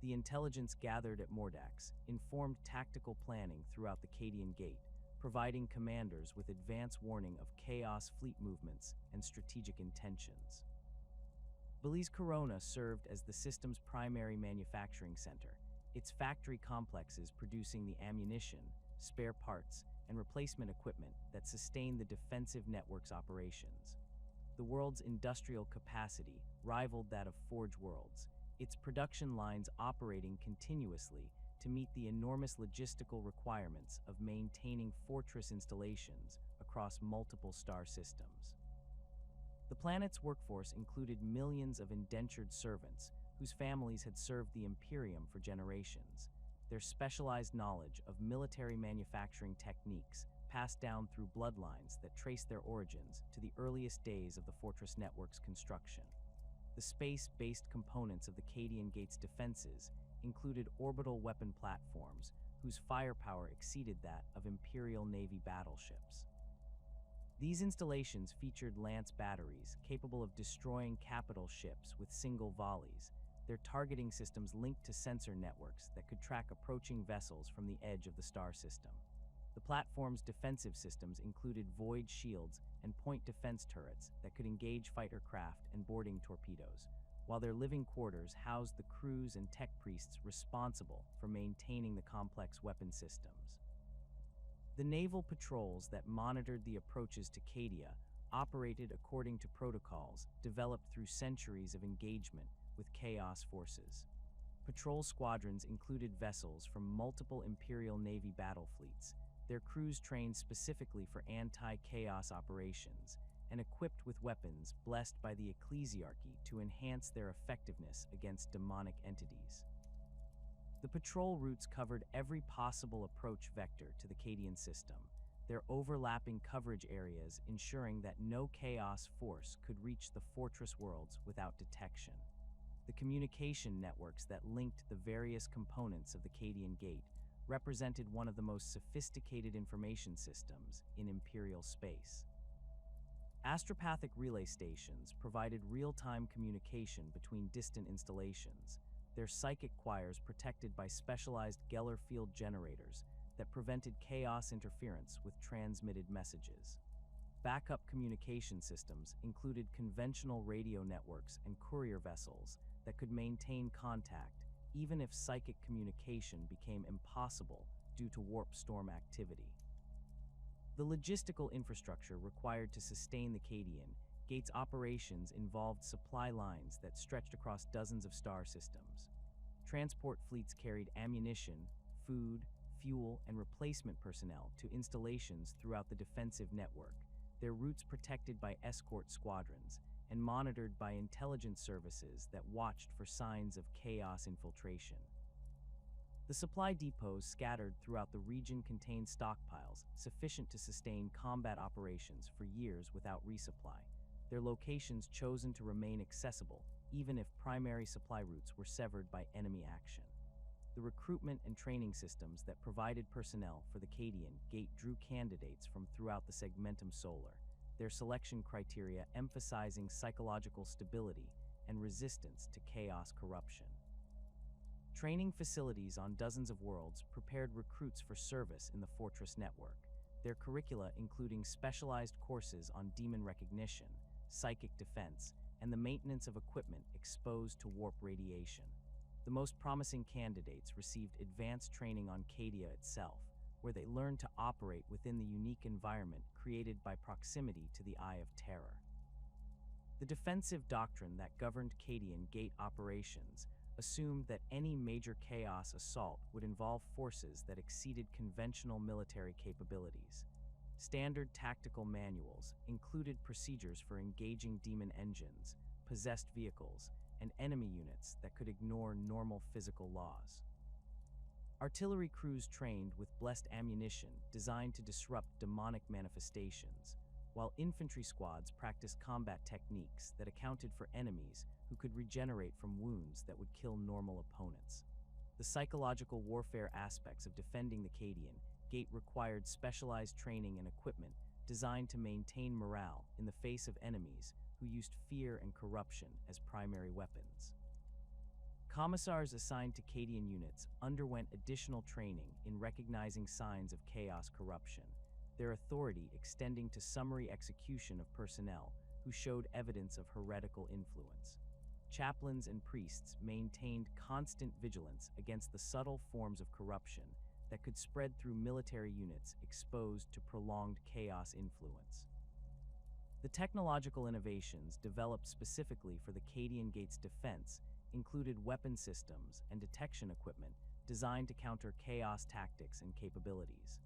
The intelligence gathered at Mordax informed tactical planning throughout the Cadian Gate, providing commanders with advance warning of chaos fleet movements and strategic intentions. Belize Corona served as the system's primary manufacturing center, its factory complexes producing the ammunition, spare parts, and replacement equipment that sustained the defensive network's operations. The world's industrial capacity rivaled that of Forge Worlds, its production lines operating continuously to meet the enormous logistical requirements of maintaining fortress installations across multiple star systems. The planet's workforce included millions of indentured servants whose families had served the Imperium for generations, their specialized knowledge of military manufacturing techniques passed down through bloodlines that trace their origins to the earliest days of the Fortress Network's construction. The space-based components of the Cadian Gate's defenses included orbital weapon platforms whose firepower exceeded that of Imperial Navy battleships. These installations featured lance batteries capable of destroying capital ships with single volleys, their targeting systems linked to sensor networks that could track approaching vessels from the edge of the star system. The The platform's defensive systems included void shields and point defense turrets that could engage fighter craft and boarding torpedoes, while their living quarters housed the crews and tech priests responsible for maintaining the complex weapon systems. The naval patrols that monitored the approaches to Cadia operated according to protocols developed through centuries of engagement with Chaos forces. Patrol squadrons included vessels from multiple Imperial Navy battle fleets, their crews trained specifically for anti-Chaos operations and equipped with weapons blessed by the Ecclesiarchy to enhance their effectiveness against demonic entities. The patrol routes covered every possible approach vector to the Cadian system, their overlapping coverage areas ensuring that no Chaos force could reach the fortress worlds without detection. The communication networks that linked the various components of the Cadian Gate represented one of the most sophisticated information systems in Imperial space. Astropathic relay stations provided real-time communication between distant installations, their psychic choirs protected by specialized Geller field generators that prevented Chaos interference with transmitted messages. Backup communication systems included conventional radio networks and courier vessels that could maintain contact even if psychic communication became impossible due to warp storm activity. The logistical infrastructure required to sustain the Cadian Gate's operations involved supply lines that stretched across dozens of star systems. Transport fleets carried ammunition, food, fuel, and replacement personnel to installations throughout the defensive network, their routes protected by escort squadrons and monitored by intelligence services that watched for signs of Chaos infiltration. The supply depots scattered throughout the region contained stockpiles sufficient to sustain combat operations for years without resupply, their locations chosen to remain accessible even if primary supply routes were severed by enemy action. The recruitment and training systems that provided personnel for the Cadian Gate drew candidates from throughout the Segmentum Solar, their selection criteria emphasizing psychological stability and resistance to Chaos corruption. Training facilities on dozens of worlds prepared recruits for service in the Fortress network, their curricula including specialized courses on demon recognition, psychic defense, and the maintenance of equipment exposed to warp radiation. The most promising candidates received advanced training on Cadia itself, where they learned to operate within the unique environment created by proximity to the Eye of Terror. The defensive doctrine that governed Cadian Gate operations assumed that any major Chaos assault would involve forces that exceeded conventional military capabilities. Standard tactical manuals included procedures for engaging demon engines, possessed vehicles, and enemy units that could ignore normal physical laws. Artillery crews trained with blessed ammunition designed to disrupt demonic manifestations, while infantry squads practiced combat techniques that accounted for enemies who could regenerate from wounds that would kill normal opponents. The psychological warfare aspects of defending the Cadian Gate required specialized training and equipment designed to maintain morale in the face of enemies who used fear and corruption as primary weapons. Commissars assigned to Cadian units underwent additional training in recognizing signs of Chaos corruption, their authority extending to summary execution of personnel who showed evidence of heretical influence. Chaplains and priests maintained constant vigilance against the subtle forms of corruption that could spread through military units exposed to prolonged Chaos influence. The technological innovations developed specifically for the Cadian Gate's defense included weapon systems and detection equipment designed to counter Chaos tactics and capabilities.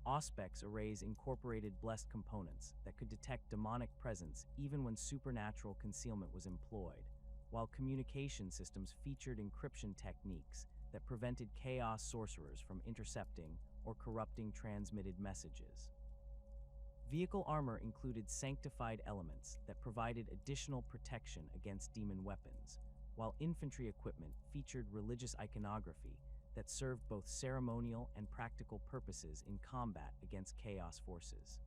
Auspex arrays incorporated blessed components that could detect demonic presence even when supernatural concealment was employed, while communication systems featured encryption techniques that prevented Chaos sorcerers from intercepting or corrupting transmitted messages. Vehicle armor included sanctified elements that provided additional protection against demon weapons, while infantry equipment featured religious iconography that served both ceremonial and practical purposes in combat against Chaos forces.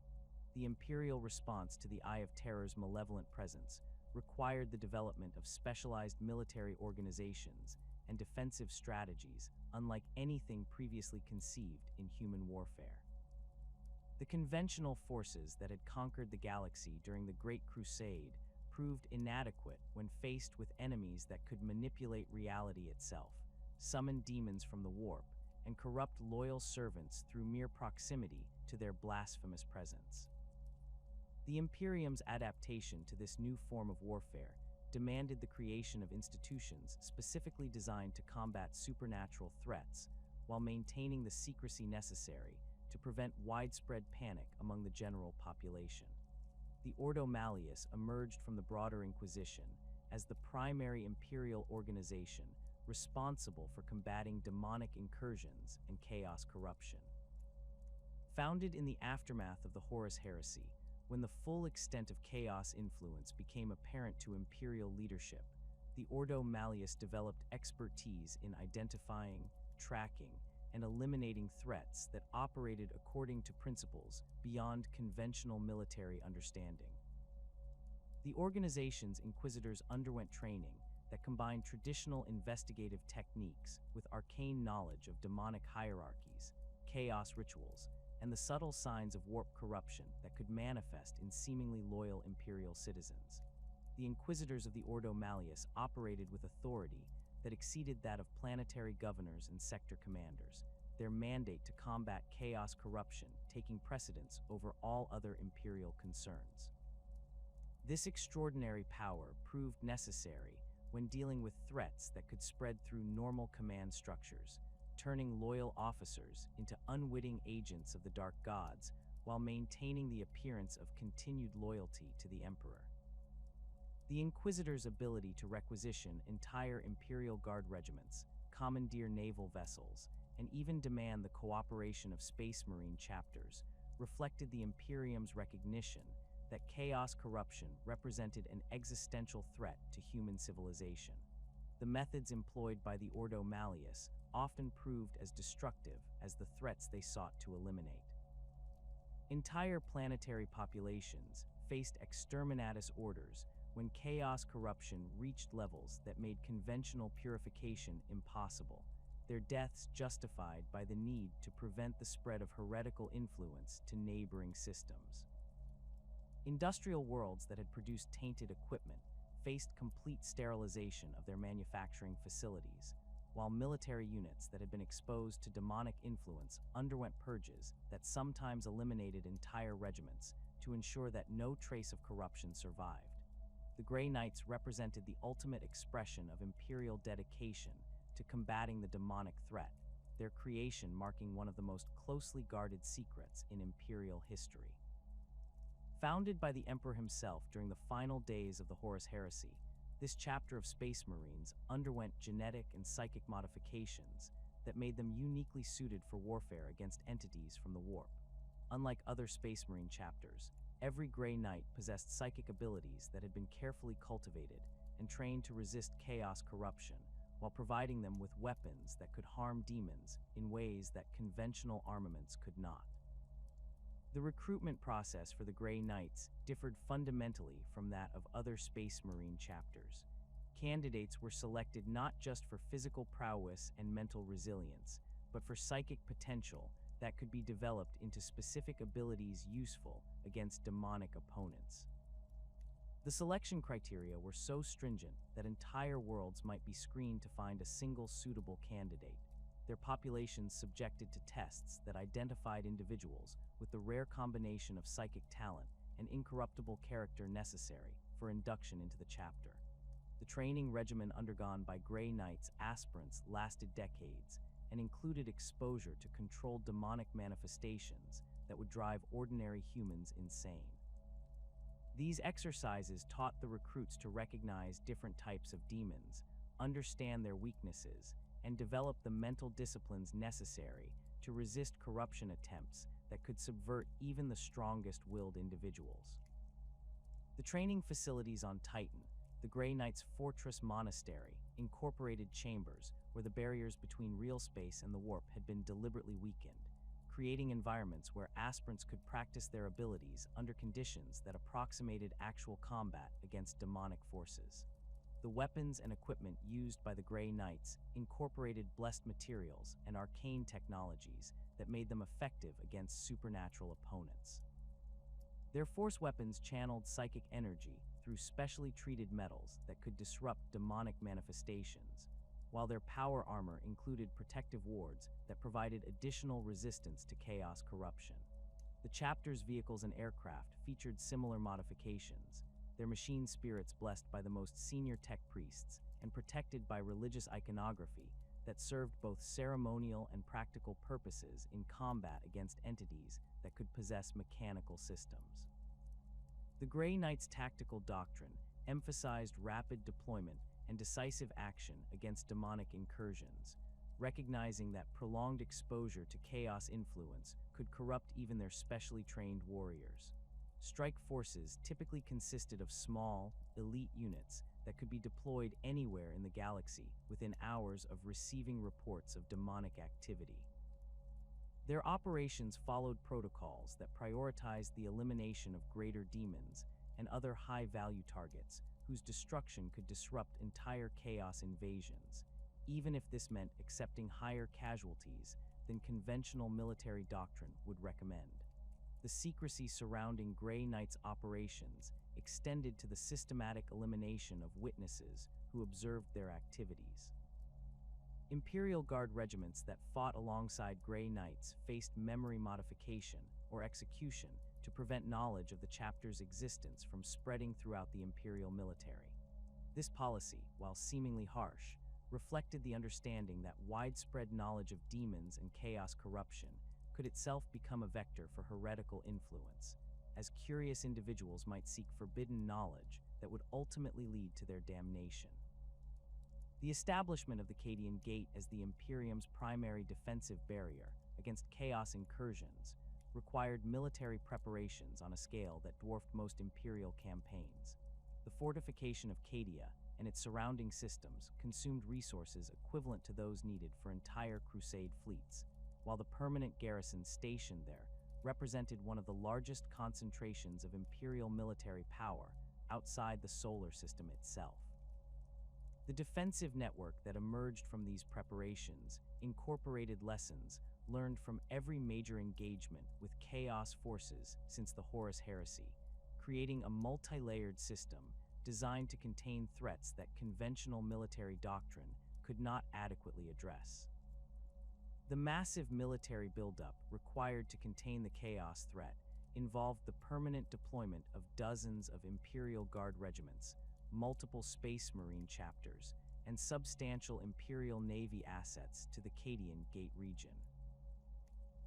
The Imperial response to the Eye of Terror's malevolent presence required the development of specialized military organizations and defensive strategies unlike anything previously conceived in human warfare. The conventional forces that had conquered the galaxy during the Great Crusade proved inadequate when faced with enemies that could manipulate reality itself, summon demons from the warp, and corrupt loyal servants through mere proximity to their blasphemous presence. The Imperium's adaptation to this new form of warfare demanded the creation of institutions specifically designed to combat supernatural threats while maintaining the secrecy necessary to prevent widespread panic among the general population. The Ordo Malleus emerged from the broader Inquisition as the primary imperial organization responsible for combating demonic incursions and chaos corruption. Founded in the aftermath of the Horus Heresy, when the full extent of chaos influence became apparent to imperial leadership, the Ordo Malleus developed expertise in identifying, tracking, and eliminating threats that operated according to principles beyond conventional military understanding. The organization's inquisitors underwent training that combined traditional investigative techniques with arcane knowledge of demonic hierarchies, chaos rituals, and the subtle signs of warp corruption that could manifest in seemingly loyal imperial citizens. The inquisitors of the Ordo Malleus operated with authority that exceeded that of planetary governors and sector commanders, their mandate to combat chaos corruption taking precedence over all other imperial concerns. This extraordinary power proved necessary when dealing with threats that could spread through normal command structures, turning loyal officers into unwitting agents of the dark gods while maintaining the appearance of continued loyalty to the Emperor. The Inquisitors' ability to requisition entire Imperial Guard regiments, commandeer naval vessels, and even demand the cooperation of Space Marine chapters reflected the Imperium's recognition that chaos corruption represented an existential threat to human civilization. The methods employed by the Ordo Malleus often proved as destructive as the threats they sought to eliminate. Entire planetary populations faced exterminatus orders when chaos corruption reached levels that made conventional purification impossible, their deaths justified by the need to prevent the spread of heretical influence to neighboring systems. Industrial worlds that had produced tainted equipment faced complete sterilization of their manufacturing facilities, while military units that had been exposed to demonic influence underwent purges that sometimes eliminated entire regiments to ensure that no trace of corruption survived. The Grey Knights represented the ultimate expression of imperial dedication to combating the demonic threat, their creation marking one of the most closely guarded secrets in imperial history. Founded by the Emperor himself during the final days of the Horus Heresy, this chapter of Space Marines underwent genetic and psychic modifications that made them uniquely suited for warfare against entities from the warp. Unlike other Space Marine chapters, every Grey Knight possessed psychic abilities that had been carefully cultivated and trained to resist chaos corruption, while providing them with weapons that could harm demons in ways that conventional armaments could not. The recruitment process for the Grey Knights differed fundamentally from that of other Space Marine chapters. Candidates were selected not just for physical prowess and mental resilience, but for psychic potential that could be developed into specific abilities useful against demonic opponents. The selection criteria were so stringent that entire worlds might be screened to find a single suitable candidate, their populations subjected to tests that identified individuals with the rare combination of psychic talent and incorruptible character necessary for induction into the chapter. The training regimen undergone by Grey Knights aspirants lasted decades and included exposure to controlled demonic manifestations that would drive ordinary humans insane. These exercises taught the recruits to recognize different types of demons, understand their weaknesses, and develop the mental disciplines necessary to resist corruption attempts that could subvert even the strongest-willed individuals. The training facilities on Titan, the Grey Knights' fortress monastery, incorporated chambers where the barriers between real space and the warp had been deliberately weakened, creating environments where aspirants could practice their abilities under conditions that approximated actual combat against demonic forces. The weapons and equipment used by the Grey Knights incorporated blessed materials and arcane technologies that made them effective against supernatural opponents. Their force weapons channeled psychic energy through specially treated metals that could disrupt demonic manifestations, while their power armor included protective wards that provided additional resistance to chaos corruption. The chapter's vehicles and aircraft featured similar modifications, their machine spirits blessed by the most senior tech priests and protected by religious iconography that served both ceremonial and practical purposes in combat against entities that could possess mechanical systems. The Grey Knights' tactical doctrine emphasized rapid deployment and decisive action against demonic incursions, recognizing that prolonged exposure to chaos influence could corrupt even their specially trained warriors. Strike forces typically consisted of small, elite units that could be deployed anywhere in the galaxy within hours of receiving reports of demonic activity. Their operations followed protocols that prioritized the elimination of greater demons and other high-value targets whose destruction could disrupt entire chaos invasions, even if this meant accepting higher casualties than conventional military doctrine would recommend. The secrecy surrounding Grey Knights' operations extended to the systematic elimination of witnesses who observed their activities. Imperial Guard regiments that fought alongside Grey Knights faced memory modification or execution to prevent knowledge of the chapter's existence from spreading throughout the Imperial military. This policy, while seemingly harsh, reflected the understanding that widespread knowledge of demons and chaos corruption could itself become a vector for heretical influence, as curious individuals might seek forbidden knowledge that would ultimately lead to their damnation. The establishment of the Cadian Gate as the Imperium's primary defensive barrier against chaos incursions required military preparations on a scale that dwarfed most Imperial campaigns. The fortification of Cadia and its surrounding systems consumed resources equivalent to those needed for entire Crusade fleets, while the permanent garrison stationed there represented one of the largest concentrations of Imperial military power outside the solar system itself. The defensive network that emerged from these preparations incorporated lessons learned from every major engagement with chaos forces since the Horus Heresy, creating a multi-layered system designed to contain threats that conventional military doctrine could not adequately address. The massive military buildup required to contain the chaos threat involved the permanent deployment of dozens of Imperial Guard regiments, multiple Space Marine chapters, and substantial Imperial Navy assets to the Cadian Gate region.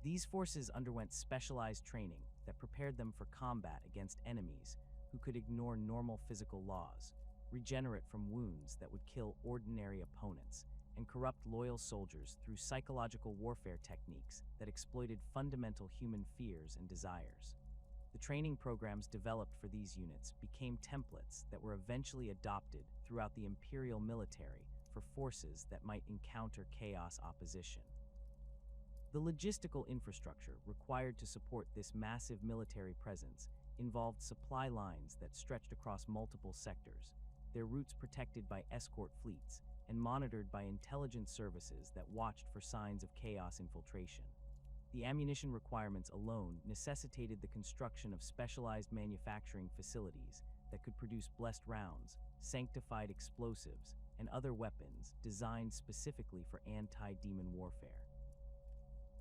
These forces underwent specialized training that prepared them for combat against enemies who could ignore normal physical laws, regenerate from wounds that would kill ordinary opponents, and corrupt loyal soldiers through psychological warfare techniques that exploited fundamental human fears and desires. The training programs developed for these units became templates that were eventually adopted throughout the Imperial military for forces that might encounter chaos opposition. The logistical infrastructure required to support this massive military presence involved supply lines that stretched across multiple sectors, their routes protected by escort fleets and monitored by intelligence services that watched for signs of chaos infiltration. The ammunition requirements alone necessitated the construction of specialized manufacturing facilities that could produce blessed rounds, sanctified explosives, and other weapons designed specifically for anti-demon warfare.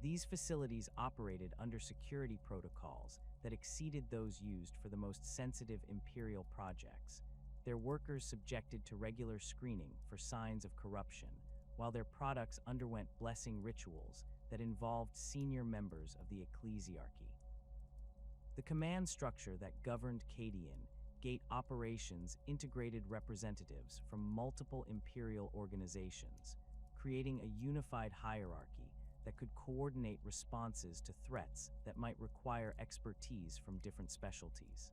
These facilities operated under security protocols that exceeded those used for the most sensitive Imperial projects, their workers subjected to regular screening for signs of corruption, while their products underwent blessing rituals that involved senior members of the ecclesiarchy. The command structure that governed Cadian Gate operations integrated representatives from multiple Imperial organizations, creating a unified hierarchy that could coordinate responses to threats that might require expertise from different specialties.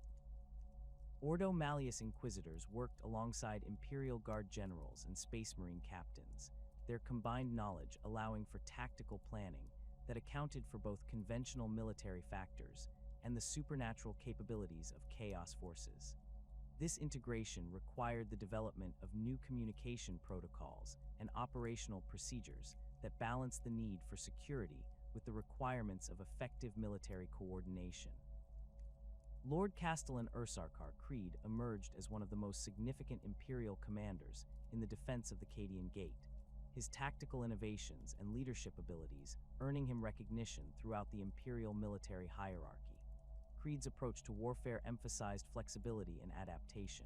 Ordo Malleus Inquisitors worked alongside Imperial Guard generals and Space Marine captains, their combined knowledge allowing for tactical planning that accounted for both conventional military factors and the supernatural capabilities of chaos forces. This integration required the development of new communication protocols and operational procedures that balanced the need for security with the requirements of effective military coordination. Lord Castellan Ursarkar Creed emerged as one of the most significant Imperial commanders in the defense of the Cadian Gate, his tactical innovations and leadership abilities earning him recognition throughout the Imperial military hierarchy. Creed's approach to warfare emphasized flexibility and adaptation,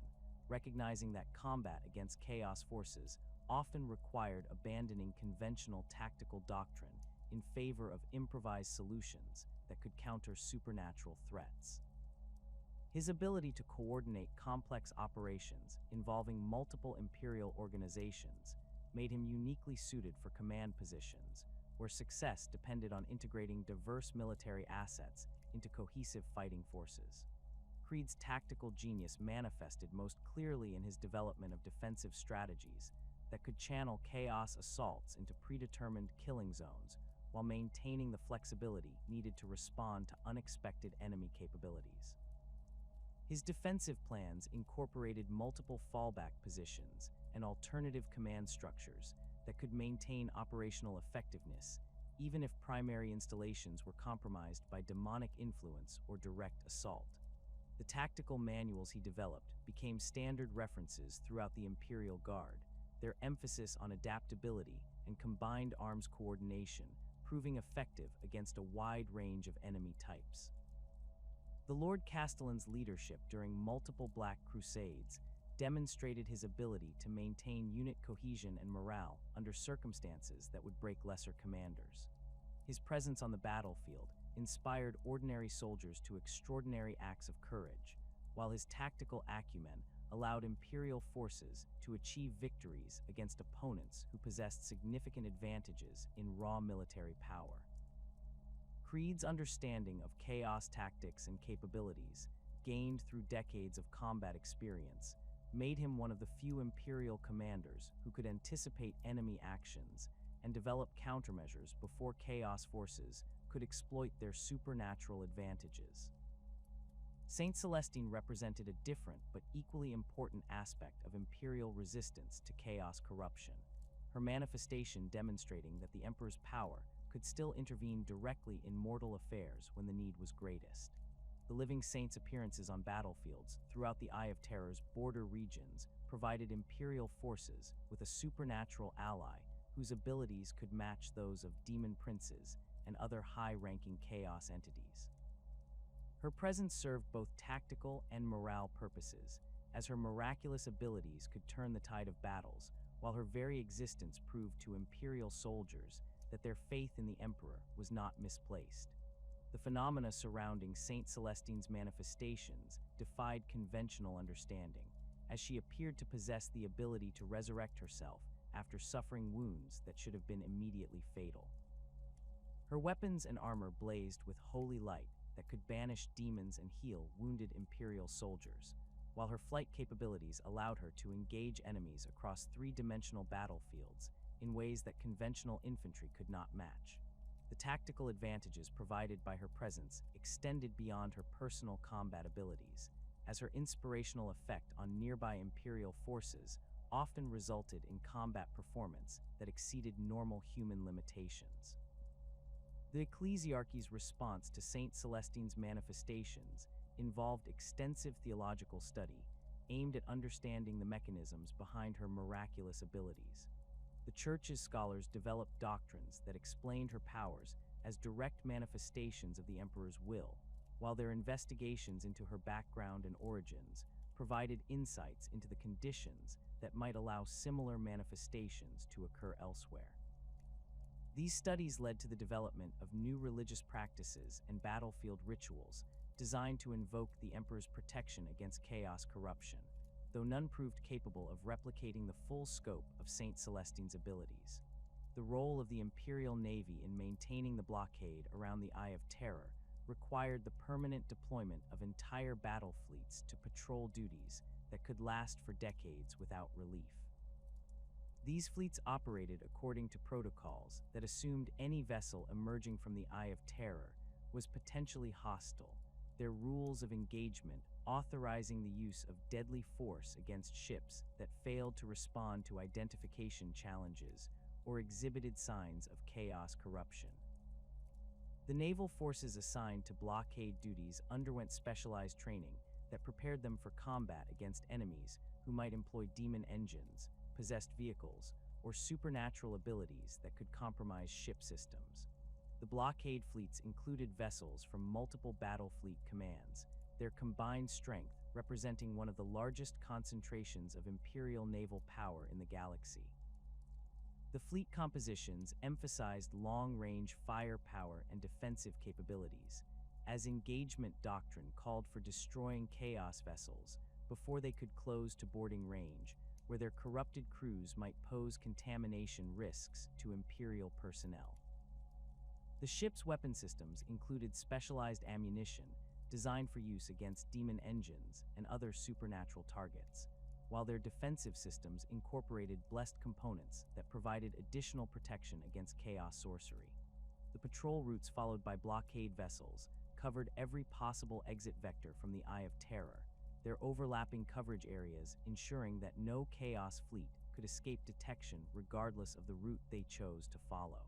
recognizing that combat against Chaos forces often required abandoning conventional tactical doctrine in favor of improvised solutions that could counter supernatural threats. His ability to coordinate complex operations involving multiple Imperial organizations made him uniquely suited for command positions, where success depended on integrating diverse military assets into cohesive fighting forces. Creed's tactical genius manifested most clearly in his development of defensive strategies that could channel Chaos assaults into predetermined killing zones while maintaining the flexibility needed to respond to unexpected enemy capabilities. His defensive plans incorporated multiple fallback positions and alternative command structures that could maintain operational effectiveness, even if primary installations were compromised by demonic influence or direct assault. The tactical manuals he developed became standard references throughout the Imperial Guard, their emphasis on adaptability and combined arms coordination proving effective against a wide range of enemy types. The Lord Castellan's leadership during multiple Black Crusades demonstrated his ability to maintain unit cohesion and morale under circumstances that would break lesser commanders. His presence on the battlefield inspired ordinary soldiers to extraordinary acts of courage, while his tactical acumen allowed Imperial forces to achieve victories against opponents who possessed significant advantages in raw military power. Creed's understanding of Chaos tactics and capabilities, gained through decades of combat experience, made him one of the few Imperial commanders who could anticipate enemy actions and develop countermeasures before Chaos forces could exploit their supernatural advantages. Saint Celestine represented a different but equally important aspect of Imperial resistance to Chaos corruption, her manifestation demonstrating that the Emperor's power could still intervene directly in mortal affairs when the need was greatest. The Living Saint's appearances on battlefields throughout the Eye of Terror's border regions provided Imperial forces with a supernatural ally whose abilities could match those of demon princes and other high-ranking Chaos entities. Her presence served both tactical and morale purposes, as her miraculous abilities could turn the tide of battles, while her very existence proved to Imperial soldiers that their faith in the Emperor was not misplaced. The phenomena surrounding Saint Celestine's manifestations defied conventional understanding, as she appeared to possess the ability to resurrect herself after suffering wounds that should have been immediately fatal. Her weapons and armor blazed with holy light that could banish demons and heal wounded Imperial soldiers, while her flight capabilities allowed her to engage enemies across three-dimensional battlefields in ways that conventional infantry could not match. The tactical advantages provided by her presence extended beyond her personal combat abilities, as her inspirational effect on nearby Imperial forces often resulted in combat performance that exceeded normal human limitations. The Ecclesiarchy's response to Saint Celestine's manifestations involved extensive theological study aimed at understanding the mechanisms behind her miraculous abilities. The Church's scholars developed doctrines that explained her powers as direct manifestations of the Emperor's will, while their investigations into her background and origins provided insights into the conditions that might allow similar manifestations to occur elsewhere. These studies led to the development of new religious practices and battlefield rituals designed to invoke the Emperor's protection against Chaos corruption, though none proved capable of replicating the full scope of Saint Celestine's abilities. The role of the Imperial Navy in maintaining the blockade around the Eye of Terror required the permanent deployment of entire battle fleets to patrol duties that could last for decades without relief. These fleets operated according to protocols that assumed any vessel emerging from the Eye of Terror was potentially hostile, their rules of engagement authorizing the use of deadly force against ships that failed to respond to identification challenges or exhibited signs of chaos corruption. The naval forces assigned to blockade duties underwent specialized training that prepared them for combat against enemies who might employ demon engines, possessed vehicles, or supernatural abilities that could compromise ship systems. The blockade fleets included vessels from multiple battle fleet commands, their combined strength representing one of the largest concentrations of Imperial naval power in the galaxy. The fleet compositions emphasized long-range firepower and defensive capabilities, as engagement doctrine called for destroying Chaos vessels before they could close to boarding range, where their corrupted crews might pose contamination risks to Imperial personnel. The ship's weapon systems included specialized ammunition designed for use against demon engines and other supernatural targets, while their defensive systems incorporated blessed components that provided additional protection against chaos sorcery. The patrol routes followed by blockade vessels covered every possible exit vector from the Eye of Terror, their overlapping coverage areas ensuring that no chaos fleet could escape detection regardless of the route they chose to follow.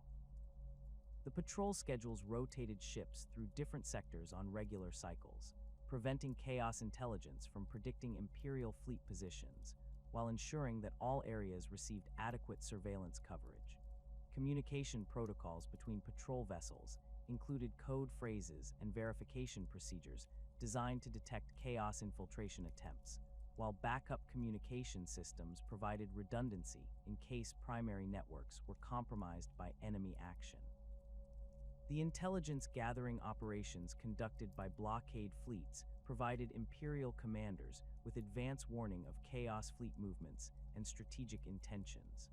The patrol schedules rotated ships through different sectors on regular cycles, preventing chaos intelligence from predicting Imperial fleet positions, while ensuring that all areas received adequate surveillance coverage. Communication protocols between patrol vessels included code phrases and verification procedures designed to detect chaos infiltration attempts, while backup communication systems provided redundancy in case primary networks were compromised by enemy action. The intelligence-gathering operations conducted by blockade fleets provided Imperial commanders with advance warning of Chaos fleet movements and strategic intentions.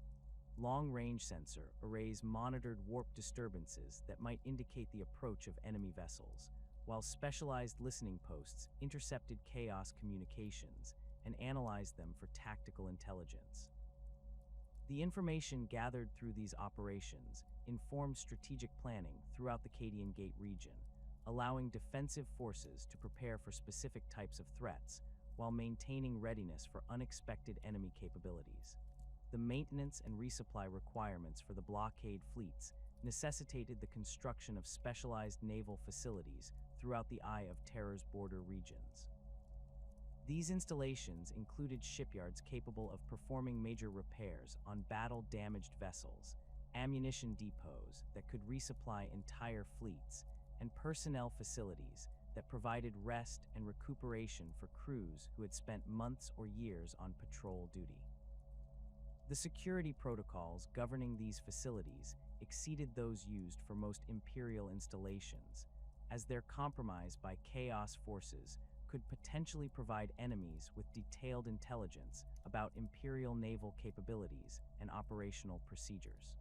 Long-range sensor arrays monitored warp disturbances that might indicate the approach of enemy vessels, while specialized listening posts intercepted Chaos communications and analyzed them for tactical intelligence. The information gathered through these operations informed strategic planning throughout the Cadian Gate region, allowing defensive forces to prepare for specific types of threats while maintaining readiness for unexpected enemy capabilities. The maintenance and resupply requirements for the blockade fleets necessitated the construction of specialized naval facilities throughout the Eye of Terror's border regions. These installations included shipyards capable of performing major repairs on battle-damaged vessels, ammunition depots that could resupply entire fleets, and personnel facilities that provided rest and recuperation for crews who had spent months or years on patrol duty. The security protocols governing these facilities exceeded those used for most Imperial installations, as their compromise by Chaos forces could potentially provide enemies with detailed intelligence about Imperial naval capabilities and operational procedures.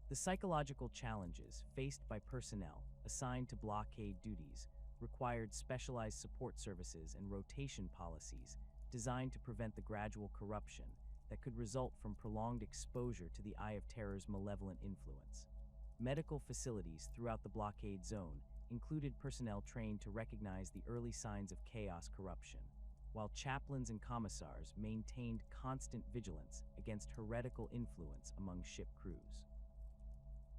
The psychological challenges faced by personnel assigned to blockade duties required specialized support services and rotation policies designed to prevent the gradual corruption that could result from prolonged exposure to the Eye of Terror's malevolent influence. Medical facilities throughout the blockade zone included personnel trained to recognize the early signs of chaos corruption, while chaplains and commissars maintained constant vigilance against heretical influence among ship crews.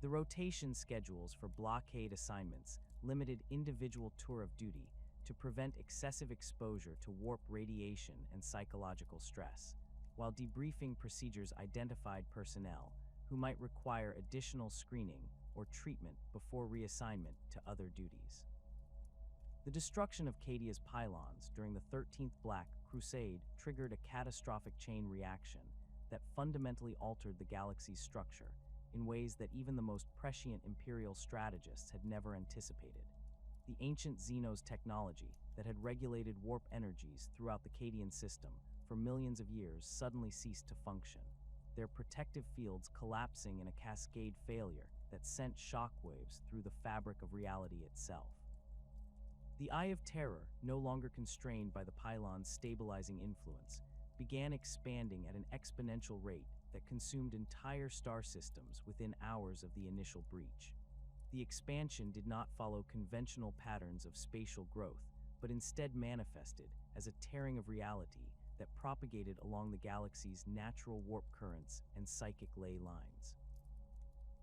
The rotation schedules for blockade assignments limited individual tour of duty to prevent excessive exposure to warp radiation and psychological stress, while debriefing procedures identified personnel who might require additional screening or treatment before reassignment to other duties. The destruction of Cadia's pylons during the 13th Black Crusade triggered a catastrophic chain reaction that fundamentally altered the galaxy's structure in ways that even the most prescient Imperial strategists had never anticipated. The ancient Xenos technology that had regulated warp energies throughout the Cadian system for millions of years suddenly ceased to function, their protective fields collapsing in a cascade failure that sent shockwaves through the fabric of reality itself. The Eye of Terror, no longer constrained by the pylon's stabilizing influence, began expanding at an exponential rate that consumed entire star systems within hours of the initial breach. The expansion did not follow conventional patterns of spatial growth, but instead manifested as a tearing of reality that propagated along the galaxy's natural warp currents and psychic ley lines.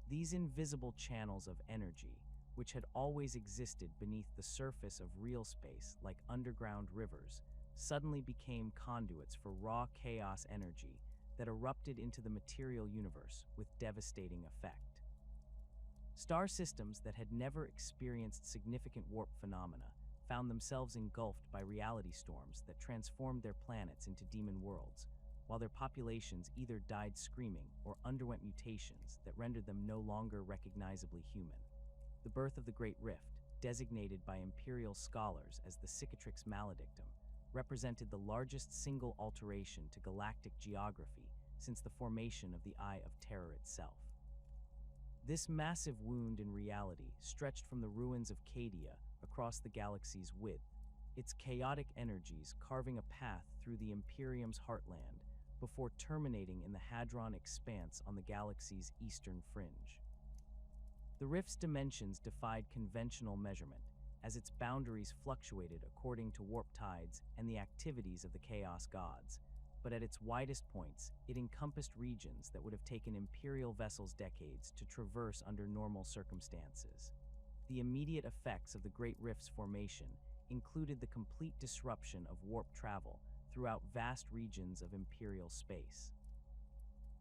These invisible channels of energy, which had always existed beneath the surface of real space like underground rivers, suddenly became conduits for raw chaos energy that erupted into the material universe with devastating effect. Star systems that had never experienced significant warp phenomena found themselves engulfed by reality storms that transformed their planets into demon worlds, while their populations either died screaming or underwent mutations that rendered them no longer recognizably human. The birth of the Great Rift, designated by imperial scholars as the Cicatrix Maledictum, represented the largest single alteration to galactic geography since the formation of the Eye of Terror itself. This massive wound in reality stretched from the ruins of Cadia across the galaxy's width, its chaotic energies carving a path through the Imperium's heartland before terminating in the Hadron expanse on the galaxy's eastern fringe. The rift's dimensions defied conventional measurement, as its boundaries fluctuated according to warp tides and the activities of the Chaos Gods, but at its widest points, it encompassed regions that would have taken Imperial vessels decades to traverse under normal circumstances. The immediate effects of the Great Rift's formation included the complete disruption of warp travel throughout vast regions of Imperial space.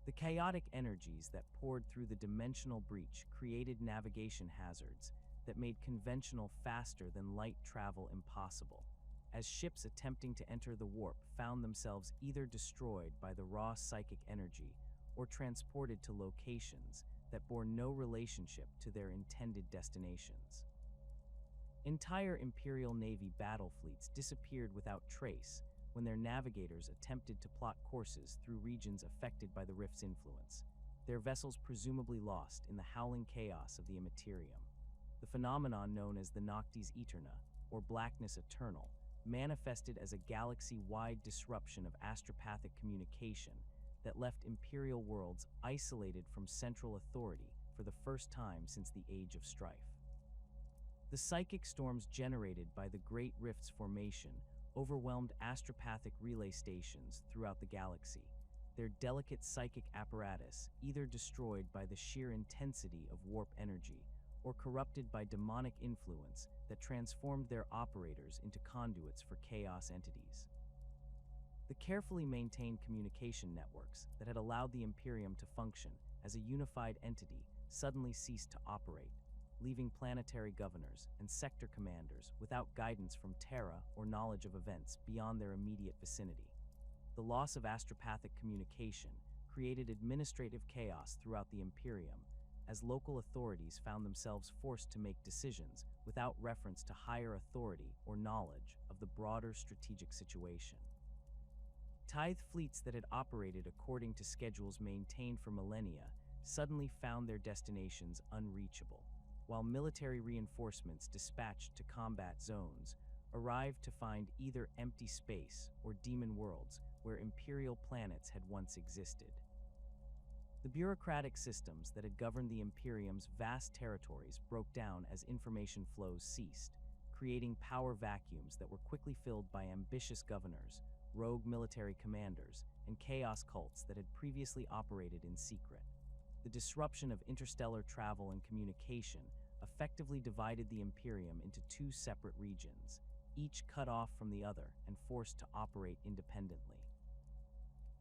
The chaotic energies that poured through the dimensional breach created navigation hazards that made conventional faster-than-light travel impossible, as ships attempting to enter the warp found themselves either destroyed by the raw psychic energy or transported to locations that bore no relationship to their intended destinations. Entire Imperial Navy battle fleets disappeared without trace when their navigators attempted to plot courses through regions affected by the rift's influence, their vessels presumably lost in the howling chaos of the Immaterium. The phenomenon known as the Noctis Aeterna, or blackness eternal, manifested as a galaxy-wide disruption of astropathic communication that left Imperial worlds isolated from central authority for the first time since the Age of Strife. The psychic storms generated by the Great Rift's formation overwhelmed astropathic relay stations throughout the galaxy, their delicate psychic apparatus either destroyed by the sheer intensity of warp energy or corrupted by demonic influence that transformed their operators into conduits for chaos entities. The carefully maintained communication networks that had allowed the Imperium to function as a unified entity suddenly ceased to operate, leaving planetary governors and sector commanders without guidance from Terra or knowledge of events beyond their immediate vicinity. The loss of astropathic communication created administrative chaos throughout the Imperium, as local authorities found themselves forced to make decisions without reference to higher authority or knowledge of the broader strategic situation. Tithe fleets that had operated according to schedules maintained for millennia suddenly found their destinations unreachable, while military reinforcements dispatched to combat zones arrived to find either empty space or demon worlds where Imperial planets had once existed. The bureaucratic systems that had governed the Imperium's vast territories broke down as information flows ceased, creating power vacuums that were quickly filled by ambitious governors, rogue military commanders, and chaos cults that had previously operated in secret. The disruption of interstellar travel and communication effectively divided the Imperium into two separate regions, each cut off from the other and forced to operate independently.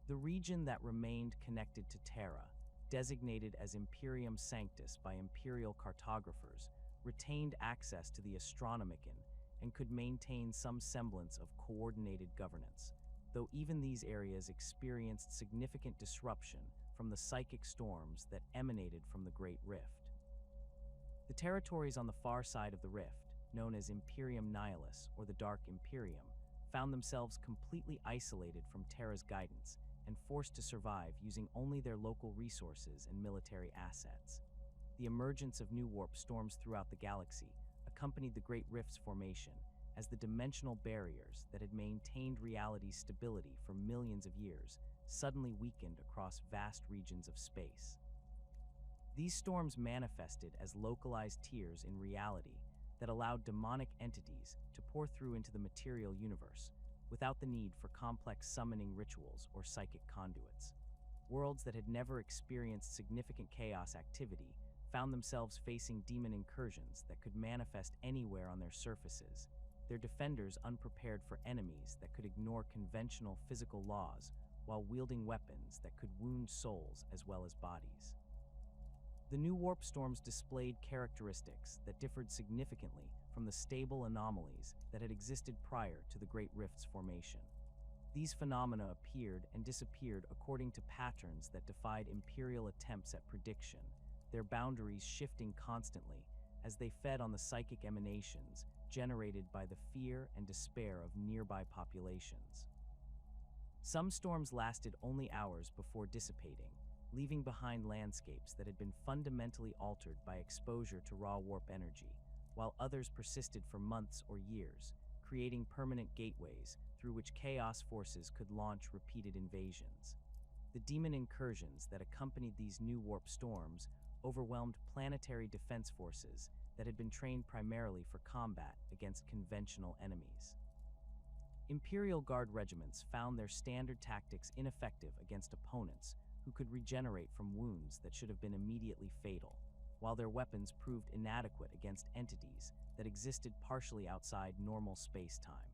The region that remained connected to Terra, designated as Imperium Sanctus by Imperial cartographers, retained access to the Astronomicon and could maintain some semblance of coordinated governance, though even these areas experienced significant disruption from the psychic storms that emanated from the Great Rift. The territories on the far side of the rift, known as Imperium Nihilus or the Dark Imperium, found themselves completely isolated from Terra's guidance and forced to survive using only their local resources and military assets. The emergence of new warp storms throughout the galaxy accompanied the Great Rift's formation as the dimensional barriers that had maintained reality's stability for millions of years suddenly weakened across vast regions of space. These storms manifested as localized tears in reality, that allowed demonic entities to pour through into the material universe without the need for complex summoning rituals or psychic conduits. Worlds that had never experienced significant chaos activity found themselves facing demon incursions that could manifest anywhere on their surfaces, their defenders unprepared for enemies that could ignore conventional physical laws while wielding weapons that could wound souls as well as bodies. The new warp storms displayed characteristics that differed significantly from the stable anomalies that had existed prior to the Great Rift's formation. These phenomena appeared and disappeared according to patterns that defied Imperial attempts at prediction, their boundaries shifting constantly as they fed on the psychic emanations generated by the fear and despair of nearby populations. Some storms lasted only hours before dissipating, leaving behind landscapes that had been fundamentally altered by exposure to raw warp energy, while others persisted for months or years, creating permanent gateways through which chaos forces could launch repeated invasions. The demon incursions that accompanied these new warp storms overwhelmed planetary defense forces that had been trained primarily for combat against conventional enemies. Imperial Guard regiments found their standard tactics ineffective against opponents who could regenerate from wounds that should have been immediately fatal, while their weapons proved inadequate against entities that existed partially outside normal space-time.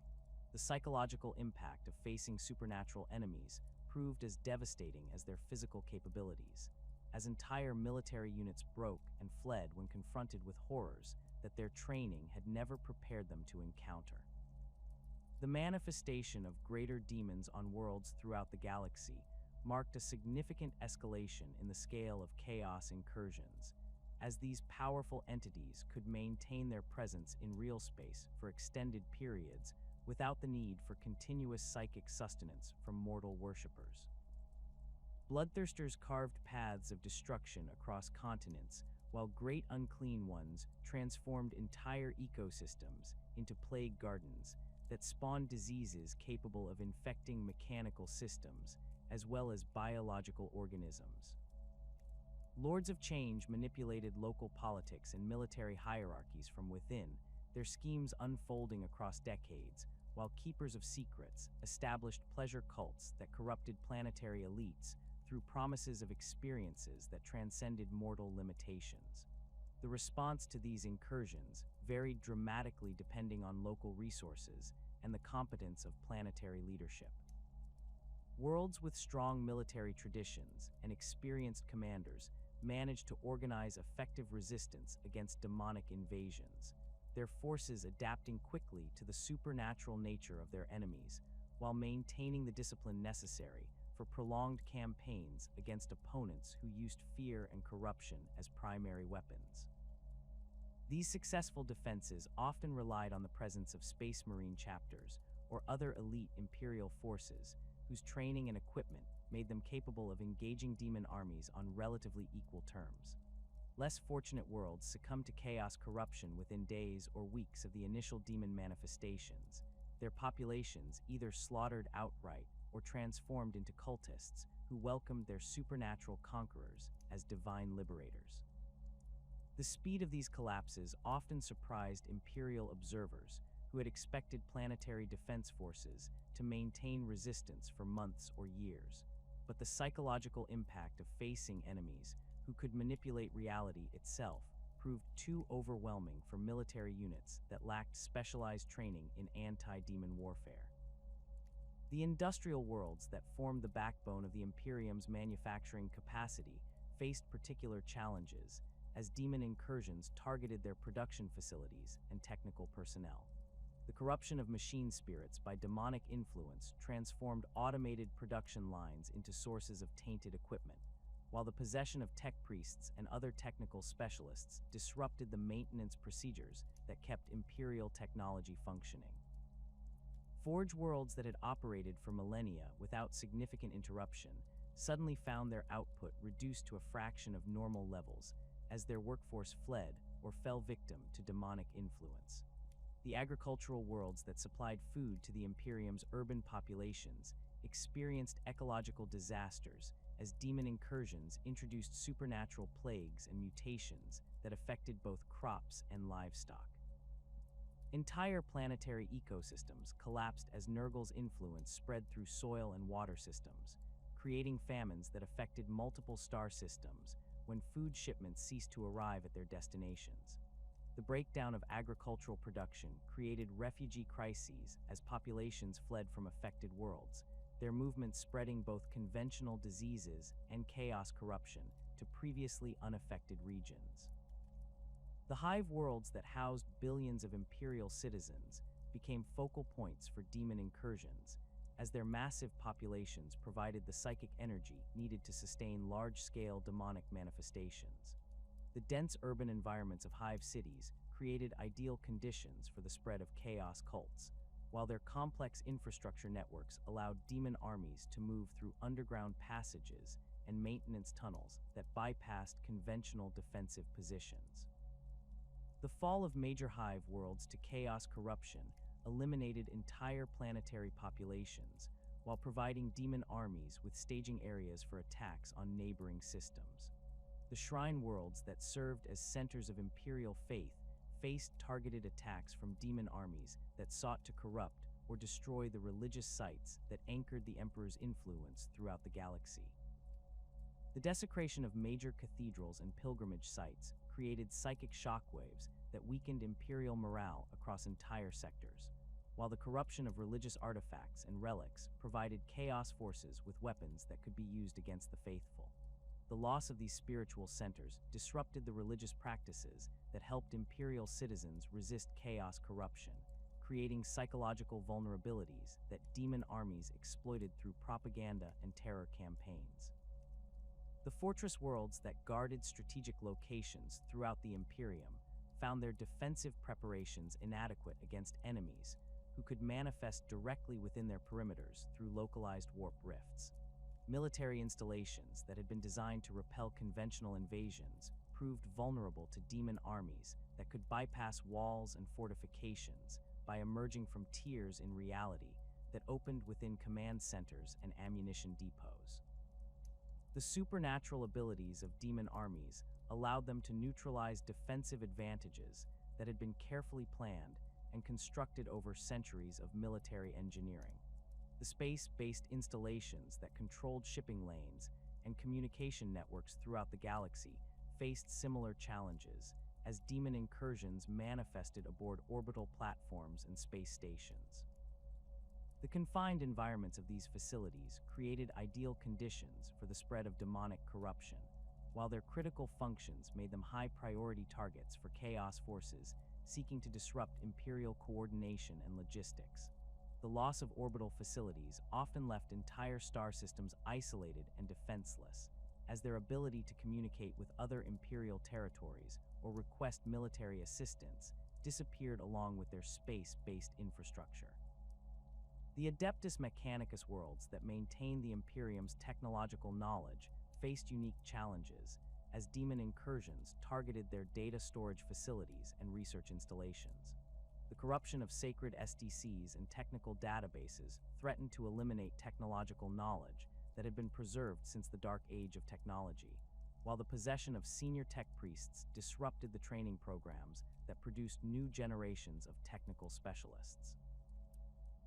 The psychological impact of facing supernatural enemies proved as devastating as their physical capabilities, as entire military units broke and fled when confronted with horrors that their training had never prepared them to encounter. The manifestation of greater demons on worlds throughout the galaxy marked a significant escalation in the scale of chaos incursions, as these powerful entities could maintain their presence in real space for extended periods without the need for continuous psychic sustenance from mortal worshippers. Bloodthirsters carved paths of destruction across continents, while great unclean ones transformed entire ecosystems into plague gardens that spawned diseases capable of infecting mechanical systems as well as biological organisms. Lords of Change manipulated local politics and military hierarchies from within, their schemes unfolding across decades, while Keepers of Secrets established pleasure cults that corrupted planetary elites through promises of experiences that transcended mortal limitations. The response to these incursions varied dramatically depending on local resources and the competence of planetary leadership. Worlds with strong military traditions and experienced commanders managed to organize effective resistance against demonic invasions, their forces adapting quickly to the supernatural nature of their enemies, while maintaining the discipline necessary for prolonged campaigns against opponents who used fear and corruption as primary weapons. These successful defenses often relied on the presence of Space Marine chapters or other elite Imperial forces whose training and equipment made them capable of engaging demon armies on relatively equal terms. Less fortunate worlds succumbed to chaos corruption within days or weeks of the initial demon manifestations, their populations either slaughtered outright or transformed into cultists who welcomed their supernatural conquerors as divine liberators. The speed of these collapses often surprised Imperial observers who had expected planetary defense forces to maintain resistance for months or years, but the psychological impact of facing enemies who could manipulate reality itself proved too overwhelming for military units that lacked specialized training in anti-demon warfare. The industrial worlds that formed the backbone of the Imperium's manufacturing capacity faced particular challenges as demon incursions targeted their production facilities and technical personnel. The corruption of machine spirits by demonic influence transformed automated production lines into sources of tainted equipment, while the possession of tech priests and other technical specialists disrupted the maintenance procedures that kept Imperial technology functioning. Forge worlds that had operated for millennia without significant interruption suddenly found their output reduced to a fraction of normal levels as their workforce fled or fell victim to demonic influence. The agricultural worlds that supplied food to the Imperium's urban populations experienced ecological disasters as demon incursions introduced supernatural plagues and mutations that affected both crops and livestock. Entire planetary ecosystems collapsed as Nurgle's influence spread through soil and water systems, creating famines that affected multiple star systems when food shipments ceased to arrive at their destinations. The breakdown of agricultural production created refugee crises as populations fled from affected worlds, their movements spreading both conventional diseases and chaos corruption to previously unaffected regions. The hive worlds that housed billions of Imperial citizens became focal points for demon incursions, as their massive populations provided the psychic energy needed to sustain large-scale demonic manifestations. The dense urban environments of hive cities created ideal conditions for the spread of chaos cults, while their complex infrastructure networks allowed demon armies to move through underground passages and maintenance tunnels that bypassed conventional defensive positions. The fall of major hive worlds to chaos corruption eliminated entire planetary populations, while providing demon armies with staging areas for attacks on neighboring systems. The shrine worlds that served as centers of imperial faith faced targeted attacks from demon armies that sought to corrupt or destroy the religious sites that anchored the Emperor's influence throughout the galaxy. The desecration of major cathedrals and pilgrimage sites created psychic shockwaves that weakened imperial morale across entire sectors, while the corruption of religious artifacts and relics provided chaos forces with weapons that could be used against the faithful. The loss of these spiritual centers disrupted the religious practices that helped imperial citizens resist chaos corruption, creating psychological vulnerabilities that demon armies exploited through propaganda and terror campaigns. The fortress worlds that guarded strategic locations throughout the Imperium found their defensive preparations inadequate against enemies who could manifest directly within their perimeters through localized warp rifts. Military installations that had been designed to repel conventional invasions proved vulnerable to demon armies that could bypass walls and fortifications by emerging from tiers in reality that opened within command centers and ammunition depots. The supernatural abilities of demon armies allowed them to neutralize defensive advantages that had been carefully planned and constructed over centuries of military engineering. The space-based installations that controlled shipping lanes and communication networks throughout the galaxy faced similar challenges as demon incursions manifested aboard orbital platforms and space stations. The confined environments of these facilities created ideal conditions for the spread of demonic corruption, while their critical functions made them high-priority targets for chaos forces seeking to disrupt Imperial coordination and logistics. The loss of orbital facilities often left entire star systems isolated and defenseless, as their ability to communicate with other Imperial territories or request military assistance disappeared along with their space-based infrastructure. The Adeptus Mechanicus worlds that maintained the Imperium's technological knowledge faced unique challenges, as demon incursions targeted their data storage facilities and research installations. The corruption of sacred SDCs and technical databases threatened to eliminate technological knowledge that had been preserved since the Dark Age of technology, while the possession of senior tech priests disrupted the training programs that produced new generations of technical specialists.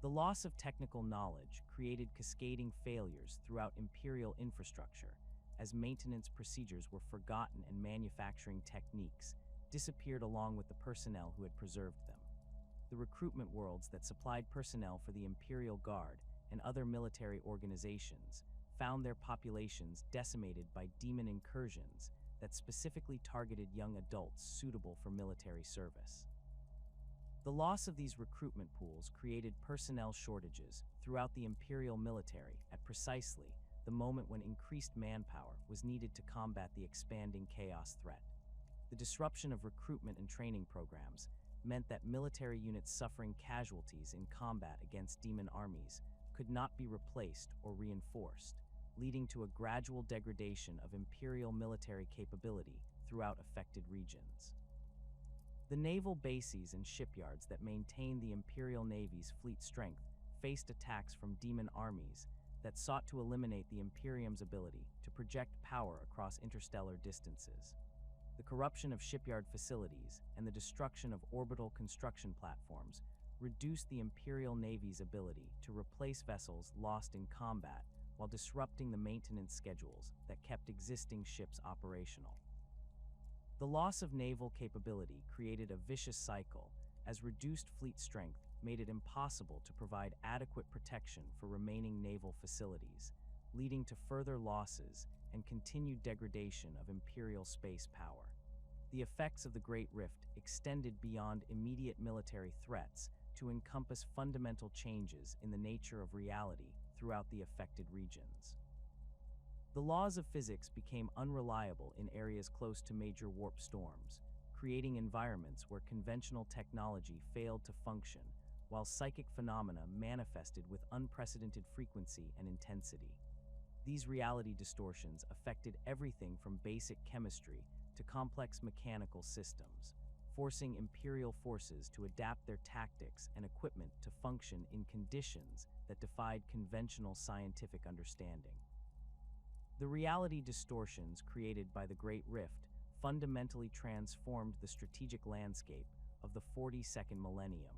The loss of technical knowledge created cascading failures throughout Imperial infrastructure, as maintenance procedures were forgotten and manufacturing techniques disappeared along with the personnel who had preserved them. The recruitment worlds that supplied personnel for the Imperial Guard and other military organizations found their populations decimated by demon incursions that specifically targeted young adults suitable for military service. The loss of these recruitment pools created personnel shortages throughout the Imperial military at precisely the moment when increased manpower was needed to combat the expanding chaos threat. The disruption of recruitment and training programs meant that military units suffering casualties in combat against demon armies could not be replaced or reinforced, leading to a gradual degradation of Imperial military capability throughout affected regions. The naval bases and shipyards that maintained the Imperial Navy's fleet strength faced attacks from demon armies that sought to eliminate the Imperium's ability to project power across interstellar distances. The corruption of shipyard facilities and the destruction of orbital construction platforms reduced the Imperial Navy's ability to replace vessels lost in combat while disrupting the maintenance schedules that kept existing ships operational. The loss of naval capability created a vicious cycle, as reduced fleet strength made it impossible to provide adequate protection for remaining naval facilities, leading to further losses and continued degradation of Imperial space power. The effects of the Great Rift extended beyond immediate military threats to encompass fundamental changes in the nature of reality throughout the affected regions. The laws of physics became unreliable in areas close to major warp storms, creating environments where conventional technology failed to function, while psychic phenomena manifested with unprecedented frequency and intensity. These reality distortions affected everything from basic chemistry to complex mechanical systems, forcing Imperial forces to adapt their tactics and equipment to function in conditions that defied conventional scientific understanding. The reality distortions created by the Great Rift fundamentally transformed the strategic landscape of the 42nd millennium,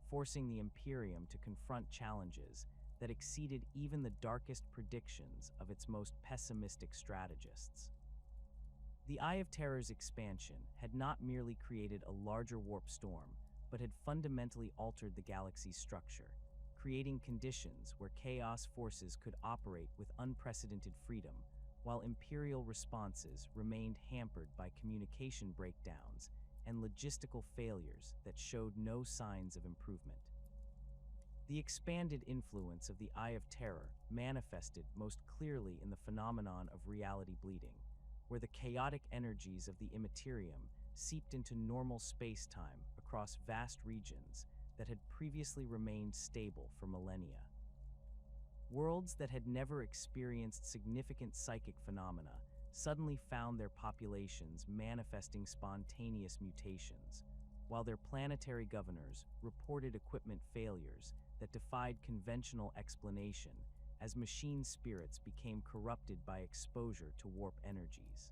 forcing the Imperium to confront challenges that exceeded even the darkest predictions of its most pessimistic strategists. The Eye of Terror's expansion had not merely created a larger warp storm, but had fundamentally altered the galaxy's structure, creating conditions where Chaos forces could operate with unprecedented freedom, while Imperial responses remained hampered by communication breakdowns and logistical failures that showed no signs of improvement. The expanded influence of the Eye of Terror manifested most clearly in the phenomenon of reality bleeding, where the chaotic energies of the Immaterium seeped into normal space-time across vast regions that had previously remained stable for millennia. Worlds that had never experienced significant psychic phenomena suddenly found their populations manifesting spontaneous mutations, while their planetary governors reported equipment failures that defied conventional explanation as machine spirits became corrupted by exposure to warp energies.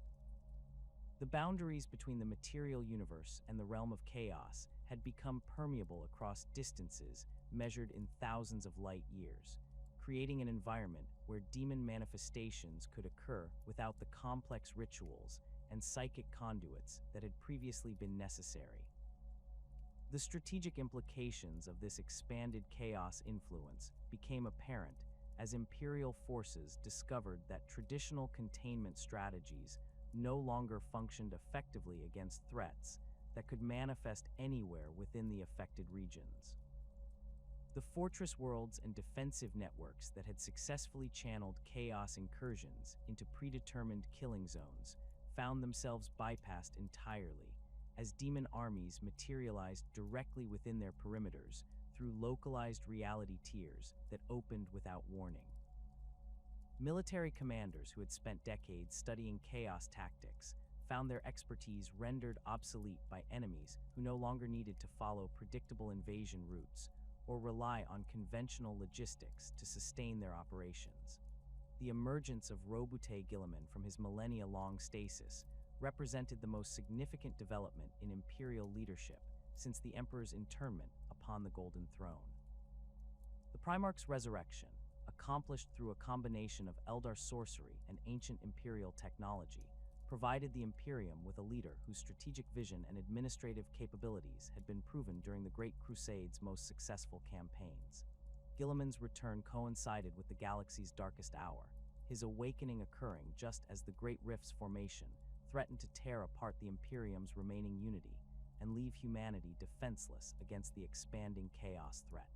The boundaries between the material universe and the realm of chaos had become permeable across distances measured in thousands of light years, creating an environment where demon manifestations could occur without the complex rituals and psychic conduits that had previously been necessary. The strategic implications of this expanded chaos influence became apparent as Imperial forces discovered that traditional containment strategies no longer functioned effectively against threats that could manifest anywhere within the affected regions. The fortress worlds and defensive networks that had successfully channeled chaos incursions into predetermined killing zones found themselves bypassed entirely, as demon armies materialized directly within their perimeters through localized reality tiers that opened without warning. Military commanders who had spent decades studying chaos tactics found their expertise rendered obsolete by enemies who no longer needed to follow predictable invasion routes or rely on conventional logistics to sustain their operations. The emergence of Roboute Guilliman from his millennia-long stasis represented the most significant development in Imperial leadership since the Emperor's internment upon the Golden Throne. The Primarch's resurrection, accomplished through a combination of Eldar sorcery and ancient Imperial technology, provided the Imperium with a leader whose strategic vision and administrative capabilities had been proven during the Great Crusade's most successful campaigns. Guilliman's return coincided with the galaxy's darkest hour, his awakening occurring just as the Great Rift's formation threatened to tear apart the Imperium's remaining unity and leave humanity defenseless against the expanding chaos threat.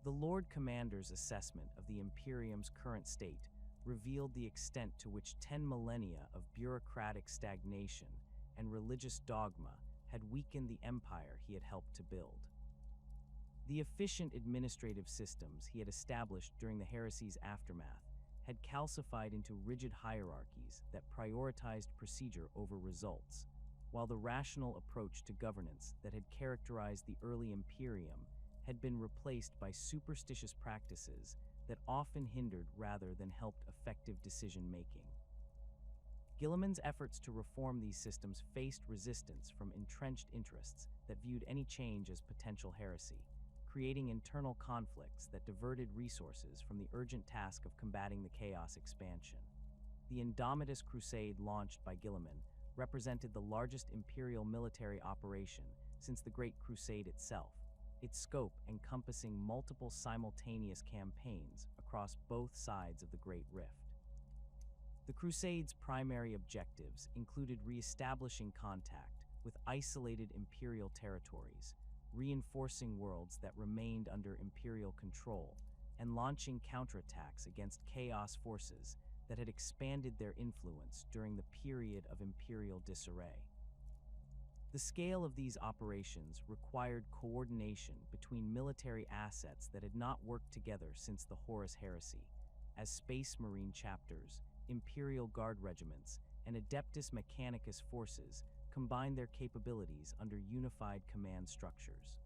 The Lord Commander's assessment of the Imperium's current state revealed the extent to which 10 millennia of bureaucratic stagnation and religious dogma had weakened the empire he had helped to build. The efficient administrative systems he had established during the heresy's aftermath had calcified into rigid hierarchies that prioritized procedure over results, while the rational approach to governance that had characterized the early Imperium had been replaced by superstitious practices that often hindered rather than helped effective decision-making. Guilliman's efforts to reform these systems faced resistance from entrenched interests that viewed any change as potential heresy, creating internal conflicts that diverted resources from the urgent task of combating the Chaos expansion. The Indomitus Crusade launched by Guilliman represented the largest imperial military operation since the Great Crusade itself, its scope encompassing multiple simultaneous campaigns across both sides of the Great Rift. The Crusade's primary objectives included re-establishing contact with isolated imperial territories, reinforcing worlds that remained under imperial control, and launching counterattacks against Chaos forces that had expanded their influence during the period of imperial disarray. The scale of these operations required coordination between military assets that had not worked together since the Horus Heresy, as Space Marine chapters, Imperial Guard regiments, and Adeptus Mechanicus forces combined their capabilities under unified command structures.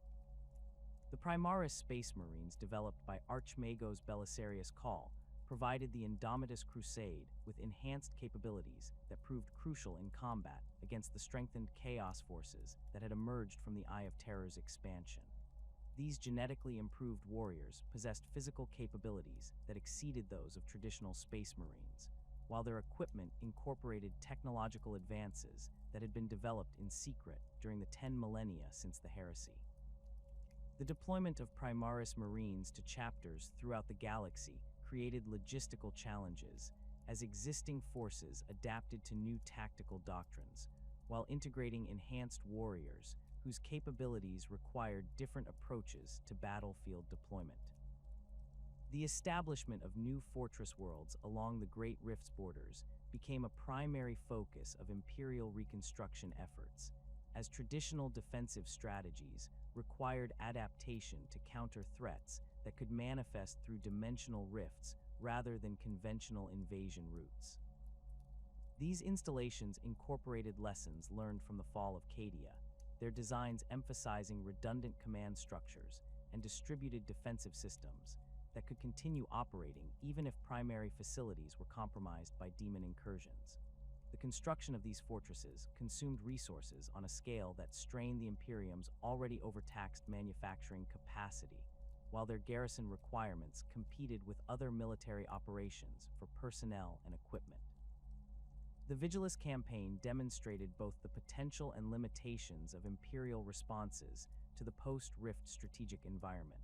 The Primaris Space Marines developed by Archmagos Belisarius Call provided the Indomitus Crusade with enhanced capabilities that proved crucial in combat against the strengthened Chaos forces that had emerged from the Eye of Terror's expansion. These genetically improved warriors possessed physical capabilities that exceeded those of traditional Space Marines, while their equipment incorporated technological advances that had been developed in secret during the 10 millennia since the heresy. The deployment of Primaris Marines to chapters throughout the galaxy created logistical challenges as existing forces adapted to new tactical doctrines, while integrating enhanced warriors whose capabilities required different approaches to battlefield deployment. The establishment of new fortress worlds along the Great Rift's borders became a primary focus of Imperial reconstruction efforts, as traditional defensive strategies required adaptation to counter threats that could manifest through dimensional rifts rather than conventional invasion routes. These installations incorporated lessons learned from the fall of Cadia, their designs emphasizing redundant command structures and distributed defensive systems that could continue operating even if primary facilities were compromised by demon incursions. The construction of these fortresses consumed resources on a scale that strained the Imperium's already overtaxed manufacturing capacity, while their garrison requirements competed with other military operations for personnel and equipment. The Vigilus campaign demonstrated both the potential and limitations of Imperial responses to the post-Rift strategic environment.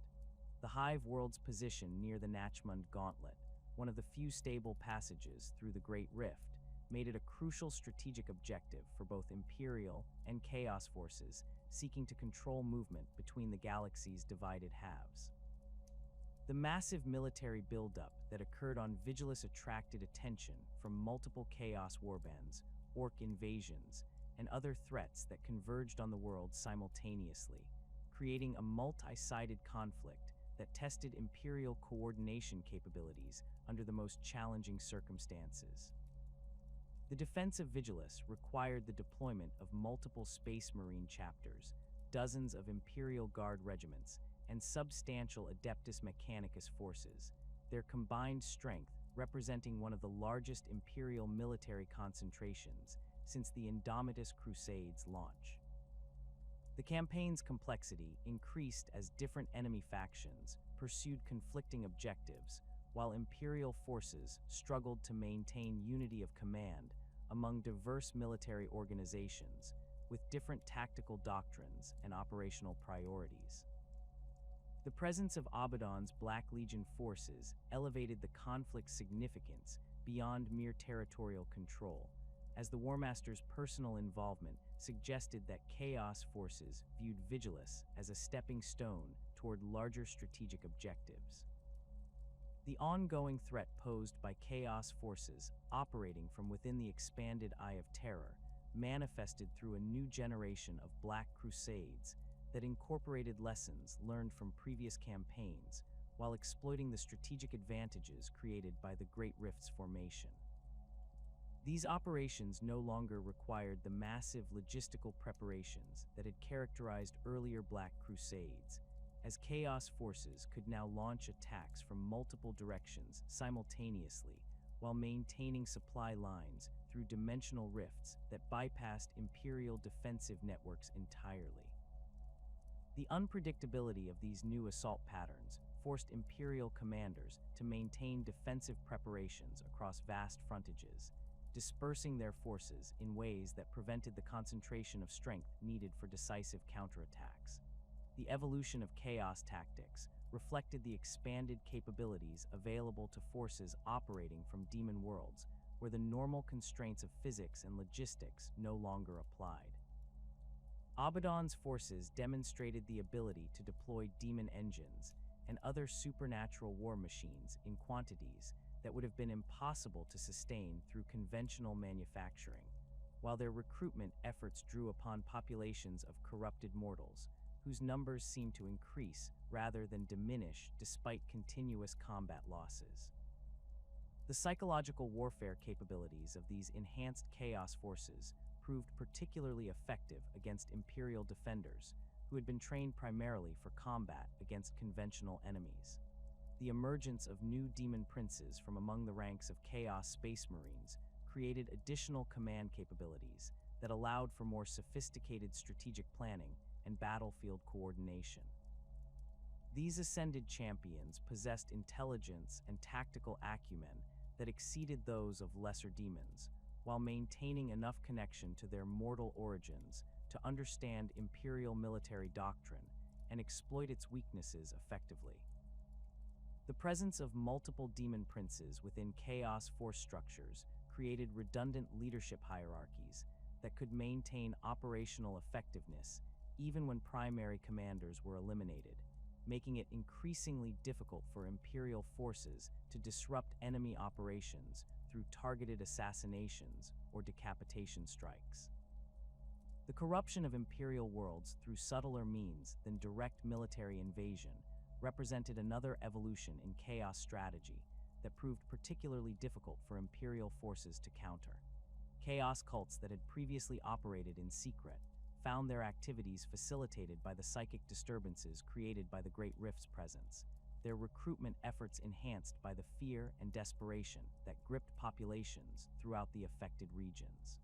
The Hive world's position near the Nachmund Gauntlet, one of the few stable passages through the Great Rift, made it a crucial strategic objective for both Imperial and Chaos forces seeking to control movement between the galaxy's divided halves. The massive military buildup that occurred on Vigilus attracted attention from multiple Chaos warbands, orc invasions, and other threats that converged on the world simultaneously, creating a multi-sided conflict that tested Imperial coordination capabilities under the most challenging circumstances. The defense of Vigilus required the deployment of multiple Space Marine chapters, dozens of Imperial Guard regiments, and substantial Adeptus Mechanicus forces, their combined strength representing one of the largest Imperial military concentrations since the Indomitus Crusade's launch. The campaign's complexity increased as different enemy factions pursued conflicting objectives, while Imperial forces struggled to maintain unity of command among diverse military organizations with different tactical doctrines and operational priorities. The presence of Abaddon's Black Legion forces elevated the conflict's significance beyond mere territorial control, as the War Master's personal involvement suggested that Chaos forces viewed Vigilus as a stepping stone toward larger strategic objectives. The ongoing threat posed by Chaos forces operating from within the expanded Eye of Terror manifested through a new generation of Black Crusades that incorporated lessons learned from previous campaigns while exploiting the strategic advantages created by the Great Rift's formation. These operations no longer required the massive logistical preparations that had characterized earlier Black Crusades, as Chaos forces could now launch attacks from multiple directions simultaneously while maintaining supply lines through dimensional rifts that bypassed Imperial defensive networks entirely. The unpredictability of these new assault patterns forced Imperial commanders to maintain defensive preparations across vast frontages, dispersing their forces in ways that prevented the concentration of strength needed for decisive counterattacks. The evolution of chaos tactics reflected the expanded capabilities available to forces operating from demon worlds, where the normal constraints of physics and logistics no longer applied. Abaddon's forces demonstrated the ability to deploy demon engines and other supernatural war machines in quantities that would have been impossible to sustain through conventional manufacturing, while their recruitment efforts drew upon populations of corrupted mortals, whose numbers seemed to increase rather than diminish despite continuous combat losses. The psychological warfare capabilities of these enhanced chaos forces proved particularly effective against Imperial defenders, who had been trained primarily for combat against conventional enemies. The emergence of new demon princes from among the ranks of Chaos Space Marines created additional command capabilities that allowed for more sophisticated strategic planning and battlefield coordination. These ascended champions possessed intelligence and tactical acumen that exceeded those of lesser demons, while maintaining enough connection to their mortal origins to understand Imperial military doctrine and exploit its weaknesses effectively. The presence of multiple demon princes within Chaos force structures created redundant leadership hierarchies that could maintain operational effectiveness even when primary commanders were eliminated, making it increasingly difficult for Imperial forces to disrupt enemy operations through targeted assassinations or decapitation strikes. The corruption of Imperial worlds through subtler means than direct military invasion represented another evolution in chaos strategy that proved particularly difficult for Imperial forces to counter. Chaos cults that had previously operated in secret found their activities facilitated by the psychic disturbances created by the Great Rift's presence, their recruitment efforts enhanced by the fear and desperation that gripped populations throughout the affected regions.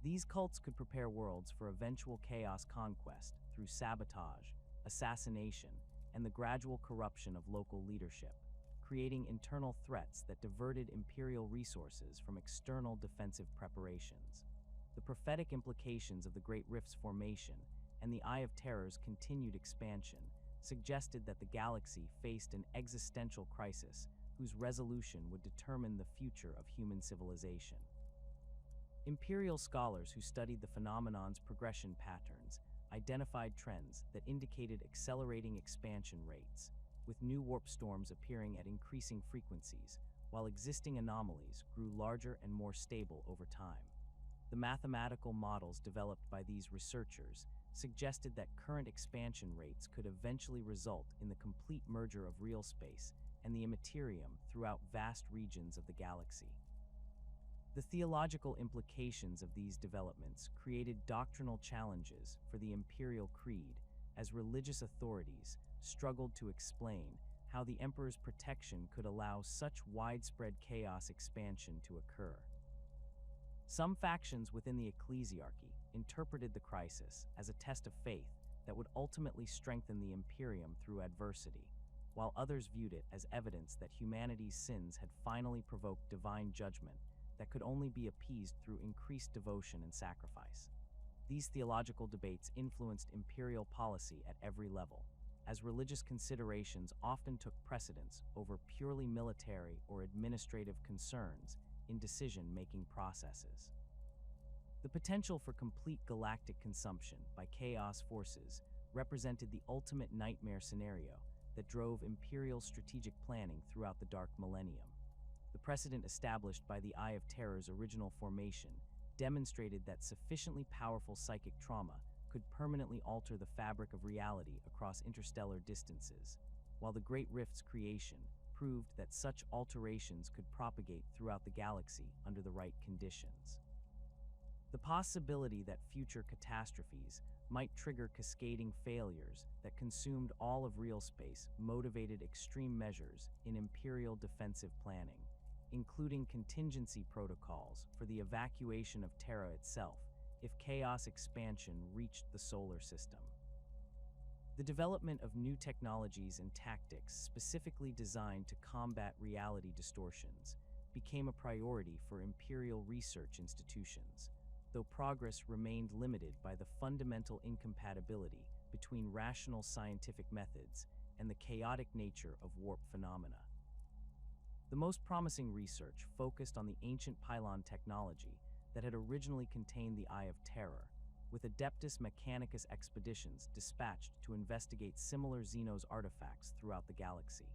These cults could prepare worlds for eventual chaos conquest through sabotage, assassination, and the gradual corruption of local leadership, creating internal threats that diverted Imperial resources from external defensive preparations. The prophetic implications of the Great Rift's formation and the Eye of Terror's continued expansion suggested that the galaxy faced an existential crisis whose resolution would determine the future of human civilization. Imperial scholars who studied the phenomenon's progression patterns identified trends that indicated accelerating expansion rates, with new warp storms appearing at increasing frequencies, while existing anomalies grew larger and more stable over time. The mathematical models developed by these researchers suggested that current expansion rates could eventually result in the complete merger of realspace and the Immaterium throughout vast regions of the galaxy. The theological implications of these developments created doctrinal challenges for the Imperial Creed as religious authorities struggled to explain how the Emperor's protection could allow such widespread chaos expansion to occur. Some factions within the ecclesiarchy interpreted the crisis as a test of faith that would ultimately strengthen the Imperium through adversity, while others viewed it as evidence that humanity's sins had finally provoked divine judgment that could only be appeased through increased devotion and sacrifice. These theological debates influenced imperial policy at every level, as religious considerations often took precedence over purely military or administrative concerns in decision-making processes. The potential for complete galactic consumption by chaos forces represented the ultimate nightmare scenario that drove imperial strategic planning throughout the Dark Millennium. The precedent established by the Eye of Terror's original formation demonstrated that sufficiently powerful psychic trauma could permanently alter the fabric of reality across interstellar distances, while the Great Rift's creation proved that such alterations could propagate throughout the galaxy under the right conditions. The possibility that future catastrophes might trigger cascading failures that consumed all of real space motivated extreme measures in imperial defensive planning, including contingency protocols for the evacuation of Terra itself if chaos expansion reached the solar system. The development of new technologies and tactics specifically designed to combat reality distortions became a priority for Imperial research institutions, though progress remained limited by the fundamental incompatibility between rational scientific methods and the chaotic nature of warp phenomena. The most promising research focused on the ancient pylon technology that had originally contained the Eye of Terror, with Adeptus Mechanicus expeditions dispatched to investigate similar Xenos artifacts throughout the galaxy.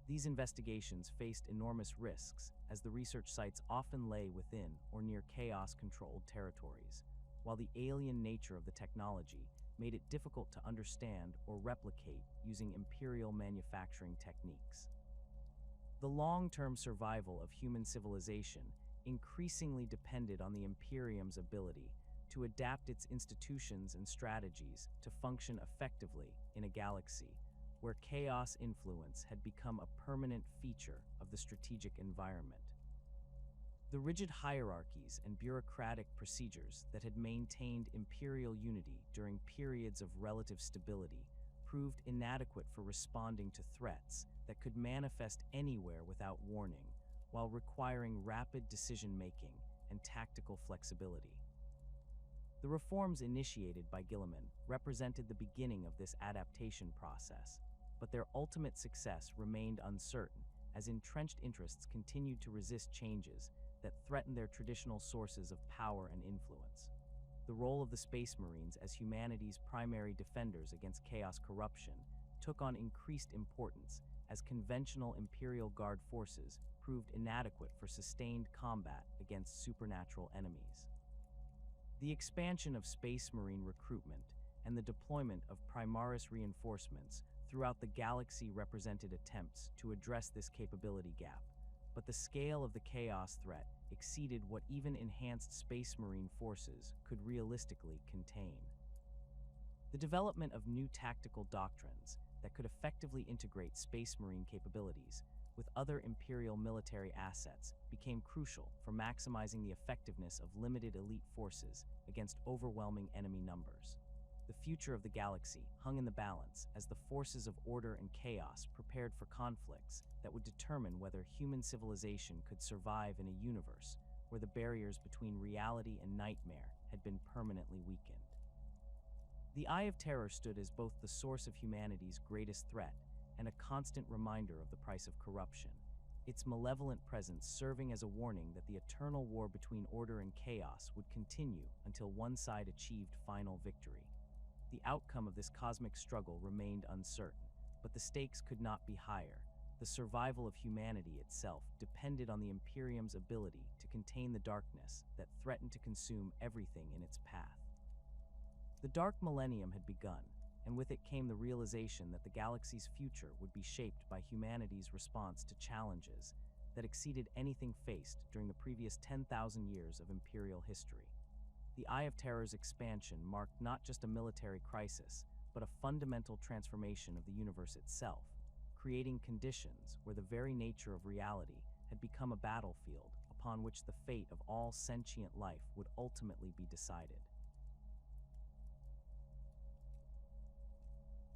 These investigations faced enormous risks, as the research sites often lay within or near chaos-controlled territories, while the alien nature of the technology made it difficult to understand or replicate using Imperial manufacturing techniques. The long-term survival of human civilization increasingly depended on the Imperium's ability to adapt its institutions and strategies to function effectively in a galaxy where chaos influence had become a permanent feature of the strategic environment. The rigid hierarchies and bureaucratic procedures that had maintained Imperial unity during periods of relative stability proved inadequate for responding to threats that could manifest anywhere without warning, while requiring rapid decision-making and tactical flexibility. The reforms initiated by Guilliman represented the beginning of this adaptation process, but their ultimate success remained uncertain as entrenched interests continued to resist changes that threatened their traditional sources of power and influence. The role of the Space Marines as humanity's primary defenders against chaos corruption took on increased importance as conventional Imperial Guard forces proved inadequate for sustained combat against supernatural enemies. The expansion of Space Marine recruitment and the deployment of Primaris reinforcements throughout the galaxy represented attempts to address this capability gap, but the scale of the chaos threat exceeded what even enhanced Space Marine forces could realistically contain. The development of new tactical doctrines that could effectively integrate Space Marine capabilities with other Imperial military assets became crucial for maximizing the effectiveness of limited elite forces against overwhelming enemy numbers. The future of the galaxy hung in the balance as the forces of order and chaos prepared for conflicts that would determine whether human civilization could survive in a universe where the barriers between reality and nightmare had been permanently weakened. The Eye of Terror stood as both the source of humanity's greatest threat and a constant reminder of the price of corruption, its malevolent presence serving as a warning that the eternal war between order and chaos would continue until one side achieved final victory. The outcome of this cosmic struggle remained uncertain, but the stakes could not be higher. The survival of humanity itself depended on the Imperium's ability to contain the darkness that threatened to consume everything in its path. The Dark Millennium had begun, and with it came the realization that the galaxy's future would be shaped by humanity's response to challenges that exceeded anything faced during the previous 10,000 years of Imperial history. The Eye of Terror's expansion marked not just a military crisis, but a fundamental transformation of the universe itself, creating conditions where the very nature of reality had become a battlefield upon which the fate of all sentient life would ultimately be decided.